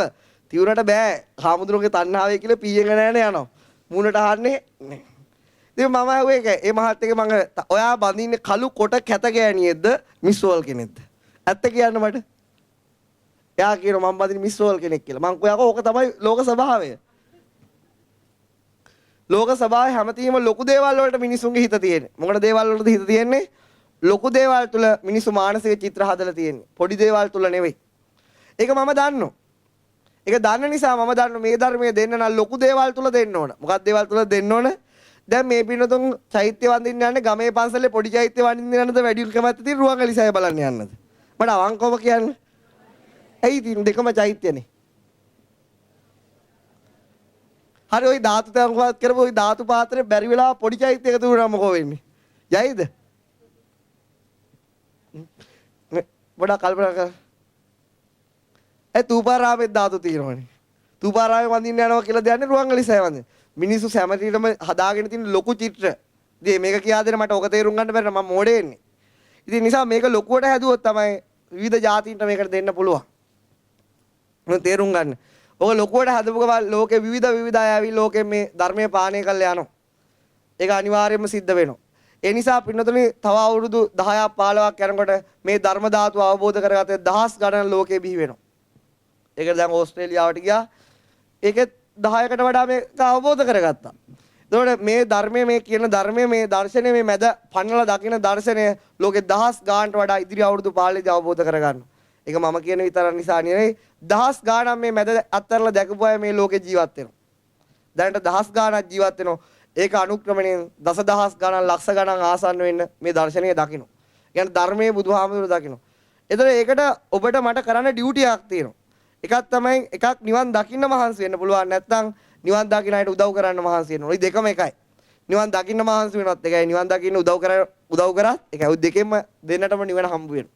තියුණට බෑ. හාමුදුරුවෝගේ තණ්හාවේ කියලා පීයෙන් නෑනේ යනවා. මූණට අහන්නේ නෑ. ඉතින් මම ඇහුවේ ඒක. ඒ මහත්යෙක් මම ඔයා බඳින්නේ කළු කොට කැත ගෑණියෙක්ද මිස්වල් කෙනෙක්ද? ඇත්ත කියන්න මට. එයා කියනවා මම බඳින්නේ මිස්වල් කෙනෙක් කියලා. මං කිව්වා ඕක තමයි ලෝක ස්වභාවය. ලෝක ස්වභාවය හැමතිස්සෙම ලොකු දේවල් වලට මිනිසුන්ගේ හිත තියෙන්නේ. මොකද දේවල් වලට හිත තියෙන්නේ? ලොකු දේවල් තුල මිනිස්සු මානසික චිත්‍ර හදලා තියෙන්නේ. පොඩි දේවල් තුල නෙවෙයි. ඒක මම දන්නවා. ඒක දන්න නිසා මම දන්නවා මේ ධර්මයේ දෙන්න නම් ලොකු දේවල් තුල දෙන්න ඕන. මොකක්ද දේවල් තුල දෙන්න ඕන? දැන් මේ පින්නතුන් චෛත්‍ය වඳින්න යන්නේ ගමේ පන්සලේ පොඩි චෛත්‍ය වඳින්න යන්නද වැඩි කැමැත්ත තියෙන රුවන්වැලිසෑය බලන්න යන්නද? මට අවංකවම කියන්න. ඇයි ඉතින් දෙකම චෛත්‍යනේ. හරි ওই ධාතු තංගවත් කරපු ওই ධාතු පාත්‍රේ බැරි වෙලා පොඩි චෛත්‍ය එකතු වුණාම මොකෝ වෙන්නේ? යයිද? වඩා කල්පනා කර. ඒ තූපාරාමේ ධාතු තියෙනවනේ. තූපාරාමේ වඳින්න යනවා කියලා දන්නේ රුවන්වැලිසෑය වඳින්න. මිනිස්සු සැමරීටම හදාගෙන තියෙන ලොකු චිත්‍ර. ඉතින් මේක කියා දෙන්න මට ඔක තේරුම් ගන්න බැරි මම මොඩේ එන්නේ. ඉතින් නිසා මේක ලොකුවට හැදුවොත් තමයි විවිධ ජාතීන්ට මේකට දෙන්න පුළුවන්. මම තේරුම් ගන්න. ඔක ලොකුවට හදපු ගමන් ලෝකේ විවිධ අය ආවි ලෝකේ මේ ධර්මයේ පාලනය කරලා යනවා. ඒක අනිවාර්යයෙන්ම සිද්ධ වෙනවා. ඒ නිසා පින්නතුනි තව අවුරුදු 10ක් 15ක් යනකොට මේ ධර්ම ධාතු අවබෝධ කරගත්තේ දහස් ගණන් ලෝකේ බිහි වෙනවා. ඒක දැන් ඕස්ට්‍රේලියාවට ගියා. ඒකෙත් 10කට වඩා මේක අවබෝධ කරගත්තා. එතකොට මේ ධර්මයේ මේ කියන ධර්මයේ මේ දර්ශනය මේ මැද පන්නලා දකින දර්ශනය ලෝකේ දහස් ගානට වඩා ඉදිරි අවුරුදු 15 දී අවබෝධ කරගන්නවා. ඒක මම කියන විතර නිසා නෙවෙයි දහස් ගානක් මේ මැද අත්තරලා දැකපු අය මේ ලෝකේ ජීවත් වෙනවා. දැනට දහස් ගානක් ජීවත් වෙනවා. ඒක අනුක්‍රමණයෙන් දසදහස් ගණන් ලක්ෂ ගණන් ආසන්න වෙන්න මේ දර්ශනය දකින්න. කියන්නේ ධර්මයේ බුදුහාමුදුරුවෝ දකින්න. එතකොට ඒකට ඔබට මට කරන්න ඩියුටි එකක් තියෙනවා. එකක් තමයි එකක් නිවන් දකින්න මහන්සි වෙන්න පුළුවන්. නැත්නම් නිවන් දකින්න අයට උදව් කරන්න මහන්සි වෙනවා. ওই දෙකම එකයි. නිවන් දකින්න මහන්සි වෙනවත් එකයි. නිවන් දකින්න උදව් කරත් එකයි. ওই දෙකෙන්ම දෙන්නටම නිවන හම්බ වෙනවා.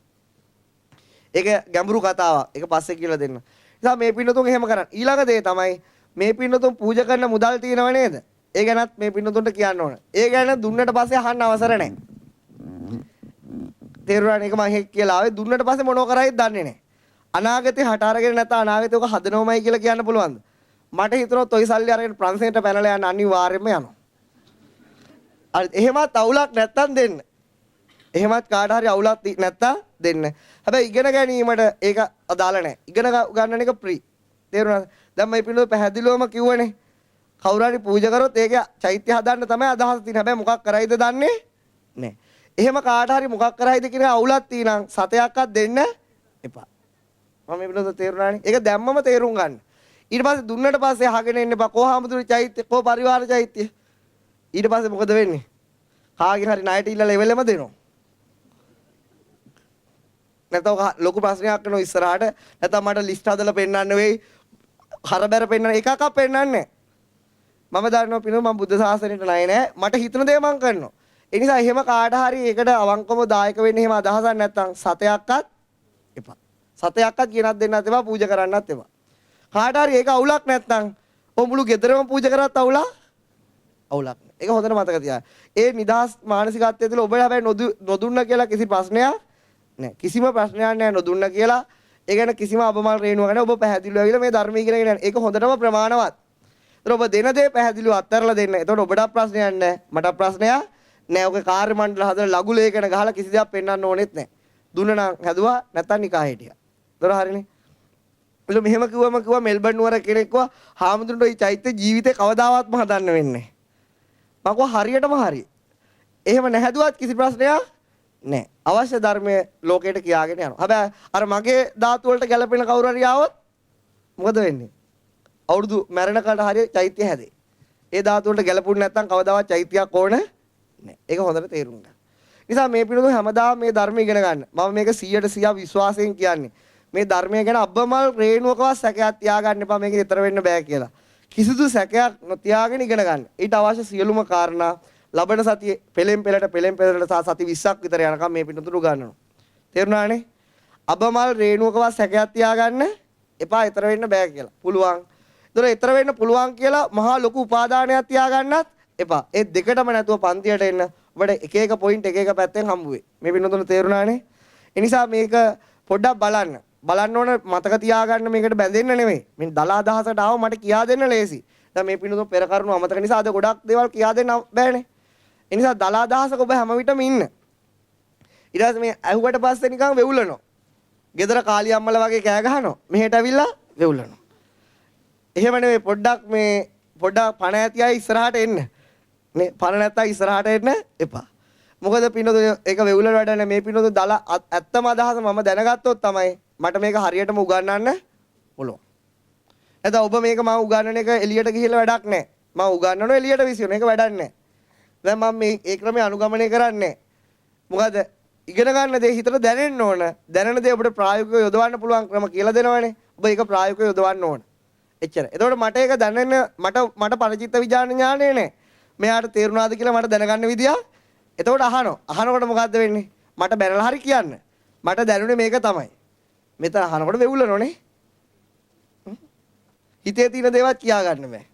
ඒක ගැඹුරු කතාවක්. ඒක පස්සේ කියලා දෙන්න. නිසා මේ පින්නතුන් එහෙම කරන්න. ඊළඟ දේ තමයි මේ පින්නතුන් පූජා කරන මුදල් තියෙනව නේද? ඒ ගැනත් මේ පින්නතුන්ට කියන්න ඕන. ඒ ගැන දුන්නට පස්සේ අහන්න අවසර නැහැ. තේරුණානේ? ඒක මම කියලා ආවේ දුන්නට පස්සේ මොනව කරයිද දන්නේ නැහැ. අනාගතේ හට අරගෙන නැත්නම් අනාගතේ ඔක හදනවමයි කියලා කියන්න පුළුවන්ද? මට හිතෙනවා toy සල්ලි අරගෙන ප්‍රංශයට පැනලා යන්න අනිවාර්යයෙන්ම යනවා. හරි එහෙමත් අවුලක් නැත්තම් දෙන්න. එහෙමත් කාට හරි අවුලක් නැත්තම් දෙන්න. හැබැයි ඉගෙන ගැනීමට ඒක අදාළ නැහැ. ඉගෙන ගන්න එක ෆ්‍රී. තේරුණාද? දැන් මම පිළිවෙල පැහැදිලිවම කිව්වනේ. කවුරු හරි පූජා කරොත් ඒක චෛත්‍ය හදන්න තමයි අදහස තියෙන්නේ. හැබැයි මොකක් කරයිද දන්නේ නැහැ. එහෙම කාට හරි මොකක් කරයිද කියන අවුලක් තියෙනම් සතයක්වත් දෙන්න එපා. මම මේ පිළිවෙල තේරුණානේ. ඒක දැම්මම තේරුම් ගන්න. ඊට පස්සේ දුන්නට පස්සේ අහගෙන ඉන්න එපා. කොහාමුදුරු චෛත්‍ය, කො පරිවාර චෛත්‍ය. ඊට පස්සේ මොකද වෙන්නේ? කාගෙන් හරි ණයට ඉල්ලලා ලෙවල් එකම දෙනවා. නැත්නම් ලොකු ප්‍රශ්නයක් කරනවා ඉස්සරහට. නැත්නම් මට ලිස්ට් හදලා පෙන්නන්න වෙයි. හරබැර පෙන්නන්න එකක් පෙන්නන්නේ නැහැ. මම දන්නවා පිනු මම බුද්ධ ශාසනයට ණය නැහැ. මට හිතන දේ මම කරනවා. ඒ නිසා එහෙම කාට හරි ඒකට අවංකව දායක වෙන්න එහෙම අදහසක් නැත්නම් සතයක්වත් එපා. සතයක්වත් කියනක් දෙන්නත් එපා පූජා කරන්නත් එපා. කාට හරි ඒක අවුලක් නැත්නම් ඔය මුළු ගෙදරම පූජා කරත් අවුලක් නෑ. ඒක හොඳට මතක තියාගන්න. ඒ නිදහස් මානසිකත්වයේ තුළ ඔබ හැබැයි නොදුන්න කියලා කිසි ප්‍රශ්නයක් නෑ. කිසිම ප්‍රශ්නයක් නෑ නොදුන්න කියලා. ඒ ගැන කිසිම අබමල් රේණුවක් නෑ. ඔබ පැහැදිලිව ඇවිල්ලා මේ ධර්මයේ ඉගෙනගෙන යන්න. ඒක හොඳටම ප්‍රමාණවත්. ඒතර ඔබ දෙන දේ පැහැදිලිව අත්හැරලා දෙන්න. එතකොට ඔබට ප්‍රශ්නයක් නෑ. මට ප්‍රශ්නයක් නෑ. ඔගේ කාර්ය මණ්ඩල හදලා ලඝු ලේඛන ගහලා කිසි දෙයක් පෙන්වන්න ඕනෙත් නෑ. දුන්න නම් හැදුවා නැත්තම් නිකා හිටියා. ඒතර හරිනේ. එළ මෙහෙම කිව්වා මෙල්බන් නුවර කෙනෙක් කිව්වා හාමුදුරන්ට ওই චෛත්‍ය ජීවිතේ කවදාවත්ම හදන්න වෙන්නේ නැහැ. මම කිව්වා හරියටම හරි. එහෙම නැහැදුවත් කිසි ප්‍රශ්නයක් නැහැ. අවශ්‍ය ධර්මයේ ලෝකයට කියාගෙන යනවා. හැබැයි අර මගේ ධාතු වලට ගැලපෙන කවුරු හරි ආවොත් මොකද වෙන්නේ? අවුරුදු මැරෙනකට හරිය චෛත්‍ය හැදේ. ඒ ධාතු වලට ගැලපුණ නැත්නම් කවදාවත් චෛත්‍යයක් ඕන නැහැ. ඒක හොඳට තේරුම් ගන්න. නිසා මේ පිළිතුරු හැමදාම මේ ධර්ම ඉගෙන ගන්න. මම මේක 100% විශ්වාසයෙන් කියන්නේ. මේ ධර්මය ගැන අබ්බමල් රේණුවකවත් සැකයක් තියාගන්න එපා මේක විතර වෙන්න බෑ කියලා. කිසිදු සැකයක් නොතියාගෙන ඉගෙන ගන්න. ඊට අවශ්‍ය සියලුම කාරණා ලබන සතියේ පෙලෙන් පෙලට සහ සති 20ක් විතර යනකම් මේ පිටුතුරු ගන්නවා. තේරුණානේ? අබ්බමල් රේණුවකවත් සැකයක් තියාගන්න එපා විතර වෙන්න බෑ කියලා. පුළුවන්. ඒතර විතර වෙන්න පුළුවන් කියලා මහා ලොකු උපාදානයක් තියාගන්නත් එපා. ඒ දෙකටම නැතුව පන්තියට එන්න ඔබට එක එක පොයින්ට් එක එක පැත්තෙන් හම්බ වෙයි. මේ පිටුතුරු තේරුණානේ? ඒ නිසා මේක පොඩ්ඩක් බලන්න. බලන්න ඕන මතක තියාගන්න මේකට බැඳෙන්න නෙමෙයි. මේ දල අදහසට ආව මට කියා දෙන්න ලේසි. දැන් මේ පිනුතුන් පෙර කරුණු අමතක නිසා අද ගොඩක් දේවල් කියා දෙන්න බෑනේ. ඒ නිසා දල අදහසක ඔබ හැම විටම ඉන්න. ඊට පස්සේ මේ ඇහුවට පස්සේ නිකන් වෙවුලනවා. ගෙදර කාලි අම්මලා වගේ කෑ ගහනවා. මෙහෙට ඇවිල්ලා වෙවුලනවා. එහෙම නෙමෙයි පොඩ්ඩක් පණ ඇති අය ඉස්සරහට එන්න. නේ පණ නැත්තම් ඉස්සරහට එන්න එපා. මොකද පිනුතුන් ඒක වෙවුලන වැඩ නේ මේ පිනුතුන් දල ඇත්තම අදහස මම දැනගත්තොත් තමයි මට මේක හරියටම උගන්වන්න පුළුවන්. නැත්නම් ඔබ මේක මම උගන්වන එක එළියට ගිහිල්ලා වැඩක් නැහැ. මම උගන්වනවා එළියට විසිරෙන එක වැඩක් නැහැ. දැන් මම මේ ක්‍රමය අනුගමනය කරන්නේ. මොකද ඉගෙන ගන්න දේ හිතට දැනෙන්න ඕන. දැනෙන දේ ඔබට ප්‍රායෝගිකව යොදවන්න පුළුවන් ක්‍රම කියලා දෙනවනේ. ඔබ ඒක ප්‍රායෝගිකව යොදවන්න ඕන. එච්චර. එතකොට මට ඒක දැනෙන්න මට පරිචිත්ත විඥාන ඥානෙ නැහැ. මෙයාට තේරුණාද කියලා මට දැනගන්න විදිය. එතකොට අහනවා. අහනකොට මොකද්ද වෙන්නේ? මට බැනලා හරි කියන්න. මට දැනුනේ මේක තමයි. මෙතන අහනකොට වෙවුලනෝනේ. හිතේ තියෙන දේවල් කියා ගන්න බෑ.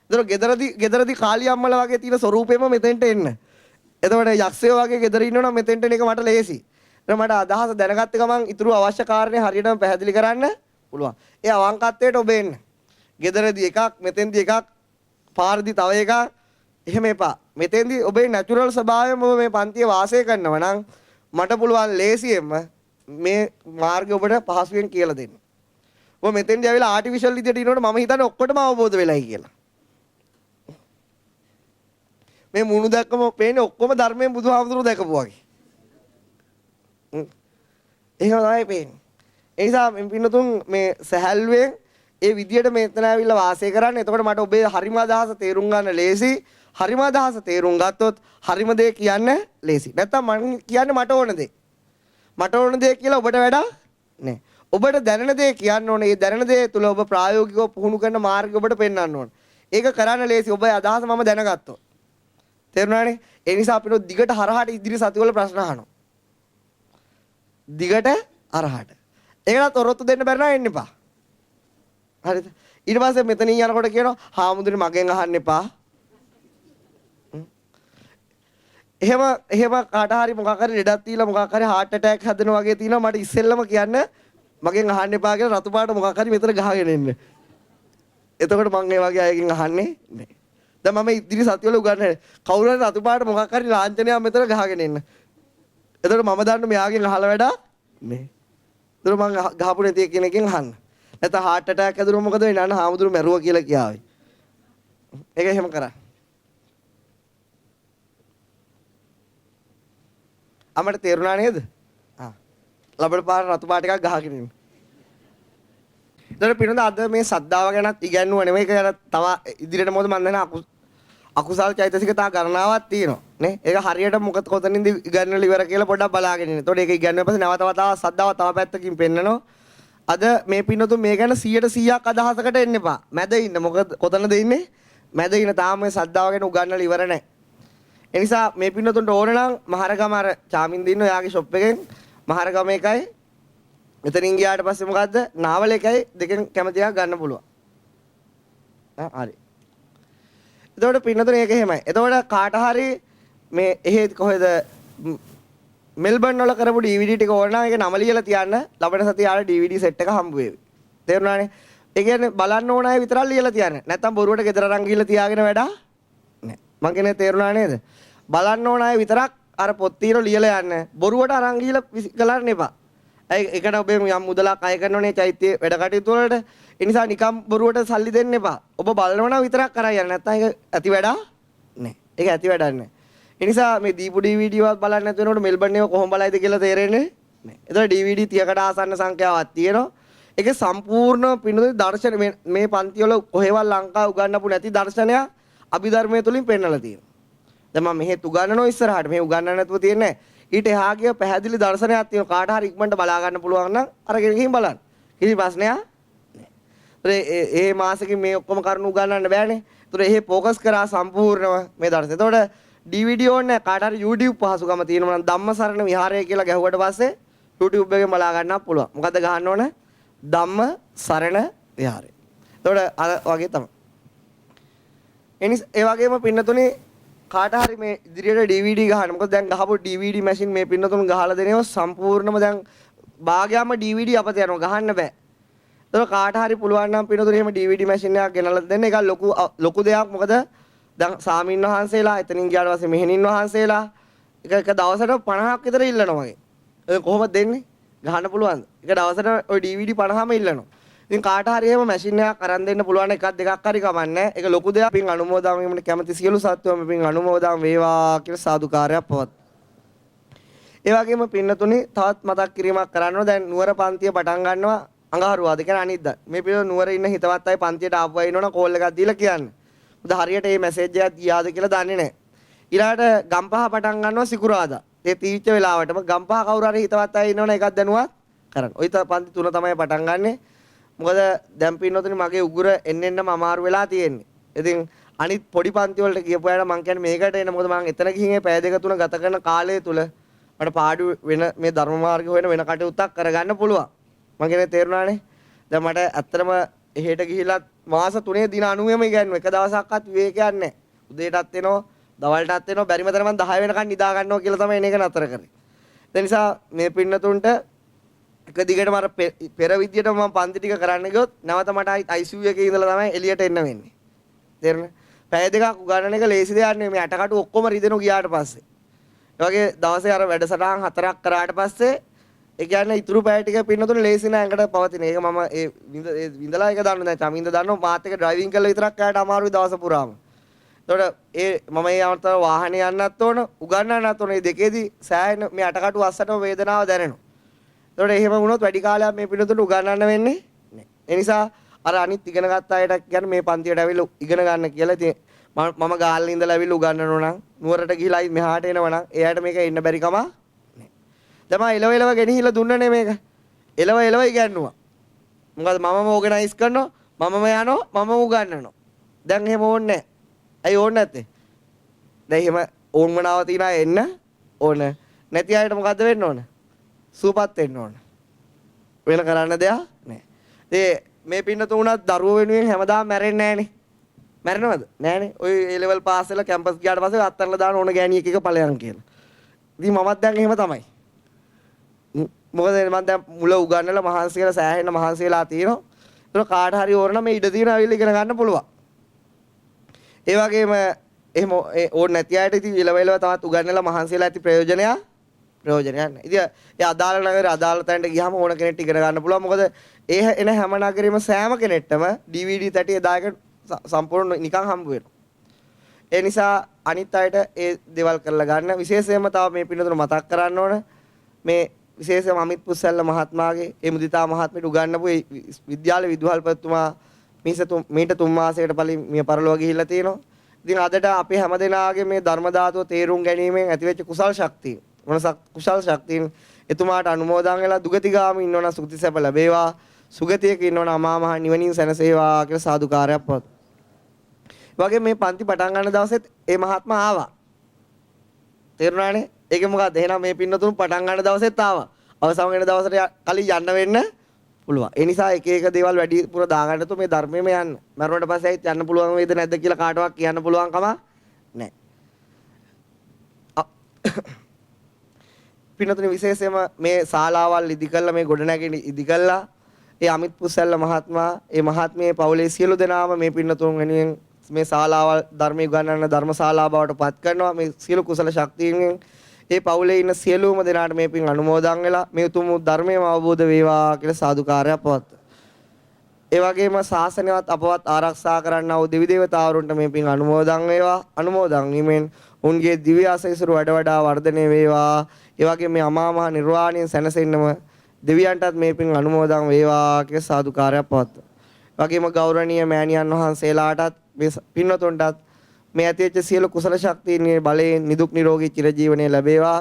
ඒතර ගෙදරදී කාලි අම්මලා වගේ තියෙන ස්වරූපෙම මෙතෙන්ට එන්න. එතකොට යක්ෂයෝ වගේ ගෙදර ඉන්නවනම් මෙතෙන්ට එන එක මට ලේසි. ඒතර මට අදහස දැනගත්ත ගමන් ඊටු අවශ්‍ය කාරණේ හරියටම පැහැදිලි කරන්න පුළුවන්. ඒ අවංකත්වයට ඔබ එන්න. ගෙදරදී එකක්, මෙතෙන්දී එකක්, පාරදී තව එකක්. එහෙම එපා. මෙතෙන්දී ඔබේ නැචරල් ස්වභාවයම ඔබ මේ පන්තියේ වාසය කරනවා නම් මට පුළුවන් ලේසියෙන්ම මේ මාර්ගය ඔබට පහසුවෙන් කියලා දෙන්න. ඔබ මෙතෙන්දී ආවිලා ආටිෆිෂල් විදියට ඉනකොට මම හිතන්නේ ඔක්කොටම අවබෝධ වෙලයි කියලා. මේ මුණු දැක්කම පේන්නේ ඔක්කොම ධර්මයෙන් බුදුහාමුදුරුවෝ දැකපු වගේ. එහෙම තමයි පේන්නේ. ඒ නිසා පින්නතුන් මේ සහැල්ලුවෙන් ඒ විදියට මෙතන ආවිලා වාසය කරන්න. එතකොට මට ඔබේ හරිම අදහස තේරුම් ගන්න ලේසි. හරිම අදහස තේරුම් ගත්තොත් හරිම දේ කියන්න ලේසි. නැත්තම් මම කියන්නේ මට ඕන දේ. මට ඕන දේ කියලා ඔබට වැඩක් නෑ. ඔබට දැනෙන දේ කියන්න ඕනේ. ඒ දැනෙන දේ තුල ඔබ ප්‍රායෝගිකව පුහුණු කරන මාර්ගය ඔබට පෙන්වන්න ඕනේ. ඒක කරන්න ලේසි. ඔබේ අදහස මම දැනගත්තොත්. තේරුණානේ? ඒ නිසා අපිට දිගට හරහාට ඉදිරි සතිවල ප්‍රශ්න අහනවා. දිගට හරහාට. ඒකට තොරතුරු දෙන්න බැරි නම් එන්න එපා. හරිද? ඊට පස්සේ මෙතනින් යනකොට කියනවා හාමුදුරනේ මගෙන් අහන්න එපා. එහෙම කාට හරි මොකක් හරි ලෙඩක් තියලා මොකක් හරි heart attack හැදෙනවා වගේ තියෙනවා මට ඉස්සෙල්ලම කියන්න මගෙන් අහන්න එපා කියලා රතු පාට මොකක් හරි මෙතන ගහගෙන එන්න. එතකොට මම ඒ වගේ අයගෙන් අහන්නේ නැහැ. දැන් මම ඉදිරි සතිවල උගන්වන්නේ කවුරු හරි රතු පාට මොකක් හරි ලාංඡනයක් මෙතන ගහගෙන එන්න. එතකොට මම දන්න මෙයාගෙන් අහලා වැඩක් නැහැ. එතකොට මම ගහපු නැති කෙනකින් අහන්න. නැත්නම් heart attack හැදුනොත් මොකද වෙන්නේ? අන්න හාමුදුරු මැරුවා කියලා කියාවි. ඒක එහෙම කරා. අපිට තේරුණා නේද? ලබන පාර රතු පාට එකක් ගහගෙන ඉන්න. ඒතර පිරුණ අද මේ සද්දාව ගැනත් ඉගැන්නුව නෙමෙයි කියලා තව ඉදිරියට මොකද මම දන්නේ අකුසල් චෛතසික තා ගණනාවක් තියෙනවා නේ. ඒක හරියට මොකද කොතනින්ද ඉගන්නලා ඉවර කියලා පොඩ්ඩක් බලාගෙන ඉන්න. එතකොට ඒක ඉගන්නුවා පස්සේ නැවත වතාවක් සද්දාව තව පැත්තකින් පෙන්නනවා. අද මේ පින්නතුන් මේ ගැන 100%ක් අදහසකට එන්න එපා. මැද ඉන්න. මොකද කොතනද ඉන්නේ? මැද ඉන්න. තාම මේ සද්දාව ගැන උගන්නලා ඉවර නැහැ. ඒ නිසා මේ පින්නතුන්ට ඕන නම් මහරගම අර චාමින්ද ඉන්න එයාගේ ෂොප් එකෙන් මහරගම එකයි එතනින් ගියාට පස්සේ මොකද්ද? නාවල එකයි දෙකෙන් කැමති එකක් ගන්න පුළුවන්. හරි. එතකොට පින්නතුන් ඒක එහෙමයි. එතකොට කාට හරි මේ එහෙ කොහෙද මෙල්බන් වල කරපු DVD ටික ඕන නම් ඒක නම ලියලා තියන්න. ලබන සතියේ ආලා DVD සෙට් එක හම්බ වෙවි. තේරුණානේ? ඒ කියන්නේ බලන්න ඕන අය විතරක් ලියලා තියන්න. නැත්තම් බොරුවට ගෙදර අරන් ගිහලා තියාගෙන වැඩක් නැහැ. මං කියන්නේ තේරුණා නේද? බලන්න ඕන අය විතරක් අර පොත් తీර ලියලා යන්න. බොරුවට අරන් ගිහලා කරන්න එපා. ඒකට ඔබේ යම් මුදලක් අය කරනෝනේ චෛත්‍ය වැඩ කටයුතු වලට. ඒ නිසා නිකම් බොරුවට සල්ලි දෙන්න එපා. ඔබ බලනවා නම් විතරක් කරා යන්න. නැත්තම් ඒක ඇති වැඩක් නැහැ. ඒක ඇති වැඩක් නැහැ. ඒ නිසා මේ දීපු DVD වත් බලන්න නැති වෙනකොට මෙල්බන් එක කොහොම බලයිද කියලා තේරෙන්නේ නැහැ. ඒතකොට DVD 30කට ආසන්න සංඛ්‍යාවක් තියෙනවා. ඒකේ සම්පූර්ණ පින්නතුනි දර්ශන මේ පන්ති වල කොහෙවත් ලංකාව උගන්වපු නැති දර්ශනයක් අභිධර්මයේ තුලින් පෙන්වලා තියෙනවා. දැන් මම මෙහෙත් උගන්වනවා ඉස්සරහට. මේ උගන්වන්න නැතුව තියන්නේ ඊට එහා ගිය පැහැදිලි දර්ශනයක් තියෙනවා. කාට හරි ඉක්මනට බලා ගන්න පුළුවන් නම් අරගෙන ගිහින් බලන්න. කිසි ප්‍රශ්නයක් නැහැ. ඒ මාසෙකින් මේ ඔක්කොම කරුණු උගන්වන්න බෑනේ. ඒතර එහෙ ફોකස් කරා සම්පූර්ණව මේ දර්ශනය. එතකොට DVD ඕනේ කාට හරි YouTube පහසුකම තියෙනවා නම් ධම්මසරණ විහාරය කියලා ගැහුවට පස්සේ YouTube එකෙන් බලා ගන්නත් පුළුවන්. මොකද්ද ගහන්න ඕනේ? ධම්මසරණ විහාරය. එතකොට අර වගේ තමයි. ඒ වගේම පින්නතුනේ කාට හරි මේ ඉදිරියට DVD ගහන්න. මොකද දැන් ගහපු DVD මැෂින් මේ පින්නතුන් ගහලා දෙනේව සම්පූර්ණම දැන් භාගයම DVD අපත යනවා ගහන්න බෑ. ඒක කාට හරි පුළුවන් නම් පින්නතුන් එහෙම DVD මැෂින් එකක් ගෙනල්ලා දෙන්න. ඒක ලොකු දෙයක්. මොකද දැන් සාමින් වහන්සේලා එතනින් ගියාට පස්සේ මෙහෙණින් වහන්සේලා එක දවසට 50ක් විතර ඉල්ලනවා වගේ. ඒක කොහොමද දෙන්නේ? ගහන්න පුළුවන්ද? එක දවසට ওই DVD 50ම ඉල්ලනවා. ඉතින් කාට හරි එහෙම මැෂින් එකක් අරන් දෙන්න පුළුවන් එකක් දෙකක් හරි කමන්නේ. ඒක ලොකු දෙයක්. පින් අනුමෝදන් වීමට කැමති සියලු සත්වයන් පින් අනුමෝදන් වේවා කියලා සාදුකාරයක් පවත්. ඒ වගේම පින්නතුනි තවත් මතක් කිරීමක් කරන්න ඕන. දැන් නුවර පන්තිය පටන් ගන්නවා අඟහරුවාද කියන්නේ අනිද්දා. මේ පිළිවෙල නුවර ඉන්න හිතවත් අය පන්තියට ආපු අය ඉන්නවනම් කෝල් එකක් දීලා කියන්න. මොකද හරියට මේ මැසේජ් එකක් ගියාද කියලා දන්නේ නැහැ. ඊළාට ගම්පහ පටන් ගන්නවා සිකුරාදා. ඒ තීච්ච වෙලාවටම ගම්පහ කවුරු හරි හිතවත් අය ඉන්නවනම් එකක් දැනුවත් කරන්න. ওই පන්ති තුන තමයි පටන් ගන්නෙ. මොකද දැන් පින්නතුනි මගේ උගුර එන්නෙන්නම අමාරු වෙලා තියෙන්නේ. ඉතින් අනිත් පොඩි පන්ති වලට ගියපු අයට මම කියන්නේ මේකට එන්න. මොකද මම එතන ගිහින් මේ පැය දෙක තුන ගත කරන කාලය තුල මට පාඩු වෙන මේ ධර්ම මාර්ගය හොයන වෙන කටයුත්තක් කරගන්න පුළුවන්. මම කියන්නේ තේරුණානේ. දැන් මට ඇත්තටම එහෙට ගිහිලා මාස 3 දින 90ම ඉගෙනුවා. එක දවසක්වත් විවේකයක් නැහැ. උදේටත් එනවා, දවල්ටත් එනවා. බැරි මතර මම 10 වෙනකන් නිදා ගන්නවා කියලා තමයි මේක නතර කරේ. ඒ නිසා මේ පින්නතුන්ට එක දිගටම අර පෙර විදියට මම පන්ති ටික කරන්න ගියොත් නැවත මට ICU එකේ ඉඳලා තමයි එළියට එන්න වෙන්නේ. තේරුණා? පැය දෙකක් උගන්නන එක ලේසි දෙයක් නෙමෙයි. මේ අටකටු ඔක්කොම රිදෙනු ගියාට පස්සේ. ඒ වගේ දවසේ අර වැඩසටහන් 4ක් කරාට පස්සේ ඒ කියන්නේ ඉතුරු පැය ටික පින්නතුනේ ලේසි නෑ ඇඟට පවතින. ඒක මම ඒ විඳලා ඒක දන්නවා. දැන් චමින්ද දන්නවා මාත් එක ඩ්‍රයිවිං කරලා විතරක් කෑට අමාරුයි දවස පුරාම. එතකොට මම මේ අමතර වාහනේ යන්නත් ඕන, උගන්නන්නත් ඕන. මේ දෙකේදී සෑහෙන මේ අටකටු අස්සටම වේදනාව දැනෙනවා. එතකොට එහෙම වුණොත් වැඩි කාලයක් මේ පිළිතුරු උගන්නන්න වෙන්නේ නැහැ. ඒ නිසා අර අනිත් ඉගෙන ගත්ත අයට කියන්නේ මේ පන්තියට ඇවිල්ලා ඉගෙන ගන්න කියලා. ඉතින් මම ගාල්ලේ ඉඳලා ඇවිල්ලා උගන්නනවා නම් නුවරට ගිහිලා මෙහාට එනවා නම් එයාට මේක එන්න බැරි කම නැහැ. දැන් මම එලව ගෙනහිලා දුන්නනේ මේක. එලව ඉගන්නුවා. මොකද මමම ඕගනයිස් කරනවා, මමම යනවා, මමම උගන්නනවා. දැන් එහෙම ඕනේ නැහැ. ඇයි ඕනේ නැත්තේ? දැන් එහෙම ඕන්මනාව තියන අය එන්න ඕන. නැති අයට මොකද්ද වෙන්න ඕන? සූපත් වෙන්න ඕන. වෙන කරන්න දෙයක් නැහැ. මේ පින්නතුන් උනත් දරුවෝ වෙනුවෙන් හැමදාම මැරෙන්නේ නැහනේ. මැරෙනවද? නැහනේ. ඔය A level පාස් වෙලා කැම්පස් ගියාට පස්සේ අත්තරලා දාන ඕන ගෑණියෙක් එක ඵලයන් කියලා. ඉතින් මමත් දැන් එහෙම තමයි. මොකද මම දැන් මුල උගන්නලා මහන්සි වෙලා සෑහෙන මහන්සි වෙලා තියෙනවා. ඒක කාට හරි ඕන නම් මේ ඉඩ තියෙන අවිල ඉගෙන ගන්න පුළුවන්. ඒ වගේම එහෙම ඕන නැති අයට ඉතින් ඉලවෙලව තවත් උගන්නලා මහන්සි වෙලා ඇති ප්‍රයෝජනයක් නැහැ. ඉතින් ඒ අදාළ නගරේ අදාළ තැනට ගියාම ඕන කෙනෙක්ට ඉගෙන ගන්න පුළුවන්. මොකද ඒ එන හැම නගරෙම සෑම කෙනෙක්ටම DVD තැටි එදායක සම්පූර්ණ නිකන් හම්බ වෙනවා. ඒ නිසා අනිත් අයට ඒ දේවල් කරලා ගන්න. විශේෂයෙන්ම තව මේ පින්නතුන මතක් කරන්න ඕන මේ විශේෂයෙන්ම අමිත් පුස්සල්ල මහත්මයාගේ ඒ මුදිතා මහත්මියට උගන්වපු විද්‍යාල විදුහල්පතිතුමා මීට 3 මාසයකට කලින් මිය පරලොව ගිහිල්ලා තියෙනවා. ඉතින් අදට අපි හැමදෙනාගේ මේ ධර්ම ධාතුව තේරුම් ගැනීමෙන් ඇතිවෙච්ච කුසල් ශක්තිය මොන කුසල් ශක්තියින් එතුමාට අනුමෝදන් වෙලා දුගතිගාමී ඉන්නවනම් සුගති සැප ලැබේවා. සුගතියක ඉන්නවනම් අමා මහ නිවනින් සැනසේවා කියලා සාදුකාරයක් පවත්. වගේ මේ පන්ති පටන් ගන්න දවසෙත් ඒ මහත්මයා ආවා. තේරුණානේ? ඒක මොකක්ද? එහෙනම් මේ පින්නතුන් පටන් ගන්න දවසෙත් ආවා. අවසන් වෙන දවසට කලින් යන්න වෙන්න පුළුවන්. ඒ නිසා එක එක දේවල් වැඩි පුර දාගන්න තු මේ ධර්මයේම යන්න. මරුණට පස්සේ ඇයිත් යන්න පුළුවන් වේද නැද්ද කියලා කාටවත් කියන්න පුළුවන් කම නැහැ. පින්නතුනි විශේෂයෙන්ම මේ ශාලාවල් ඉදි කළා මේ ගොඩනැගිලි ඉදි කළා. ඒ අමිත් පුසල්ල මහත්මයා ඒ මහත්මියේ පවුලේ සියලු දෙනාම මේ පින්නතුන් වෙනුවෙන් මේ ශාලාවල් ධර්මයේ උගන්වන ධර්මශාලා බවට පත් කරනවා. මේ සියලු කුසල ශක්තියින් ඒ පවුලේ ඉන්න සියලුම දෙනාට මේ පින් අනුමෝදන් වෙලා මේ උතුම් ධර්මයම අවබෝධ වේවා කියලා සාදුකාරයක් පවත්වනවා. ඒ වගේම ශාසනයවත් අපවත් ආරක්ෂා කරන්නා වූ දෙවි දේවතාවරුන්ට මේ පින් අනුමෝදන් වේවා. අනුමෝදන් වීමෙන් උන්ගේ දිව්‍ය ආශීර්වාද වඩ වඩා වර්ධනය වේවා. ඒ වගේම මේ අමා මහ නිර්වාණයෙන් සැනසෙන්නම දෙවියන්ටත් මේ පින් අනුමෝදන් වේවා කියලා සාදුකාරයක් පවත්වනවා. වගේම ගෞරවනීය මෑණියන් වහන්සේලාටත් මේ පින්වතුන්ටත් මේ ඇතිවෙච්ච සියලු කුසල ශක්තියින් බලයෙන් නිදුක් නිරෝගී චිරජීවනයේ ලැබේවා.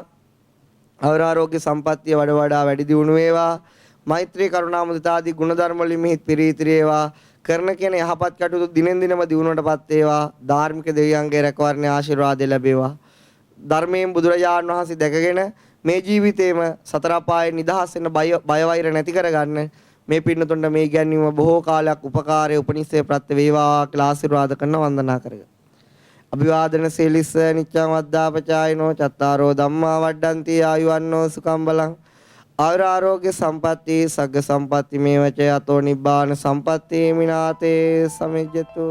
ආරෝග්‍ය සම්පන්නිය වඩ වඩා වැඩි දියුණු වේවා. මෛත්‍රී කරුණා මුදිතා ආදී ගුණධර්ම වලින් මෙහි පිරීතිරේවා. කරන කියන යහපත් කටයුතු දිනෙන් දිනම දියුණුවටපත් වේවා. ධාර්මික දෙවියන්ගේ රැකවරණයේ ආශිර්වාද ලැබේවා. ධර්මයෙන් බුදුරජාණන් වහන්සේ දැකගෙන මේ ජීවිතේම සතර අපායේ නිදහස් වෙන බය වෛර නැති කරගන්න මේ පින්නතුන්ට මේ ඉගැන්වීම බොහෝ කාලයක් උපකාරයේ උපනිශ්‍රේ ප්‍රත්‍ය වේවා කියලා ආශිර්වාද කරන වන්දනා කරගන්න. අභිවාදන සීලිස්ස නිච්ඡං වද්දාපචායනෝ චත්තාරෝ ධම්මා වඩ්ඩಂತಿ ආයුවන්නෝ සුඛං බලං ආරෝග්‍ය සම්පatti සග්ග සම්පatti මේවච යතෝ නිබ්බාන සම්පatti මිනාතේ සමිජ්ජතු